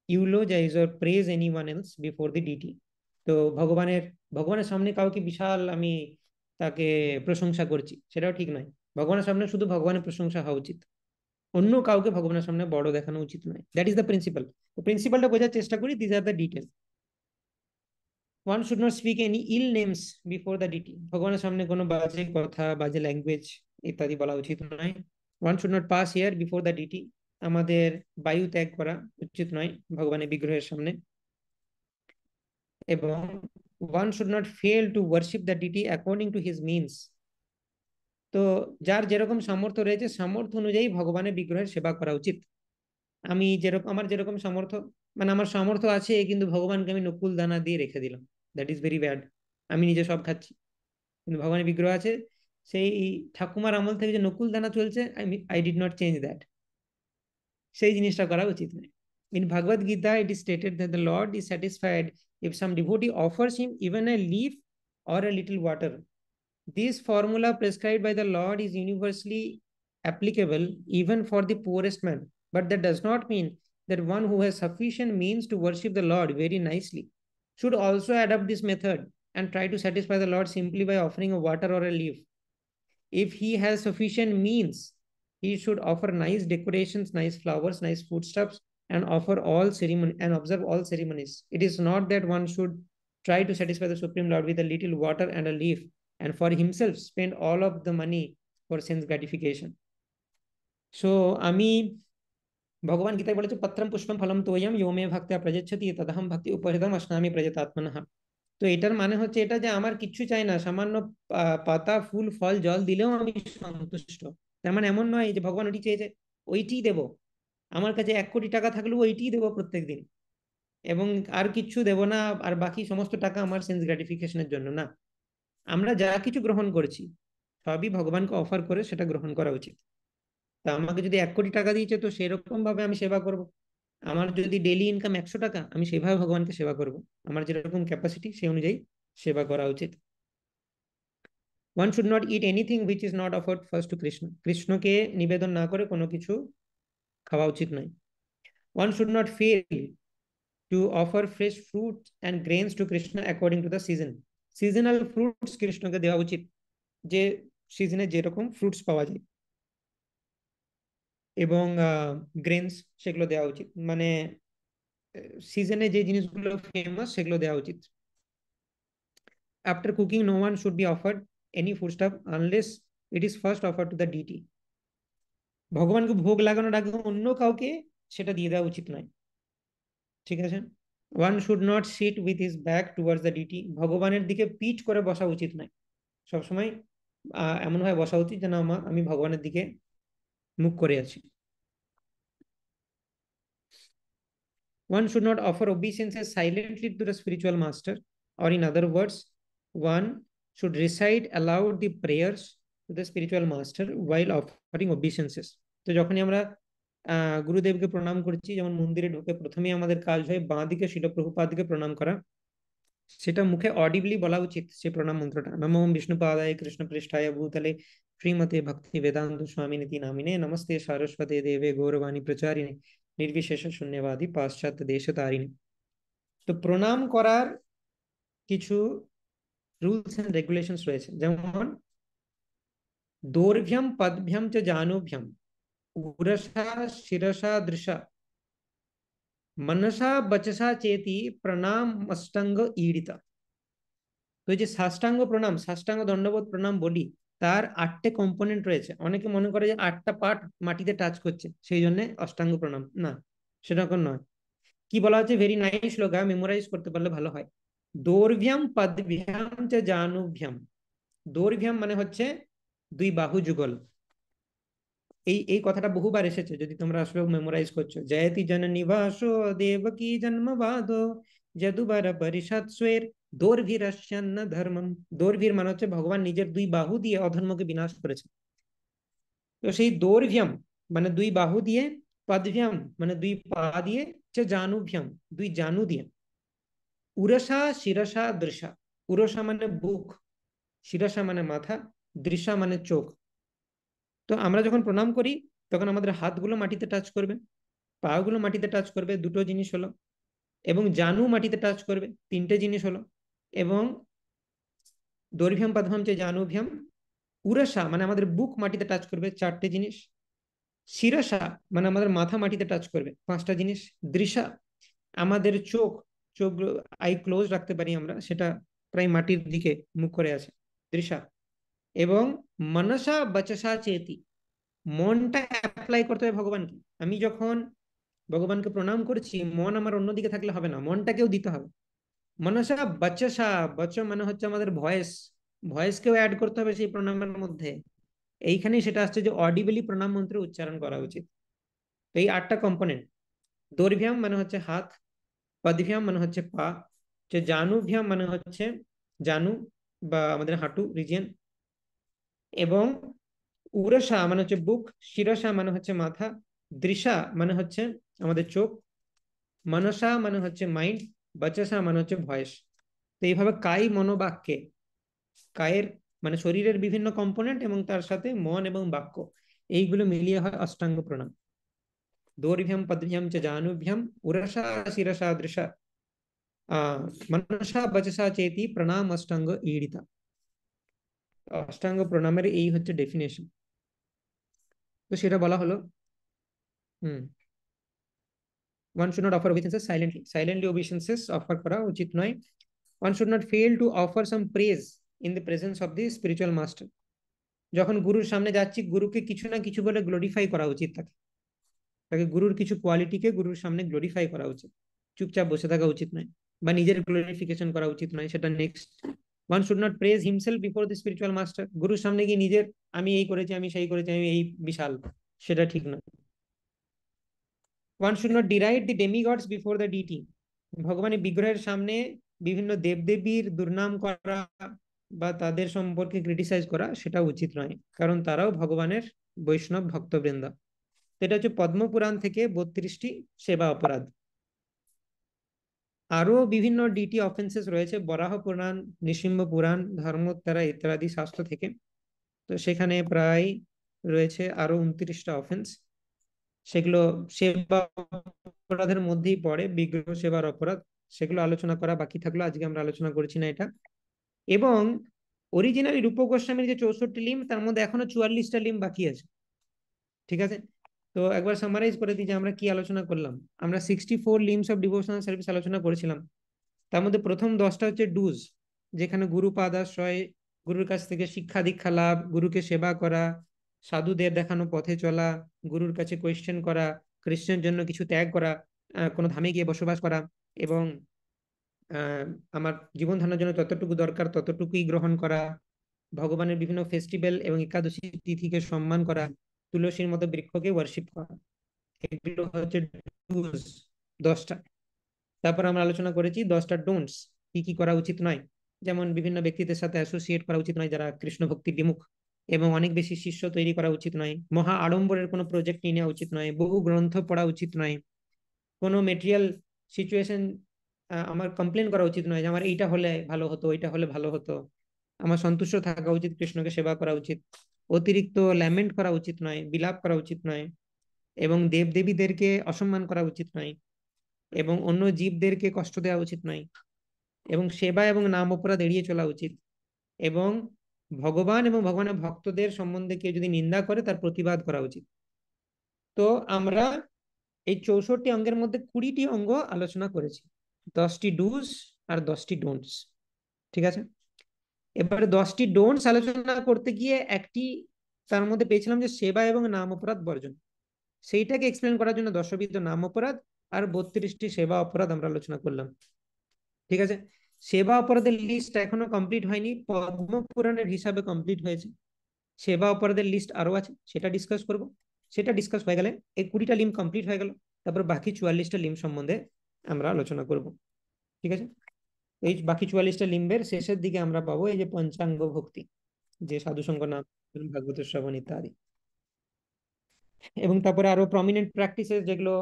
eulogize or praise anyone else before the deity. তো ভগবানের ভগবানের সামনে কাউকে বিশাল আমি তাকে প্রশংসা করছি, সেটাও ঠিক নয়। ভগবানের সামনে শুধু ভগবানের প্রশংসা হওয়া উচিত, অন্য কাউকে ভগবানের সামনে বড় দেখানো উচিত নয়। That is the principal. তো প্রিন্সিপালটা বোঝার চেষ্টা করি, this are the detail. One should not speak any ill names before the deity. ভগবানের সামনে কোনো বাজে কথা, বাজে ল্যাঙ্গুয়েজ ইত্যাদি বলা উচিত নয়। One should not pass air before the deity. আমাদের বায়ু ত্যাগ করা উচিত নয় ভগবানের বিগ্রহের সামনে। এবং one should not fail to worship the deity according to his means. তো যার যেরকম সামর্থ্য রয়েছে সামর্থ্য অনুযায়ী ভগবানের বিগ্রহের সেবা করা উচিত। আমি যেরকম আমার যেরকম সামর্থ্য, মানে আমার সামর্থ্য আছে কিন্তু ভগবানকে আমি নকুল দানা দিয়ে রেখে দিলাম, দ্যাট ইজ ভেরি ব্যাড। আমি নিজে সব খাচ্ছি কিন্তু ভগবানের বিগ্রহ আছে, সেই ঠাকুমার আমল থেকে যে নকুল দানা চলছে, I did not change that, সেই জিনিসটা করা উচিত নয়। In Bhagavad Gita, it is stated that the Lord is satisfied if some devotee offers him even a leaf or a little water. This formula prescribed by the Lord is universally applicable even for the poorest man. But that does not mean that one who has sufficient means to worship the Lord very nicely should also adopt this method and try to satisfy the Lord simply by offering a water or a leaf. If he has sufficient means, he should offer nice decorations, nice flowers, nice foodstuffs, and offer all ceremony and observe all ceremonies. It is not that one should try to satisfy the Supreme Lord with a little water and a leaf, and for himself spend all of the money for sense gratification. So আমি ভগবান গীতায় বলেছে পত্রম পুষ্পম ফলম তোয়ম ইয়ো মে ভক্ত্যা প্রযচ্ছতি তদহম ভক্তি উপহৃতম অশ্নামি প্রযতাত্মনঃ। তো এটার মানে হচ্ছে এটা যে আমার কিচ্ছু চাই না, সামান্য পাতা ফুল ফল জল দিলেও আমি সন্তুষ্ট। তার মানে এমন নয় যে ভগবান ওটি চেয়েছে ওইটি দেব, আমার কাছে 1 কোটি টাকা থাকলেও ওইটি দেবো প্রত্যেক দিন, এবং আর কিচ্ছু দেব না, আর বাকি সমস্ত টাকা আমার সেন্স গ্রাটিফিকেশনের জন্য না। আমরা যা কিছু গ্রহণ করছি সবই ভগবানকে অফার করে সেটা গ্রহণ করা উচিত। তা আমাকে যদি 1 কোটি টাকা দিয়েছে তো সেরকম ভাবে আমি সেবা করব। আমার যদি ডেইলি ইনকাম 100 টাকা, আমি সেভাবে ভগবানকে সেবা করব, আমার যেরকম ক্যাপাসিটি সেই অনুযায়ী সেবা করা উচিত। One should not eat anything which is not offered first to Krishna. কৃষ্ণকে নিবেদন না করে কোনো কিছু খাওয়া উচিত নয়। One should not fail to offer fresh fruit and grains to Krishna according to the season. Seasonal fruits কৃষ্ণকে দেওয়া উচিত, যে সিজনে যেরকম ফ্রুটস পাওয়া যায়, এবং গ্রেনস সেগুলো দেওয়া উচিত, মানে সিজনে যে জিনিসগুলো ফেমাস সেগুলো দেওয়া উচিত। After cooking no one should be offered any food stuff unless it is first offer to the deity. ভগবানকে ভোগ লাগানোর আগে অন্য কাউকে সেটা দিয়ে দেওয়া উচিত নয়, ঠিক আছে। One should not sit with his back towards the deity, ভগবানের দিকে পিঠ করে বসা উচিত নয়, সবসময় এমন ভাবে বসা উচিত যেন আমি ভগবানের দিকে মুখ করে আছি। One should not offer obeisances silently to the spiritual master, or in other words, one should recite aloud the prayers to the spiritual master while offering obeisances. তো যখনই আমরা গুরুদেবকে প্রণাম করছি, যেমন মন্দিরে ঢুকে প্রথমেই আমাদের কাজ হয় বাঁ দিকে শিল প্রভুপাদকে প্রণাম করা, সেটা মুখে অডিবলি বলা উচিত সেই প্রণাম মন্ত্রটা, নমো বিষ্ণুপাদায় কৃষ্ণ পৃষ্ঠায় ভূতলে শ্রীমতে ভক্তি বেদান্ত স্বামিনীতি নামিনে নমস্তে সারস্বতে দেবে গৌরবাণী প্রচারিণী নির্বিশেষ শূন্যবাদী পাশ্চাত্য দেশ তারিণী। তো প্রণাম করার কিছু রুলস এন্ড রেগুলেশনস রয়েছে, যেমন দৈর্ঘ্যম পদভ্যম চ জানুভ্যম উরসা শিরসা দৃশা মনসা বচসা চেতি প্রণাম অষ্টাঙ্গ ঈড়িতা। তো এই যে সাষ্টাঙ্গ প্রণাম, সাষ্টাঙ্গ দণ্ডবোধ প্রণাম বলি, তার 8টে কম্পোনেন্ট রয়েছে। অনেকে মনে করে যে 8টা পার্ট মাটিতে টাচ করছে সেই জন্য অষ্টাঙ্গ প্রণাম, না, সেরকম নয়। কি বলা হচ্ছে, ভেরি নাইস শ্লোকা, মেমোরাইজ করতে পারলে ভালো হয়। দৈর্ঘ্যম পদভ্যাম চ জানুভ্যাম, দৈর্ঘ্যম মানে হচ্ছে দুই বাহু যুগল। এই কথাটা বহুবার এসেছে, যদি তোমরা আসলে মেমোরাইজ করছো। জয়তি জন নিবাস দেবকী জন্মবাদ যদুবার পরিষদ স্বের দৈর্ঘ্যরস্যান্ন ধর্মম। দৈর্ঘ্যের মানে হচ্ছে ভগবান নিজের দুই বাহু দিয়ে অধর্মকে বিনাশ করেছে। তো সেই দৈর্ঘ্যম মানে দুই বাহু দিয়ে, পদভ্যাম মানে দুই পা দিয়ে, জানুভ্যাম দুই জানু দিয়ে, উরসা শিরসা দৃশা। উরসা মানে বুক, শিরসা মানে মাথা, দৃশা মানে চোখ। তো আমরা যখন প্রণাম করি তখন আমাদের হাতগুলো মাটিতে টাচ করবে, পাগুলো মাটিতে টাচ করবে, দুটো জিনিস হলো, এবং জানু মাটিতে টাচ করবে, তিনটে জিনিস হলো, এবং দৈর্ঘ্যম পদভ্যাম যে জানুভ্যাম, উরসা মানে আমাদের বুক মাটিতে টাচ করবে, চারটে জিনিস, শিরসা মানে আমাদের মাথা মাটিতে টাচ করবে, পাঁচটা জিনিস, দৃশা আমাদের চোখ, চোখ আই ক্লোজ রাখতে পারি আমরা, সেটা প্রায় মাটির দিকে মুখ করে আছে, দৃশা, এবং মনসা বচসা চেতি, মনটা অ্যাপ্লাই করতে হবে ভগবানকে। আমি যখন ভগবানকে প্রণাম করছি, মন আমার অন্যদিকে থাকলে হবে না, মনটাকেও দিতে হবে। মনসা বচসা, বচ মানে হচ্ছে আমাদের ভয়েস, ভয়েসকেও অ্যাড করতে হবে সেই প্রণামের মধ্যে। এইখানেই সেটা আসছে যে অডিবলি প্রণাম মন্ত্র উচ্চারণ করা উচিত। তো এই 8টা কম্পোনেন্ট, দৈর্ঘ্যাম মানে হচ্ছে হাত, পদভ্যাম মানে হচ্ছে পা, যে জানুভ্যাম মানে হচ্ছে জানু বা আমাদের হাঁটু রিজিয়ন, এবং উরসা মানে হচ্ছে বুক, শিরসা মানে হচ্ছে মাথা, দৃশা মানে হচ্ছে আমাদের চোখ, মনসা মানে হচ্ছে মাইন্ড, বচসা মানে হচ্ছে ভয়েস। তো এইভাবে কাই মনোবাক্যে, কায়ের মানে শরীরের বিভিন্ন কম্পোনেন্ট এবং তার সাথে মন এবং বাক্য, এইগুলো মিলিয়ে হয় অষ্টাঙ্গ প্রণাম। দৈর্ঘ্যম পদভ্যাম চ জানুভ্যাম উরসা শিরসা দৃশা মনসা বচসা চেতি প্রণাম অষ্টাঙ্গ ঈড়িতা। অষ্টাঙ্গ প্রণামের এই হচ্ছে ডেফিনেশন। তো সেটা বলা হলো। হুম, one should not offer obeisances silently, silently obeisances offer করা উচিত নয়। one should not fail to offer some praise in the presence of the spiritual master, যখন গুরুর সামনে যাচ্ছি গুরুকে কিছু না কিছু বলে গ্লোরিফাই করা উচিত, তাকে তাকে গুরুর কিছু কোয়ালিটিকে গুরুর সামনে গ্লোরিফাই করা উচিত, চুপচাপ বসে থাকা উচিত নয়, বা নিজের গ্লোরিফিকেশন করা উচিত নয়, সেটা next. one should not praise himself before the spiritual master, গুরুর সামনে গিয়ে নিজের আমি এই করেছি, আমি সেই করেছি, আমি এই বিশাল, সেটা ঠিক নয়। one should not deride the demigods before the deity, ভগবানের বিগ্রহের সামনে বিভিন্ন দেবদেবীর দুর্নাম করা বা তাদের সম্পর্কে ক্রিটিসাইজ করা সেটা উচিত নয়, কারণ তারাও ভগবানের বৈষ্ণব ভক্তবৃন্দ। এটা হচ্ছে পদ্মপুরাণ থেকে 32টি সেবা অপরাধ। আরো বিভিন্ন ডিটি অফেন্সেস রয়েছে বরাহ পুরাণ, নৃসিংহ পুরাণ, ধর্মোত্তরা ইত্যাদি শাস্ত্র থেকে। তো সেখানে প্রায় রয়েছে আরো 29টা অফেন্স, সেগুলো সেবা অপরাধের মধ্যেই পড়ে, বিগ্রহ সেবার অপরাধ, সেগুলো আলোচনা করা বাকি থাকলো, আজকে আমরা আলোচনা করছি না এটা। এবং অরিজিনালি রূপ গোস্বামীর যে 64 লিম্ব, তার মধ্যে এখনো 44টা লিম্ব বাকি আছে। ঠিক আছে, তো একবার সামারাইজ করে দিই যে আমরা কি আলোচনা করলাম। আমরা 64 লিম্বস অফ ডিভোশনাল সার্ভিস আলোচনা করেছিলাম। তার মধ্যে প্রথম 10টা হচ্ছে ডুজ, যেখানে গুরু পাদাশ্রয়, গুরুর কাছ থেকে শিক্ষা দীক্ষা লাভ, গুরুকে সেবা করা, সাধুদের দেখানো পথে চলা, গুরুর কাছে কোয়েশ্চেন করা, কৃষ্ণের জন্য কিছু ত্যাগ করা, কোনো ধামে গিয়ে বসবাস করা, এবং আহ, আমার জীবন ধারণের জন্য যতটুকু দরকার ততটুকুই গ্রহণ করা, ভগবানের বিভিন্ন ফেস্টিভ্যাল এবং একাদশী তিথিকে সম্মান করা, তুলসীর মতো বৃক্ষকে ওয়ার্শিপ করা। এগুলো হচ্ছে ডুজ, 10টা। তারপর আমরা আলোচনা করেছি 10টা ডোন্টস, কি কি করা উচিত নয়। যেমন বিভিন্ন ব্যক্তিদের সাথে অ্যাসোসিয়েট করা উচিত নয় যারা কৃষ্ণ ভক্তি বিমুখ, এবং অনেক বেশি শিষ্য তৈরি করা উচিত নয়, মহা আড়ম্বরের কোনো প্রজেক্ট নিয়ে নেওয়া উচিত নয়, বহু গ্রন্থ পড়া উচিত নয়, কোনো মেটেরিয়াল সিচুয়েশন আমার কমপ্লেন করা উচিত নয় যে আমার এইটা হলে ভালো হতো, ওইটা হলে ভালো হতো। আমার সন্তুষ্ট থাকা উচিত, কৃষ্ণকে সেবা করা উচিত। অতিরিক্ত ল্যামেন্ট করা উচিত নয়, বিলাপ করা উচিত নয়, এবং দেব দেবীদেরকে অসম্মান করা উচিত নয়, এবং অন্য জীবদেরকে কষ্ট দেওয়া উচিত নয়, এবং সেবা এবং নাম অপরাধ এড়িয়ে চলা উচিত, এবং ভগবান এবং ভগবানের ভক্তদের সম্বন্ধে কেউ যদি নিন্দা করে তার প্রতিবাদ করা উচিত। তো আমরা এই 64 অঙ্গের মধ্যে 20টি অঙ্গ আলোচনা করেছি, 10টি ডুজ আর 10টি ডোন্টস। ঠিক আছে, এবারে 10টি ডোন্টস আলোচনা করতে গিয়ে একটি তার মধ্যে পেয়েছিলাম যে সেবা এবং নাম অপরাধ বর্জন। সেইটাকে এক্সপ্লেন করার জন্য 10বিধ নাম অপরাধ আর 32টি সেবা অপরাধ আমরা আলোচনা করলাম। ঠিক আছে, সেবা অপরাধের লিস্ট এখনো কমপ্লিট হয়নি, পদ্ম পুরাণের হিসাবে কমপ্লিট হয়েছে। সেবা অপরাধের লিস্ট আরো আছে, সেটা ডিসকাস করব। সেটা ডিসকাস হয়ে গেলে এই 20টা লিম্ব কমপ্লিট হয়ে গেল, তারপর বাকি 44টা লিম্ব সম্বন্ধে আমরা আলোচনা করব। ঠিক আছে, এই বাকি 44টা লিম্বের শেষের দিকে আমরা পাবো এই যে পঞ্চাঙ্গ ভক্তি, যে সাধুসঙ্গ নাম, ভাগবত শ্রবণ ইত্যাদি। এবং তারপরে আরো প্রমিনেন্ট প্র্যাকটিসেস যেগুলো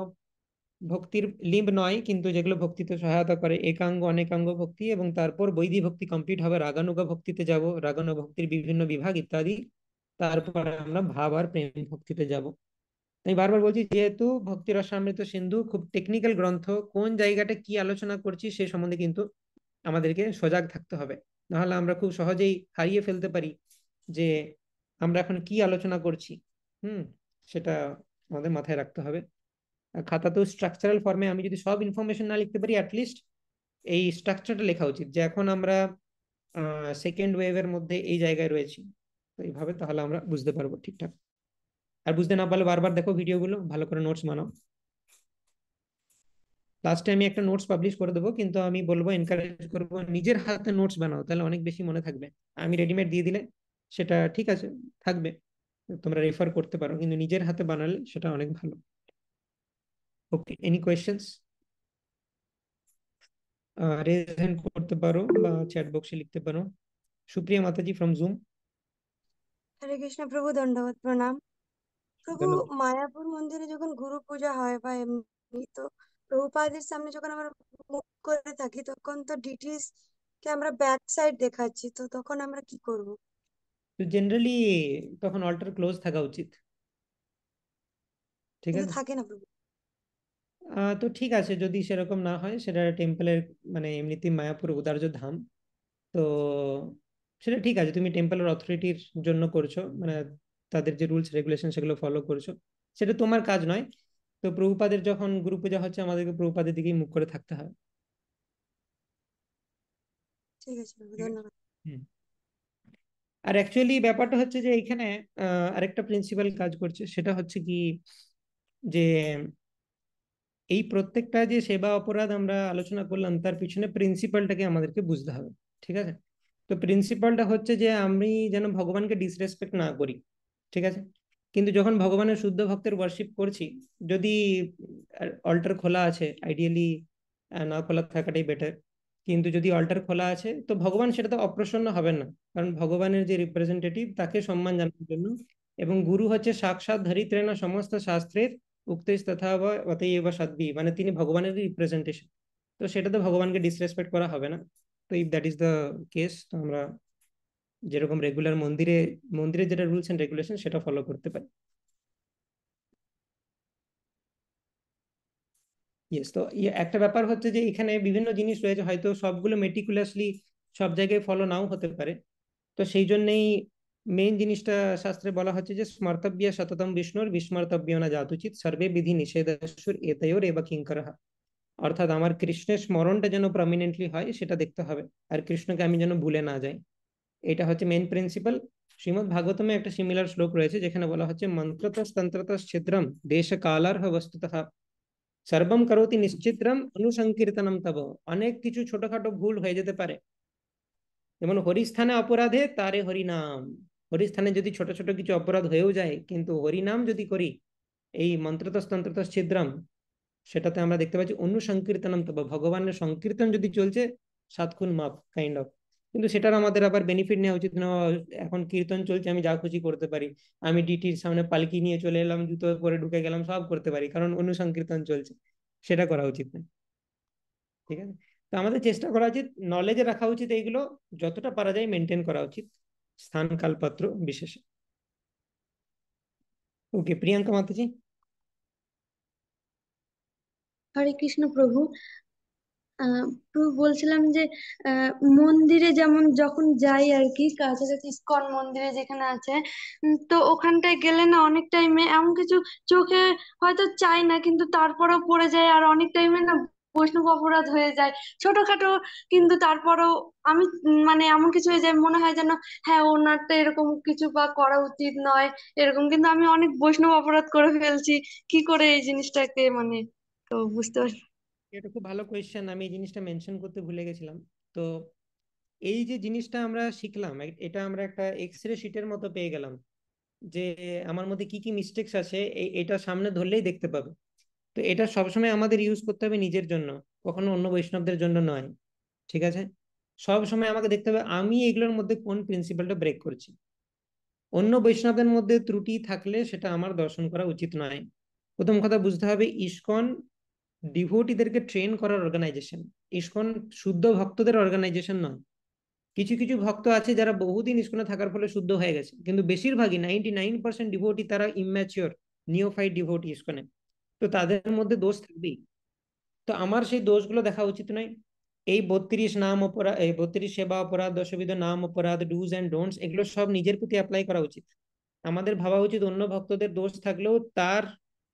ভক্তির লিম্ব নয় কিন্তু যেগুলো ভক্তিতে সহায়তা করে, একাঙ্গ অনেকাঙ্গ ভক্তি, এবং তারপর বৈধি ভক্তি কমপ্লিট হবে, রাগানুগা ভক্তিতে যাব, রাগানুগা ভক্তির বিভিন্ন বিভাগ ইত্যাদি। তারপর আমরা ভাব আর প্রেম ভক্তিতে যাব। আমি বারবার বলছি, যেহেতু ভক্তি রসামৃত সিন্ধু খুব টেকনিক্যাল গ্রন্থ, কোন জায়গাটা কি আলোচনা করছি সে সম্বন্ধে কিন্তু আমাদেরকে সজাগ থাকতে হবে, নাহলে আমরা খুব সহজেই হারিয়ে ফেলতে পারি যে আমরা এখন কি আলোচনা করছি। হুম, সেটা আমাদের মাথায় রাখতে হবে। খাতাতেও স্ট্রাকচারাল ফর্মে আমি যদি সব ইনফরমেশন না লিখতে পারি, অ্যাটলিস্ট এই স্ট্রাকচারটা লেখা উচিত যে এখন আমরা সেকেন্ড ওয়েভের মধ্যে এই জায়গায় রয়েছি। তো এইভাবে তাহলে আমরা বুঝতে পারবো ঠিকঠাক। আর বুঝতে না পারলে বারবার দেখো ভিডিওগুলো, ভালো করে নোটস বানাও। লাস্টে আমি একটা নোটস পাবলিশ করে দেবো, কিন্তু আমি বলবো, এনকারেজ করবো নিজের হাতে নোটস বানাও, তাহলে অনেক বেশি মনে থাকবে। আমি রেডিমেড দিয়ে দিলে সেটা ঠিক আছে, থাকবে, তোমরা রেফার করতে পারো, কিন্তু নিজের হাতে বানালে সেটা অনেক ভালো। ওকে, এনি কোয়েশ্চেন্স? রেজ হ্যান্ড করতে পারো বা চ্যাট বক্সে লিখতে পারো। সুপ্রিয়া মাতাজি ফ্রম জুম। হরে কৃষ্ণ প্রভু, দণ্ডবত প্রণাম। প্রভু, ধন্যবাদ। মায়াপুর মন্দিরে যখন গুরু পূজা হয় বা এমনি, তো প্রভুপাদের সামনে যখন আমরা মুখ করে থাকি তখন তো ডিটিস কে আমরা ব্যাক সাইড দেখাচ্ছি, তো তখন আমরা কি করব? তো জেনারেলি তখন অল্টার ক্লোজ থাকা উচিত। ঠিক কিন্তু আছে, থাকে না প্রভু। তো ঠিক আছে, যদি সেরকম না হয়, সেটা টেম্পলের মানে এমনিতেই মায়াপুর উদার্য ধাম, তো সেটা ঠিক আছে, তুমি টেম্পলের অথরিটির জন্য করছো, মানে তাদের যে রুলস রেগুলেশন সেগুলো ফলো করছো, সেটা তোমার কাজ নয়। তো প্রভুপাদের যখন গুরু পূজা হচ্ছে, আমাদেরকে প্রভুপাদের দিকেই মুখ করে থাকতে হয়। ঠিক আছে প্রভু, ঠিক আছে, ধন্যবাদ। হুম। আর অ্যাকচুয়ালি ব্যাপারটা হচ্ছে যে এখানে আরেকটা প্রিন্সিপাল কাজ করছে, সেটা হচ্ছে কি যে এই প্রত্যেকটা যে সেবা অপরাধ আমরা আলোচনা করলাম তার পিছনে প্রিন্সিপালটাকে আমাদেরকে বুঝতে হবে। ঠিক আছে, তো প্রিন্সিপালটা হচ্ছে যে আমি যেন ভগবানকে ডিসরেসপেক্ট না করি। ঠিক আছে, কিন্তু যখন ভগবানের শুদ্ধ ভক্তের ওয়ার্শিপ করছি, যদি অল্টার খোলা আছে, আইডিয়ালি না খোলা থাকাটাই বেটার, কিন্তু যদি অল্টার খোলা আছে তো ভগবান সেটা তো অপ্রসন্ন হবেন না, কারণ ভগবানের যে রিপ্রেজেন্টেটিভ তাকে সম্মান জানানোর জন্য, এবং গুরু হচ্ছে সাক্ষাৎ ধরিত্রেণ সমস্ত শাস্ত্রের উক্তেশ তথা বা অতএব সদ্ভি, মানে তিনি ভগবানের রিপ্রেজেন্টেশন। তো সেটা তো ভগবানকে ডিসরেসপেক্ট করা হবে না। তো if that is the case, তো আমরা যেরকম রেগুলার মন্দিরে মন্দিরের যেটা রুলস এন্ড রেগুলেশন সেটা ফলো করতে পারি। ইয়েস, তো একটা ব্যাপার হচ্ছে যে এখানে বিভিন্ন জিনিস রয়েছে, হয়তো সবগুলো মেটিকুলাসলি সব জায়গায় ফলো নাও হতে পারে। তো সেই জন্যই মেইন জিনিসটা শাস্ত্রে বলা হচ্ছে যে স্মর্তব্য সততম বিষ্ণুর বিস্মর্তব্য না জাতুচিত সর্বে বিধি নিষেধসুর এতয়োর এবা কিঙ্করঃ। অর্থাৎ আমার কৃষ্ণের স্মরণটা যেন প্রমিনেন্টলি হয় সেটা দেখতে হবে, আর কৃষ্ণকে আমি যেন ভুলে না যাই। এটা হচ্ছে মেইন প্রিন্সিপাল। শ্রীমদ্ ভাগবতমে একটা সিমিলার শ্লোক রয়েছে যেখানে বলা হচ্ছে মন্ত্রতঃ তন্ত্রতঃ ছিদ্রম দেশ কালার্হ বস্তুতঃ সর্বম করোতি নিশ্চিত্রম অনুসংকীর্তনম তব। অনেক কিছু ছোটখাটো ভুল হয়ে যেতে পারে, যেমন হরিস্থানে অপরাধে তারে হরিনাম। হরিস্থানে যদি ছোট ছোট কিছু অপরাধ হয়েও যায়, কিন্তু হরিনাম যদি করি এই মন্ত্রতঃ তন্ত্রতঃ ছিদ্রম, সেটাতে আমরা দেখতে পাচ্ছি অনুসংকীর্তনম তব, ভগবানের সংকীর্তন যদি চলছে 7 গুণ মাপ কাইন্ড অফ। কিন্তু সেটার আমাদের আবার বেনিফিট নেওয়া উচিত না। এখন কীর্তন চলছে, আমি যা খুশি করতে পারি, আমি ডিটির সামনে পালকি নিয়ে চলে এলাম, জুতো পরে ঢুকে গেলাম, সব করতে পারি কারণ অনুসংকীর্তন চলছে। সেটা করা উচিত না। ঠিক আছে। তো আমাদের চেষ্টা করা উচিত, নলেজে রাখা উচিত এইগুলো, যতটা পারা যায় মেনটেন করা উচিত স্থান কাল পাত্র বিশেষে। ওকে, প্রিয়াঙ্কা মাতাজি। হরে কৃষ্ণ প্রভু। প্রভু বলছিলাম যে আহ, মন্দিরে যেমন যখন যাই আর কি, কাছাকাছি ইস্কন মন্দিরে যেখানে আছে, তো ওখানটায় গেলে না অনেক টাইমে এমন কিছু চোখে হয়তো চাই না, কিন্তু তারপরেও পড়ে যায়, আর অনেক টাইমে না বৈষ্ণব অপরাধ হয়ে যায় ছোটখাটো। কিন্তু তারপরেও আমি মানে এমন কিছু হয়ে যায়, মনে হয় যেন হ্যাঁ ওনারটা এরকম কিছু বা করা উচিত নয় এরকম, কিন্তু আমি অনেক বৈষ্ণব অপরাধ করে ফেলছি। কি করে এই জিনিসটাকে মানে, তো বুঝতে পারছি। এটা খুব ভালো কোয়েশ্চেন, আমি এই জিনিসটা মেনশন করতে ভুলে গেছিলাম। তো এই যে জিনিসটা আমরা শিখলাম, এটা আমরা একটা এক্স রে শিটের মতো পেয়ে গেলাম যে আমার মধ্যে কি কি মিস্টেক্স আছে, এটা সামনে ধরলেই দেখতে পাবে। তো এটা সবসময় আমাদের ইউজ করতে হবে নিজের জন্য, কখনো অন্য বৈষ্ণবদের জন্য নয়। ঠিক আছে। সব সময় আমাকে দেখতে হবে আমি এগুলোর মধ্যে কোন প্রিন্সিপালটা ব্রেক করছি। অন্য বৈষ্ণবদের মধ্যে ত্রুটি থাকলে সেটা আমার দর্শন করা উচিত নয়। প্রথম কথা বুঝতে হবে, ইসকন ডিভোটিদেরকে ট্রেন করার অর্গানাইজেশন। ইসকন শুদ্ধ ভক্তদের অর্গানাইজেশন নয়। কিছু কিছু ভক্ত আছে যারা বহুদিন ইসকনে থাকার ফলে শুদ্ধ হয়ে গেছে, কিন্তু বেশিরভাগই 99% ডিভোটি তারা ইম্যাচিওর নিওফাইট ডিভোটি ইসকনে। তো তাদের মধ্যে দোষ থাকবেই। তো আমার সেই দোষগুলো দেখা উচিত নয়। এই 32 নাম অপরাধ, এই 32 সেবা অপরাধ, দশবিধ নাম অপরাধ, ডুজ অ্যান্ড ডোন্টস, এগুলো সব নিজের প্রতি অ্যাপ্লাই করা উচিত। আমাদের ভাবা উচিত অন্য ভক্তদের দোষ থাকলেও তার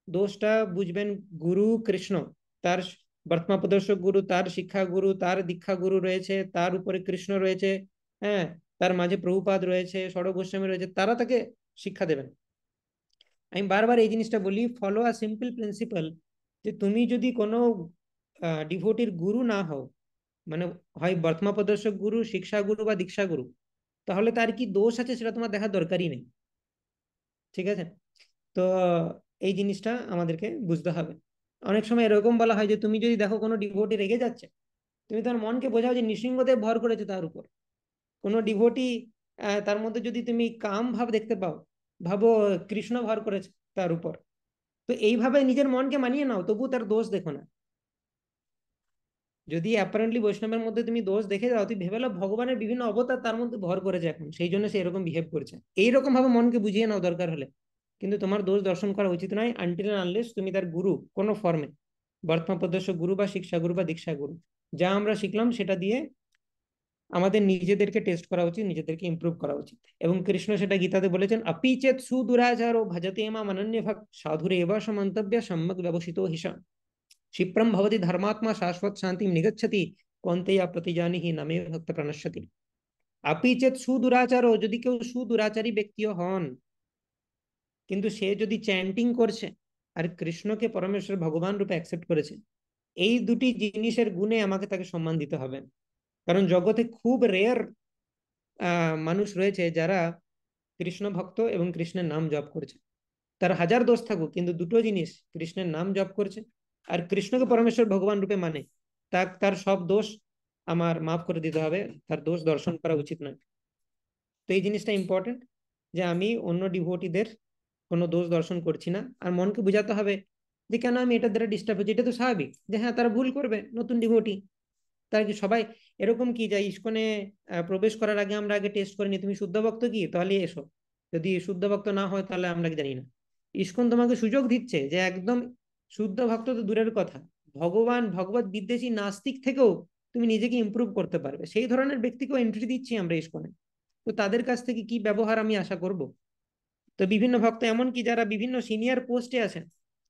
দোষটা বুঝবেন গুরু কৃষ্ণ, তার বর্তমান প্রদর্শক গুরু, তার শিক্ষা গুরু, তার দীক্ষা গুরু রয়েছে, তার উপরে কৃষ্ণ রয়েছে, হ্যাঁ, তার মাঝে প্রভুপাদ রয়েছে, ষড় গোস্বামী রয়েছে, তারা তাকে শিক্ষা দেবেন। আমি বারবার এই জিনিসটা বলি, ফলো আ সিম্পল প্রিন্সিপাল, যে তুমি যদি কোনো ডিভোটির গুরু না হও, মানে হয় বর্তমান প্রদর্শক গুরু, শিক্ষা গুরু বা দীক্ষা গুরু, তাহলে তার কি দোষ আছে সেটা তোমার দেখার দরকারই নেই। ঠিক আছে। তো এই জিনিসটা আমাদেরকে বুঝতে হবে। অনেক সময় এরকম বলা হয় যে তুমি যদি দেখো কোনো ডিভোটি রেগে যাচ্ছে, তুমি তার মনকে বোঝাও যে নৃসিংহদেব ভর করেছে তার উপর। কোনো ডিভোটি তার মধ্যে যদি তুমি কাম ভাব দেখতে পাও, ভাবো কৃষ্ণ ভর করেছে তার উপর। তো এইভাবে নিজের মনকে মানিয়ে নাও, তবু তার দোষ দেখো না। যদি অ্যাপারেন্টলি বৈষ্ণবের মধ্যে তুমি দোষ দেখে যাও, তুই ভেবে নাও ভগবানের বিভিন্ন অবতার তার মধ্যে ভর করেছে এখন, সেই জন্য সে এরকম বিহেভ করছে। এইরকম ভাবে মনকে বুঝিয়ে নাও দরকার হলে। কিন্তু তোমার দোষ দর্শন করা উচিত নয় আনটিল আনলেস তুমি তার গুরু কোনো ফর্মে, বর্তমান প্রদর্শক গুরু বা শিক্ষা গুরু বা দীক্ষা গুরু, যা আমরা শিখলাম সেটা দিয়ে আমাদের নিজেদেরকে টেস্ট করা উচিত, নিজেদেরকে ইমপ্রুভ করা উচিত। এবং কৃষ্ণ সেটা গীতাতে বলেছেন, অপিচেত সুদুরাচার ও ভজতে মাম অনন্য ভক্ত সাধুরে এবা সমন্তব্য সম্যক ব্যবসিত হিসাব क्षिप्रम भवति धर्मात्मा शाश्वत शांति निगच्छति कौन्तेय प्रतिजानी ही नमे भक्त प्रणश्यति। আপি চেত সুদুরাচার, যদি কেউ সুদুরাচারী ব্যক্তিও হন, কিন্তু সে যদি চ্যান্টিং করছে আর কৃষ্ণকে পরমেশ্বর ভগবান রূপে অ্যাকসেপ্ট করেছে, এই দুটি জিনিসের গুণে আমাকে তাকে সম্মান দিতে হবে। কারণ জগতে খুব রেয়ার মানুষ রয়েছে যারা কৃষ্ণ ভক্ত এবং কৃষ্ণের নাম জপ করছে। তার হাজার দোষ থাকুক, কিন্তু দুটো জিনিস, কৃষ্ণের নাম জপ করছে আর কৃষ্ণকে পরমেশ্বর ভগবান রূপে মানে, তার সব দোষ আমার মাফ করে দিতে হবে, তার দোষ দর্শন করা উচিত নয়। তো এই জিনিসটা ইম্পর্টেন্ট, যে আমি অন্য ডিভোটিদের কোনো দোষ দর্শন করছি না। আর মনকে বোঝাতে হবে যে কেন আমি এটার দ্বারা ডিস্টার্ব হচ্ছি, এটা তো স্বাভাবিক, যে হ্যাঁ তারা ভুল করবে, নতুন ডিভোটি। তার কি সবাই এরকম কি যায় ইসকনে প্রবেশ করার আগে আমরা আগে টেস্ট করিনি তুমি শুদ্ধ ভক্ত কি, তাহলে এসো। যদি শুদ্ধ ভক্ত না হয় তাহলে আমরা জানি না। ইসকন তোমাকে সুযোগ দিচ্ছে যে একদম শুদ্ধ ভক্ত তো দূরের কথা, ভগবান ভগবত বিদ্বেষী নাস্তিক থেকেও তুমি নিজেকে ইমপ্রুভ করতে পারবে। সেই ধরনের ব্যক্তিকেও এন্ট্রি দিচ্ছি আমরা ইসকনে। তো তাদের কাছ থেকে কি ব্যবহার আমি আশা করব? তো বিভিন্ন ভক্ত এমনকি যারা বিভিন্ন সিনিয়র পোস্টে আছেন,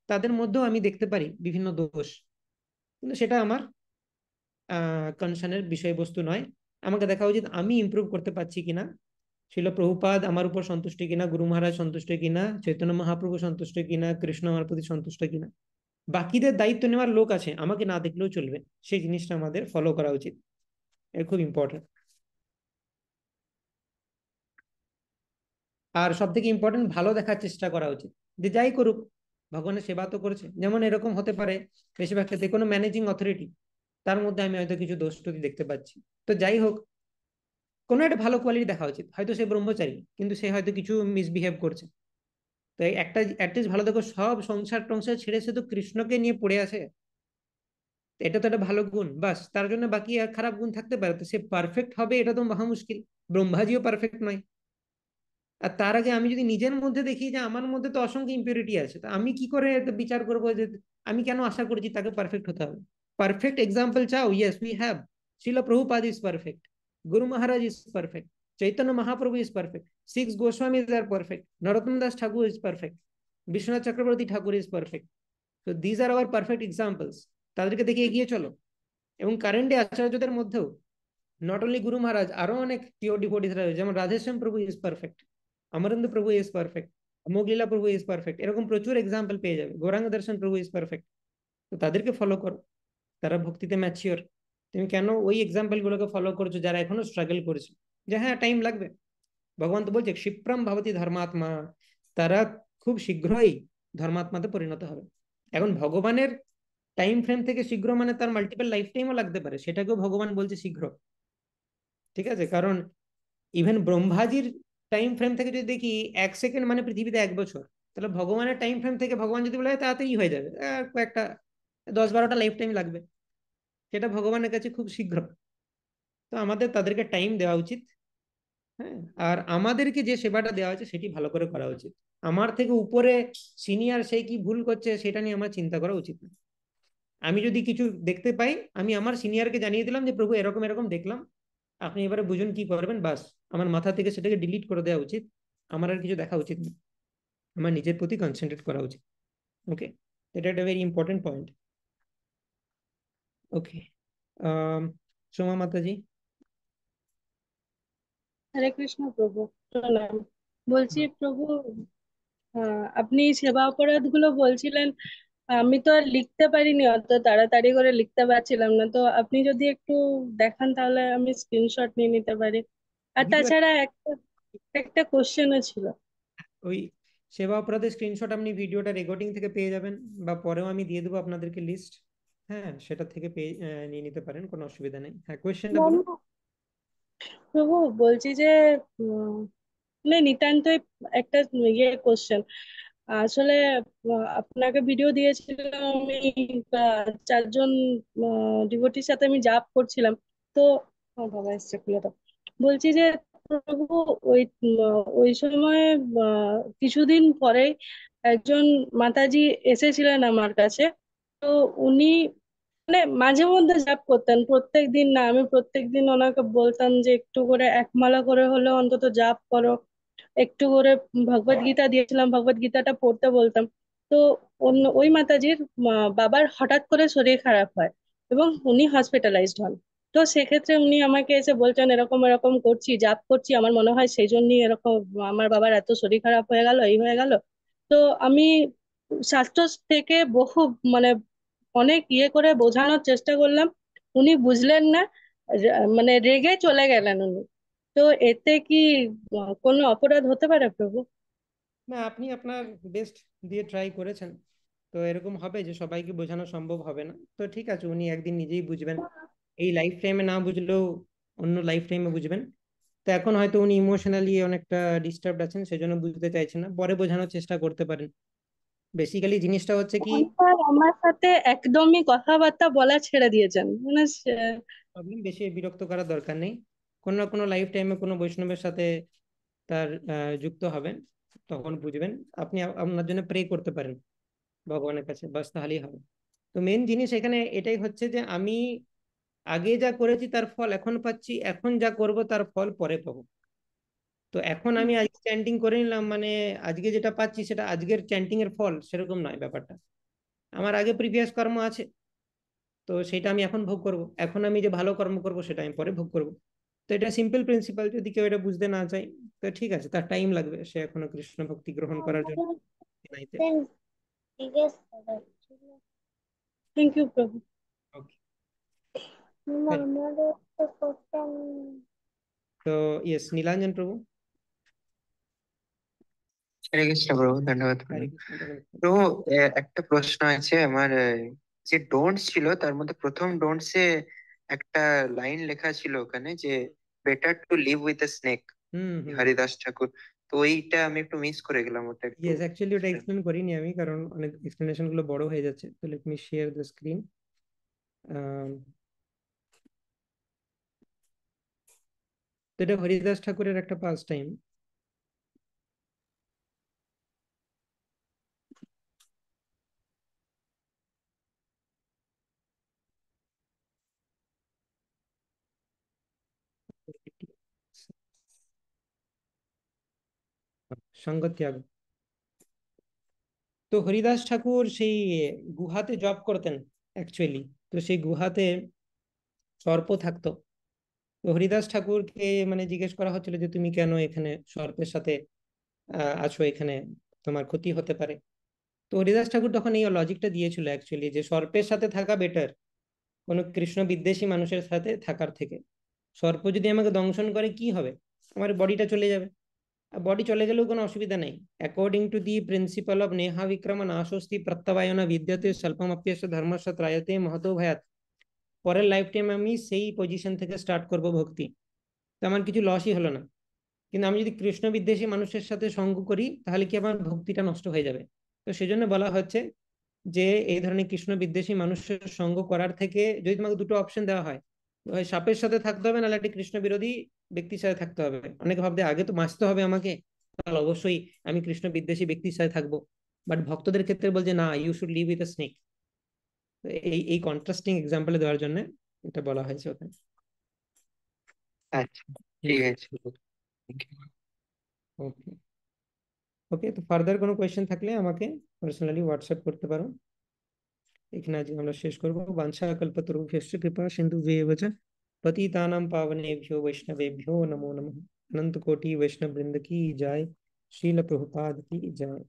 তাদের মধ্যেও আমি দেখতে পারি বিভিন্ন দোষ, কিন্তু সেটা আমার কনসার্নের বিষয়বস্তু নয়। আমাকে দেখা উচিত আমি ইমপ্রুভ করতে পারছি কিনা, শিল প্রভুপাদ আমার উপর সন্তুষ্ট কিনা, গুরু মহারাজ সন্তুষ্ট কিনা, চৈতন্য মহাপ্রভু সন্তুষ্ট কিনা, কৃষ্ণ আমার প্রতি সন্তুষ্ট কিনা। বাকিদের দায়িত্ব নেওয়ার লোক আছে, আমাকে না দেখলেও চলবে, সেই জিনিসটা আমাদের ফলো করা উচিত। এটা খুব ইম্পর্টেন্ট। আর সব থেকে ইম্পর্টেন্ট, ভালো দেখার চেষ্টা করা উচিত। যে যাই করুক, ভগবানের সেবা তো করছে। যেমন এরকম হতে পারে বেশিরভাগ ক্ষেত্রে কোনো ম্যানেজিং অথরিটি, তার মধ্যে আমি হয়তো কিছু দোষ ত্রুটি দেখতে পাচ্ছি। তো যাই হোক, কোনো একটা ভালো কোয়ালিটি দেখা উচিত। হয়তো সে ব্রহ্মচারী, কিন্তু সে হয়তো কিছু মিসবিহেভ করছে। তো এই একটা অ্যাটলিস্ট ভালো দেখো, সব সংসার টংসার ছেড়ে সে তো কৃষ্ণকে নিয়ে পড়ে আছে। তো এটা তো একটা ভালো গুণ, বাস তার জন্য বাকি আর খারাপ গুণ থাকতে পারে, তো সে পারফেক্ট হবে এটা তো মহা মুশকিল। ব্রহ্মাজিও পারফেক্ট নয়। আর তার আগে আমি যদি নিজের মধ্যে দেখি যে আমার মধ্যে তো অসংখ্য ইম্পিউরিটি আছে, তো আমি কি করে এতে বিচার করবো যে আমি কেন আশা করছি তাকে পারফেক্ট হতে হবে? পারফেক্ট এক্সাম্পল চাও? Yes we have. Shrila Prabhupada is perfect, Guru Maharaj is perfect, Chaitanya Mahaprabhu is perfect, six Goswami are perfect, Narottam Das Thakur is perfect, Vishwanath Chakravarti Thakur is perfect. তো these are our perfect examples. তাদেরকে দেখে এগিয়ে চলো। এবং কারেন্টে আচার্যদের মধ্যেও নট অনলি গুরু মহারাজ, আরো অনেক পিওর ডিভোটিস রয়েছে, যেমন রাধেশ্যাম প্রভু ইজ পারফেক্ট, অমরেন্দ্র প্রভু ইজ পারফেক্ট, অমোগলীলা প্রভু ইজ পারফেক্ট। এরকম প্রচুর এক্সাম্পল পেয়ে যাবে। গৌরাঙ্গ দর্শন প্রভু ইজ পারফেক্ট। তো তাদেরকে ফলো করো, তারা ভক্তিতে ম্যাচিওর। তুমি কেন ওই এক্সাম্পল গুলোকে ফলো করছো যারা এখনো স্ট্রাগল করছে? যে হ্যাঁ টাইম লাগবে, ভগবান তো বলছে ক্ষিপ্রম ভবতি ধর্মাত্মা, তারা খুব শীঘ্রই ধর্মাত্মাতে পরিণত হবে। এখন ভগবানের টাইম ফ্রেম থেকে শীঘ্র মানে তার মাল্টিপল লাইফ টাইমও লাগতে পারে, সেটাকেও ভগবান বলছে শীঘ্র। ঠিক আছে, কারণ ইভেন ব্রহ্মাজির টাইম ফ্রেম থেকে যদি দেখি 1 সেকেন্ড মানে পৃথিবীতে 1 বছর, তাহলে ভগবানের টাইম ফ্রেম থেকে ভগবান যদি বলে তাড়াতাড়ি হয়ে যাবে, কয়েকটা 10-12টা লাইফ টাইম লাগবে, সেটা ভগবানের কাছে খুব শীঘ্র। তো আমাদের তাদেরকে টাইম দেওয়া উচিত। হ্যাঁ, আর আমাদেরকে যে সেবাটা দেওয়া হচ্ছে সেটি ভালো করে করা উচিত। আমার থেকে উপরে সিনিয়র সে কি ভুল করছে সেটা নিয়ে আমার চিন্তা করা উচিত না। আমি যদি কিছু দেখতে পাই, আমি আমার সিনিয়রকে জানিয়ে দিলাম যে প্রভু এরকম এরকম দেখলাম, আপনি এবারে বুঝুন কি করবেন, বাস আমার মাথা থেকে সেটাকে ডিলিট করে দেওয়া উচিত। আমার আর কিছু দেখা উচিত না, আমার নিজের প্রতি কনসেন্ট্রেট করা উচিত। ওকে, এটা একটা ভেরি ইম্পর্টেন্ট পয়েন্ট। ওকে, সোমা মাতাজি। হরে কৃষ্ণ প্রভু, প্রণাম। বলছি প্রভু, আপনি সেবা অপরাধ গুলো বলছিলেন, আমি তো আর লিখতে পারিনি, অত তাড়াতাড়ি করে লিখতে পারছিলাম না, তো আপনি যদি একটু দেখান তাহলে আমি স্ক্রিনশট নিয়ে নিতে পারি। আর ভিডিও, তাছাড়া একটা একটা কোশ্চেনও ছিল। ওই সেবা অপরাধের স্ক্রিনশট আপনি ভিডিওটা রেকর্ডিং থেকে পেয়ে যাবেন, বা পরেও আমি দিয়ে দেবো আপনাদেরকে লিস্ট। হ্যাঁ, সেটা থেকে পেয়ে নিয়ে নিতে পারেন, কোনো অসুবিধা নেই। হ্যাঁ, কোয়েশ্চেনটা না, বলুন। না, প্রভু বলছি যে মানে নিতান্তই একটা কোশ্চেন। আসলে আপনাকে ভিডিও দিয়েছিলাম আমি, 4জন ডিভোটির সাথে আমি জাপ করছিলাম। তো ও বাবা এসছে, খুলে দাও। বলছি যে প্রভু, ওই ওই সময় কিছুদিন পরে একজন মাতাজি এসেছিলেন আমার কাছে। তো উনি মানে মাঝে মধ্যে জাপ করতেন, প্রত্যেক দিন না। আমি প্রত্যেক দিন ওনাকে বলতাম যে একটু করে 1 মালা করে হলেও অন্তত জাপ করো, একটু করে ভগবত গীতা দিয়েছিলাম, ভগবত গীতাটা পড়তে বলতাম। তো ওই মাতাজির বাবার হঠাৎ করে শরীর খারাপ হয় এবং উনি হসপিটালাইজড হন। তো সেক্ষেত্রে উনি আমাকে এসে বলছেন এরকম এরকম করছি, জাপ করছি, আমার মনে হয় সেই জন্যই এরকম আমার বাবার এত শরীর খারাপ হয়ে গেল, এই হয়ে গেল। তো আমি শাস্ত্র থেকে বহু মানে অনেক করে বোঝানোর চেষ্টা করলাম, উনি বুঝলেন না। মানে রেগে চলে গেলেন উনি। তো এতে কি কোনো অপরাধ হতে পারে প্রভু? না, আপনি আপনার বেস্ট দিয়ে ট্রাই করেছেন। তো এরকম হবে যে সবাইকে বোঝানো সম্ভব হবে না, তো ঠিক আছে, উনি একদিন নিজেই বুঝবেন। এই লাইফ টাইমে না বুঝলেও অন্য লাইফ টাইমে বুঝবেন। তো এখন হয়তো উনি ইমোশনালি অনেকটা ডিস্টার্বড আছেন, সেজন্য বুঝতে চাইছেন না, পরে বোঝানোর চেষ্টা করতে পারেন। বেসিক্যালি জিনিসটা হচ্ছে কি, উনি আর আমার সাথে একদমই কথাবার্তা বলা ছেড়ে দিয়েছেন, মানে প্রবলেম, বেশি বিরক্ত করার দরকার নেই। কোনো না কোনো লাইফ টাইমে কোনো বৈষ্ণবের সাথে তার যুক্ত হবেন, তখন বুঝবেন। আপনি আপনার জন্য প্রে করতে পারেন ভগবানের কাছে, বাস তাহলেই হবে। তো মেন জিনিস এখানে এটাই হচ্ছে যে আমি আগে যা করেছি তার ফল এখন পাচ্ছি, এখন যা করব তার ফল পরে পাবো। তো এখন আমি আজকে চ্যান্টিং করে নিলাম মানে আজকে যেটা পাচ্ছি সেটা আজকের চ্যান্টিং এর ফল, সেরকম নয় ব্যাপারটা। আমার আগে প্রিভিয়াস কর্ম আছে, তো সেটা আমি এখন ভোগ করব। এখন আমি যে ভালো কর্ম করব সেটা আমি পরে ভোগ করব। তো এটা সিম্পল প্রিন্সিপাল। যদি কেউ এটা বুঝতে না চায় তো ঠিক আছে, তার টাইম লাগবে, সে এখনো কৃষ্ণ ভক্তি গ্রহণ করার জন্য নাইতে। থ্যাংক ইউ প্রভু। ওকে, তো ইয়েস, নীলাঞ্জন প্রভু। হরে কৃষ্ণ প্রভু, ধন্যবাদ হরে প্রভু। কৃষ্ণ প্রভু। প্রভু, একটা প্রশ্ন আছে আমার। যে ডোন্টস ছিল তার মধ্যে প্রথম ডোন্টস এ একটা লাইন লেখা ছিল ওখানে যে better to live with a snake, hmm hmm. Haridas Thakur. তো ওইটা আমি একটু মিস করে গেলাম, ওটা একটু। ইয়েস, অ্যাকচুয়ালি ওটা এক্সপ্লেন করিনি আমি, কারণ অনেক এক্সপ্লেনেশন গুলো বড় হয়ে যাচ্ছে। তো let me share the screen. তো এটা হরিদাস ঠাকুরের একটা পাস টাইম। সঙ্গ ত্যাগ। তো হরিদাস ঠাকুর সেই গুহাতে জব করতেন অ্যাকচুয়ালি। তো সেই গুহাতে সর্প থাকতো। তো হরিদাস ঠাকুরকে মানে জিজ্ঞেস করা হচ্ছিল যে তুমি কেন এখানে সর্পের সাথে আছো, এখানে তোমার ক্ষতি হতে পারে। তো হরিদাস ঠাকুর তখন এই লজিকটা দিয়েছিল অ্যাকচুয়ালি, যে সর্পের সাথে থাকা বেটার কোনো কৃষ্ণ বিদ্বেষী মানুষের সাথে থাকার থেকে। সর্প যদি আমাকে দংশন করে কি হবে, আমার বডিটা চলে যাবে। বডি চলে গেলেও কোনো অসুবিধা নেই। According to the principle of নেহা বিক্রম নাশস্তি প্রত্যবায়না বিদ্যতে স্বল্পমপ্যস্য ধর্মস্য ত্রায়তে মহতো ভয়াত। পরের লাইফ টাইম আমি সেই পজিশন থেকে স্টার্ট করব ভক্তি, তো আমার কিছু লসই হলো না। কিন্তু আমি যদি কৃষ্ণ বিদ্বেষী মানুষের সাথে সঙ্গ করি তাহলে কি আমার ভক্তিটা নষ্ট হয়ে যাবে। তো সেজন্য বলা হচ্ছে যে এই ধরনের কৃষ্ণ বিদ্বেষী মানুষের সঙ্গ করার থেকে যদি তোমাকে দুটো অপশন দেওয়া হয়, হয় সাপের সাথে থাকতে হবে, নাহলে একটি কৃষ্ণ বিরোধী ব্যক্তির সাথে থাকতে হবে। অনেকে ভাবতে আগে তো বাঁচতে হবে আমাকে, তাহলে অবশ্যই আমি কৃষ্ণ বিদ্বেষী ব্যক্তির সাথে থাকবো। বাট ভক্তদের ক্ষেত্রে বলছে না, you should live with a snake. এই এই কন্ট্রাস্টিং এক্সাম্পল দেওয়ার জন্য এটা বলা হয়েছে ওখানে। আচ্ছা, ঠিক আছে। Thank you. ওকে ওকে, তো ফার্দার কোনো কোয়েশ্চেন থাকলে আমাকে পার্সোনালি হোয়াটসঅ্যাপ করতে পারো। এখানে আজকে আমরা শেষ করবো। বাঞ্ছা কল্পতরুভ্যশ্চ কৃপা সিন্ধুভ্যেব চ পতিতানাং পাবনেভ্यो वैष्णवेभ्यो नमो नमः। अनंत कोटि वैष्णव वृंद की जय। श्रील प्रभुपाद की जय।